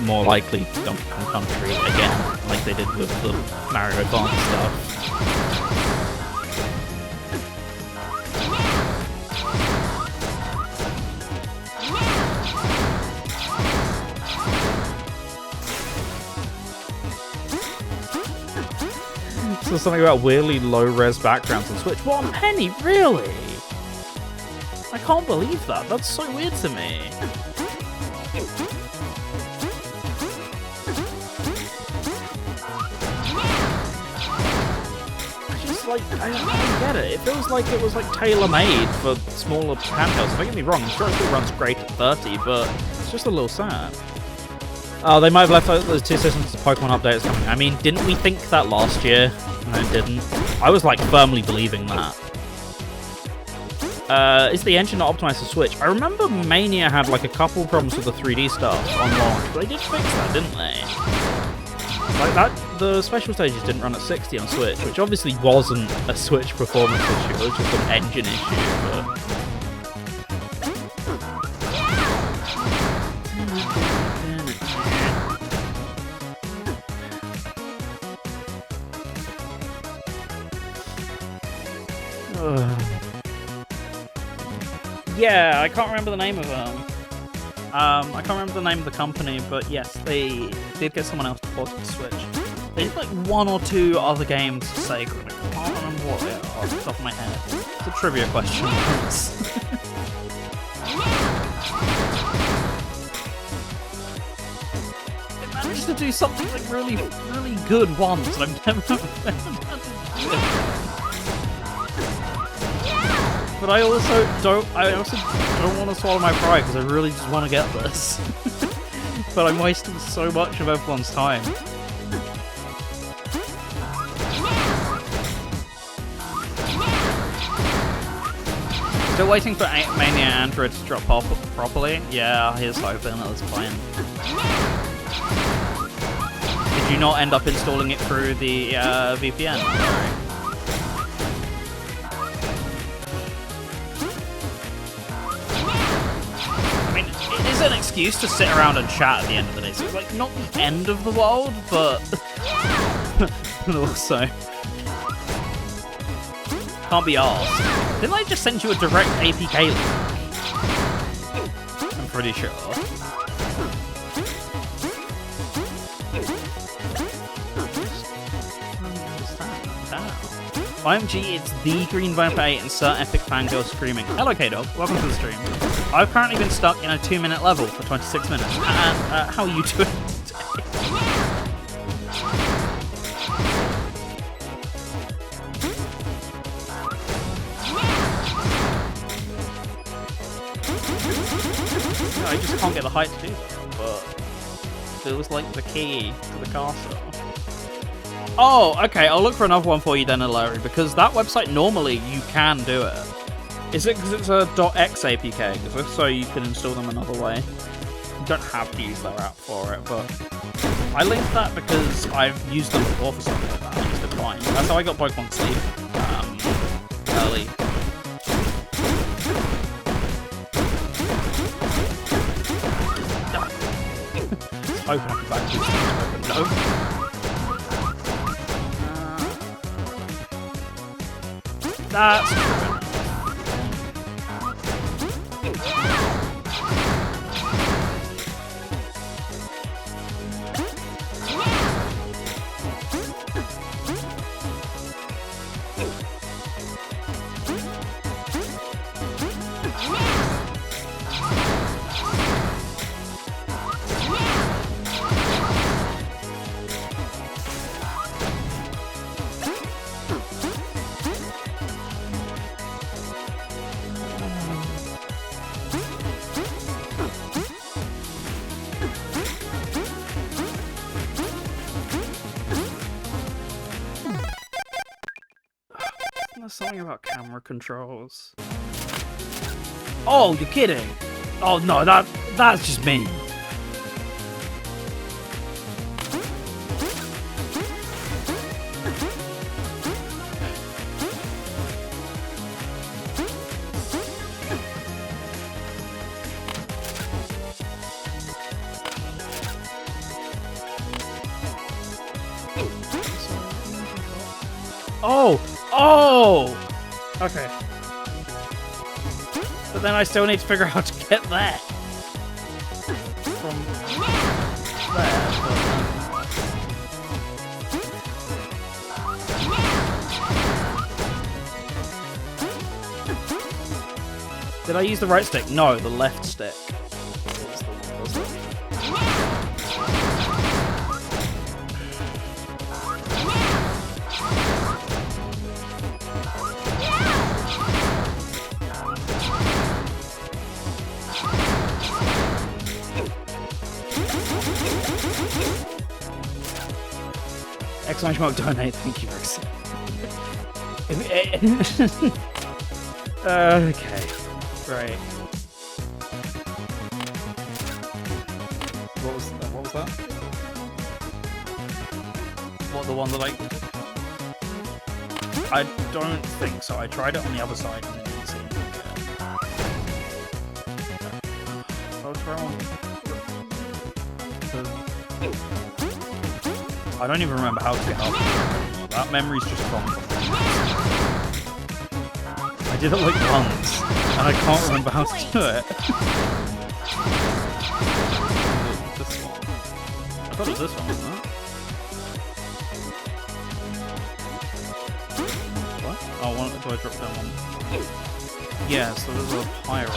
More likely Donkey Kong Country again, like they did with the Mario Advance stuff. So something about weirdly low-res backgrounds on Switch. 1 penny, really? I can't believe that. That's so weird to me. Like, I don't get it. It feels like it was like tailor-made for smaller handhelds. Don't get me wrong, I'm sure it still runs great at 30, but it's just a little sad. Oh, they might have left out those 2 systems to Pokemon updates coming. I mean, didn't we think that last year? No, it didn't. I was like firmly believing that. Is the engine not optimized for Switch? I remember Mania had like a couple problems with the 3D stuff on launch, but they did fix that, didn't they? Like that, the special stages didn't run at 60 on Switch, which obviously wasn't a Switch performance issue, it was just an engine issue, but... Yeah, I can't remember the name of them. I can't remember the name of the company, but yes, they did get someone else to port it to Switch. They did like 1 or 2 other games for Sega, and I can't remember what they are off the top of my head. It's a trivia question. They managed to do something like really, really good once, and I've never But I also don't want to swallow my pride because I really just want to get this. But I'm wasting so much of everyone's time. Still waiting for Mania Android to drop off properly? Yeah, here's hoping at this point. Did you not end up installing it through the VPN? Sorry. An excuse to sit around and chat at the end of the day, so it's like not the end of the world, but but also can't be asked. Didn't I just send you a direct APK link? I'm pretty sure. OMG, it's the Green Viper 8 and Sir Epic Fangirl screaming. Hello, K-Dog. Welcome to the stream. I've currently been stuck in a 2-minute level for 26 minutes. And how are you doing today? I just can't get the height to do that, but it was like the key to the castle. Oh, okay, I'll look for another one for you then, Larry, because that website normally you can do it. Is it because it's a .x APK? Because if so, you can install them another way. You don't have to use their app for it, but I linked that because I've used them before for something like that. I used it fine. That's how I got Pokemon Sleep early. Just hoping I can back these things, but no. That's true. something about camera controls. Oh, you're kidding! Oh no, that's just me. Oh! Okay. But then I still need to figure out how to get there. From there. Did I use the right stick? No, the left stick. Exclamation mark donate, thank you, Rex. Okay, right. What was that? What, the one that like... I don't think so. I tried it on the other side and it didn't seem to get it. I'll try one. I don't even remember how to get up. That memory's just gone. I did it like once, and I can't remember how to do it. This one. I thought it was this one, wasn't it? What? Oh, do I drop down one? Yeah, so there's a higher up.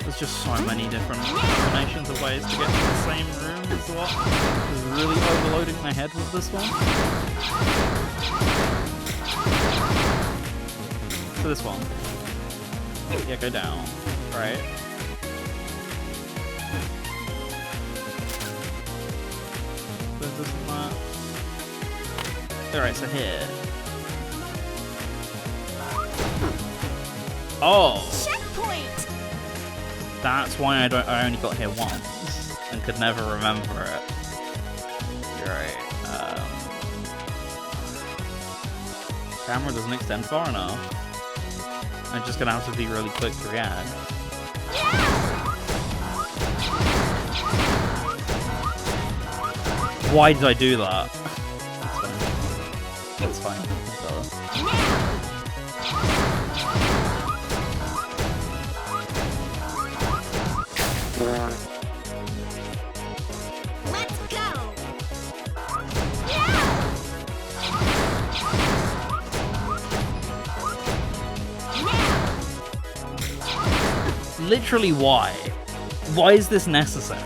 There's just so many different combinations of ways to get to the same room as what is really overloading my head with this one. So this one. Yeah, go down. Right. So this and that. Alright, so here. Oh!
Checkpoint!
That's why I only got here once and could never remember it. You're right. Camera doesn't extend far enough. I'm just gonna have to be really quick to react. Why did I do that? That's fine. That's fine.
Let's go!
Literally, why? Why is this necessary?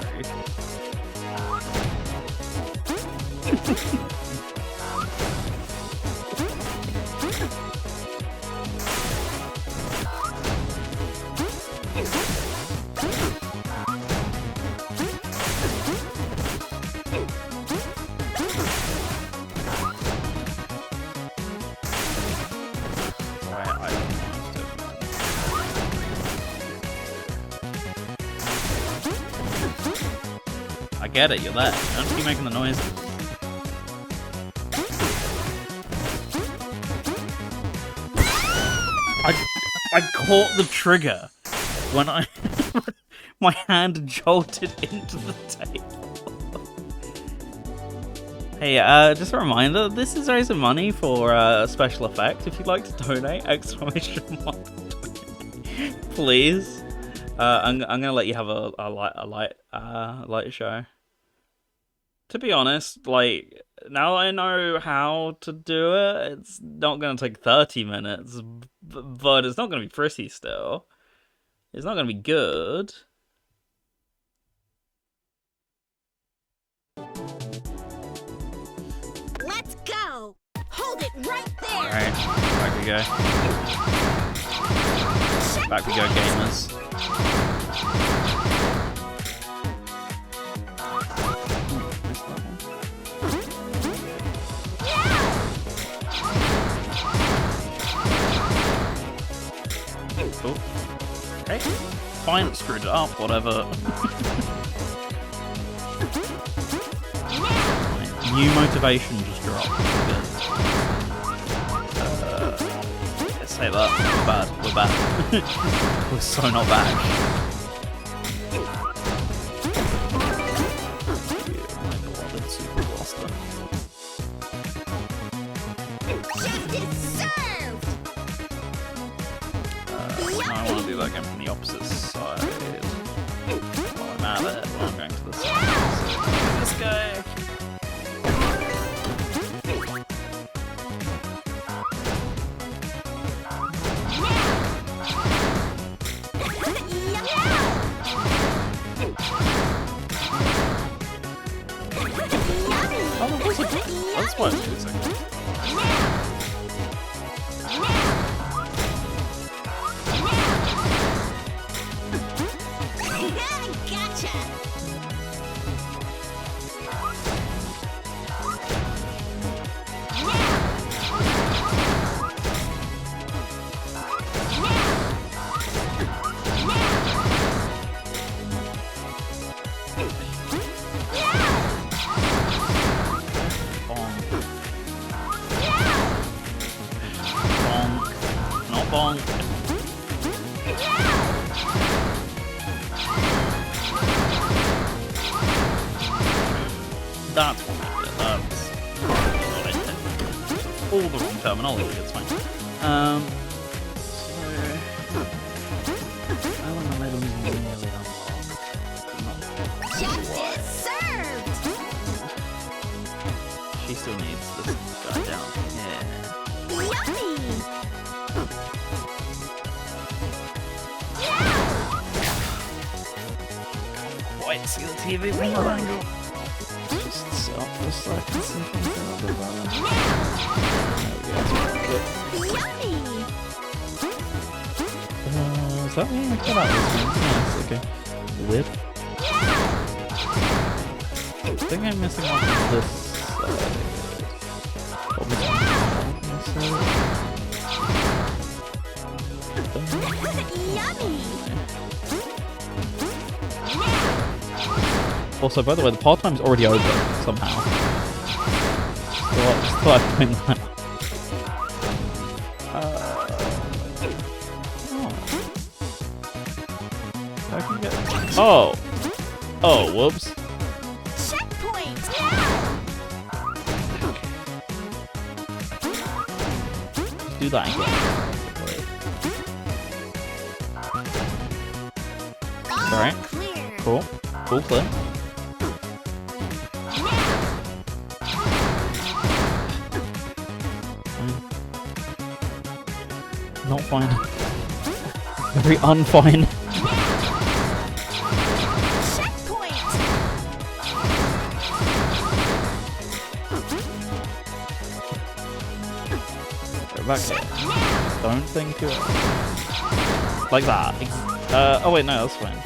I get it, you're there. Don't keep making the noise. I caught the trigger when my hand jolted into the table. Hey, just a reminder, this is raising money for special effect. If you'd like to donate, exclamation mark. Please. I'm gonna let you have a light show. To be honest, like, now I know how to do it, it's not gonna take 30 minutes, but it's not gonna be pretty still. It's not gonna be good.
Let's go! Hold it right there!
Alright, back we go. Back we go, gamers. Cool. Okay. Fine, screwed it up, whatever. New motivation just dropped. Good. Let's say that. We're bad. We're bad. We're so not back. My beloved Super Blaster.
Justice served!
I want to do that game from the opposite side. While I'm at it, while I'm going to the side. This guy. That's why it's 2 seconds.
Gotcha!
Bonk. That's what I did. That's what I did. All the wrong terminology, it's fine.
Justice served!
She still needs this guy down. Yeah.
Yummy!
Quite see the TV from the angle. Just sit up for a second, see if I can get the balance.
Yummy!
Is that me? I cut out this one. Yes, okay. Lid. I think I'm missing one on this side.
Yummy!
Also, by the way, the part time's already over somehow. Just thought I'd point that out. I can get... Oh! Oh, whoops.
Checkpoint!
Do that again. Alright.
Clear!
Cool. Cool clip. Not fine. Very unfine.
Checkpoint!
Go back there. Don't think it. Like that. Oh wait, no, that's fine.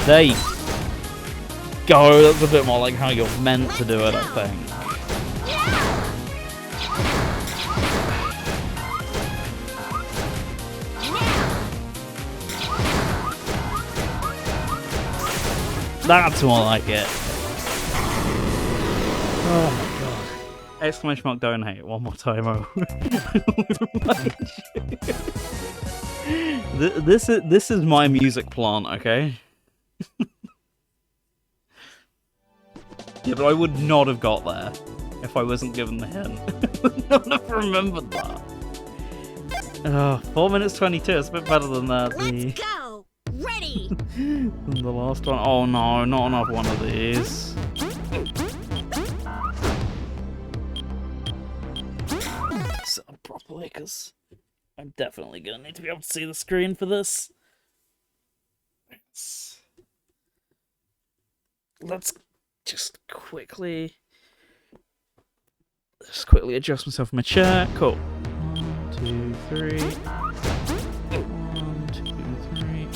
There you go. That's a bit more like how you're meant to do it, I think. That's more like it. Oh my god. Exclamation mark donate one more time. Oh. This is my music plant, okay? Yeah, but I would not have got there if I wasn't given the hint. I would not have remembered that. 4 minutes 22, it's a bit better than that.
Let's go! Ready!
Than the last one. Oh no, not another one of these. Set up properly, because I'm definitely going to need to be able to see the screen for this. Let's just quickly adjust myself from my chair. Cool. 1, 2, 3. 1, 2, 3.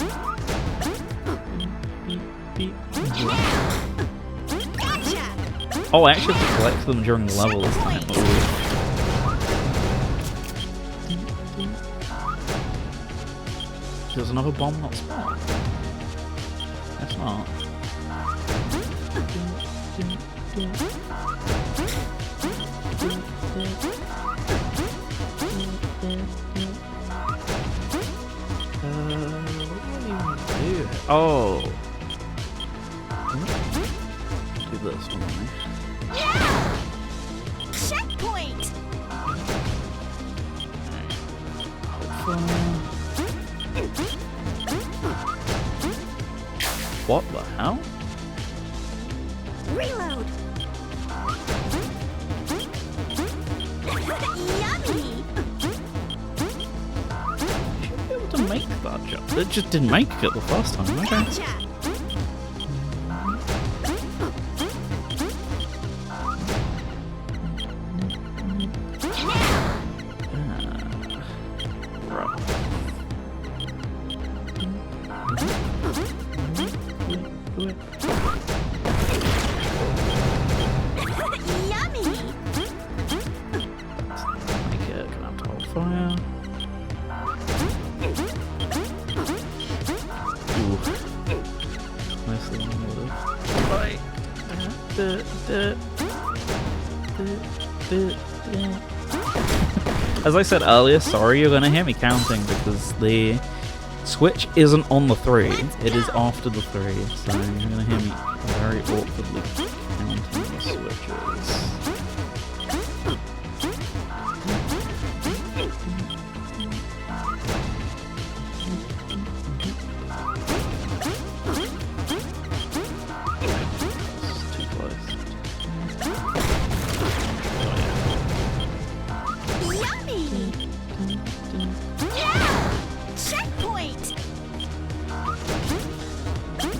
Oh, I actually have to collect them during the level this time. Ooh. There's another bomb not spawned. That's not. Oh. Do this one.
Checkpoint.
What the hell?
Reload. Yummy.
Should be able to make that jump. It just didn't make it the first time. Okay.
Gotcha.
As I said earlier, sorry you're gonna hear me counting because the switch isn't on the 3, it is after the 3, so you're gonna hear me very awkwardly counting the switches.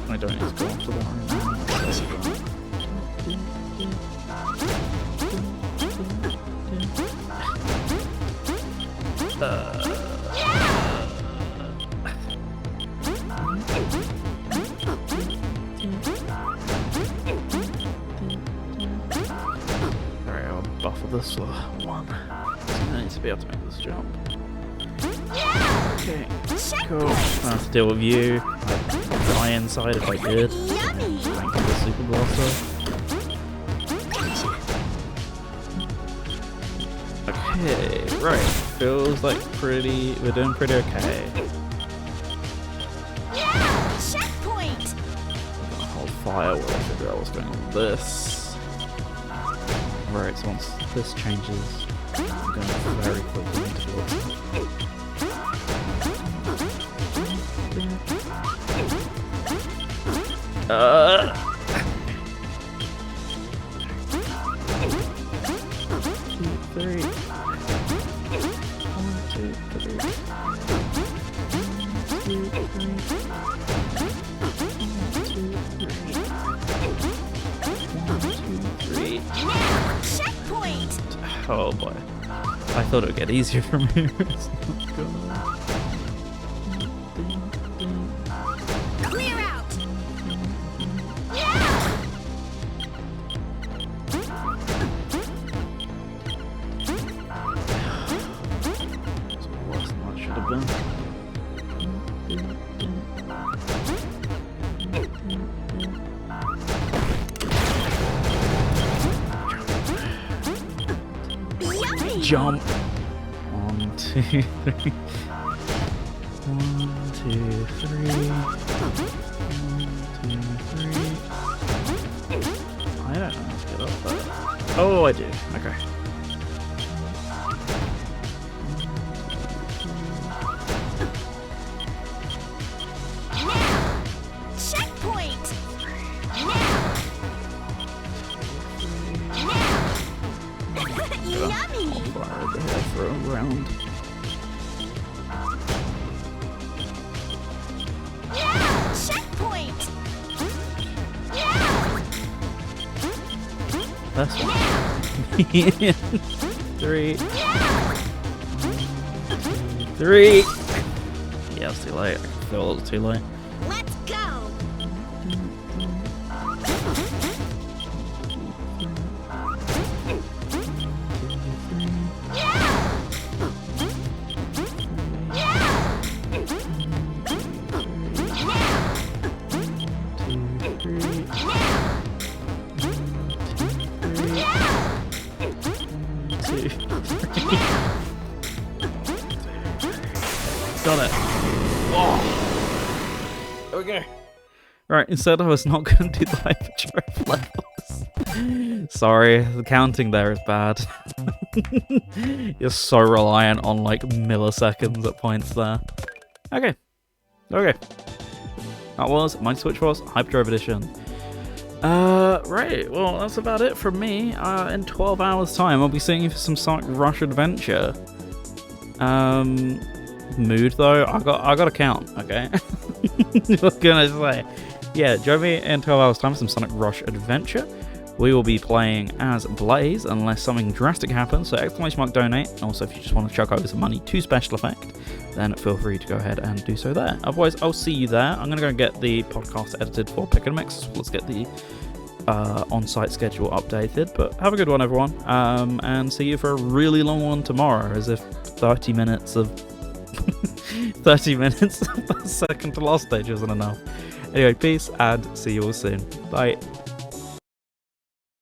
I don't need to go after that. Alright, I'll buffer this for 1. I need to be able to make this jump. Okay, cool. I have to deal with you. I'd die inside if I did. Thank you, the super blaster. Okay, right. Feels like we're doing pretty okay.
Checkpoint.
I'm gonna hold fire while I figure out what's going on with this. Right, so once this changes, I'm going very quickly into it.
Checkpoint.
Oh boy. I thought it would get easier from here. It's not gonna.
Clear out.
It's worse than what it should have been. Jump. 1, 2, 3. 1, 2, 3. 1, 2, 3. I don't know how to get up that. Oh, I do. Okay.
Checkpoint. Yummy.
Fire the head for a round.
Checkpoint.
That's 3. 3. Yeah, it's too late. I feel a little too late.
Let's go.
done it. Oh. There we go. Right, instead I was not going to do the hyperdrive levels. Sorry, the counting there is bad. You're so reliant on like milliseconds at points there. Okay. Okay. That was Mighty Switch Force Hyperdrive Edition. Right, well, that's about it from me. In 12 hours' time, I'll be seeing you for some Sonic Rush Adventure. Mood, though, I got to count, okay? What can I say? Yeah, join me in 12 hours' time for some Sonic Rush Adventure. We will be playing as Blaze, unless something drastic happens, so !donate. And also, if you just want to chuck over some money to Special Effect, then feel free to go ahead and do so there. Otherwise, I'll see you there. I'm going to go and get the podcast edited for Pick and Mix. Let's get the on-site schedule updated. But have a good one, everyone. And see you for a really long one tomorrow, as if 30 minutes of the second to last stage isn't enough. Anyway, peace, and see you all soon. Bye.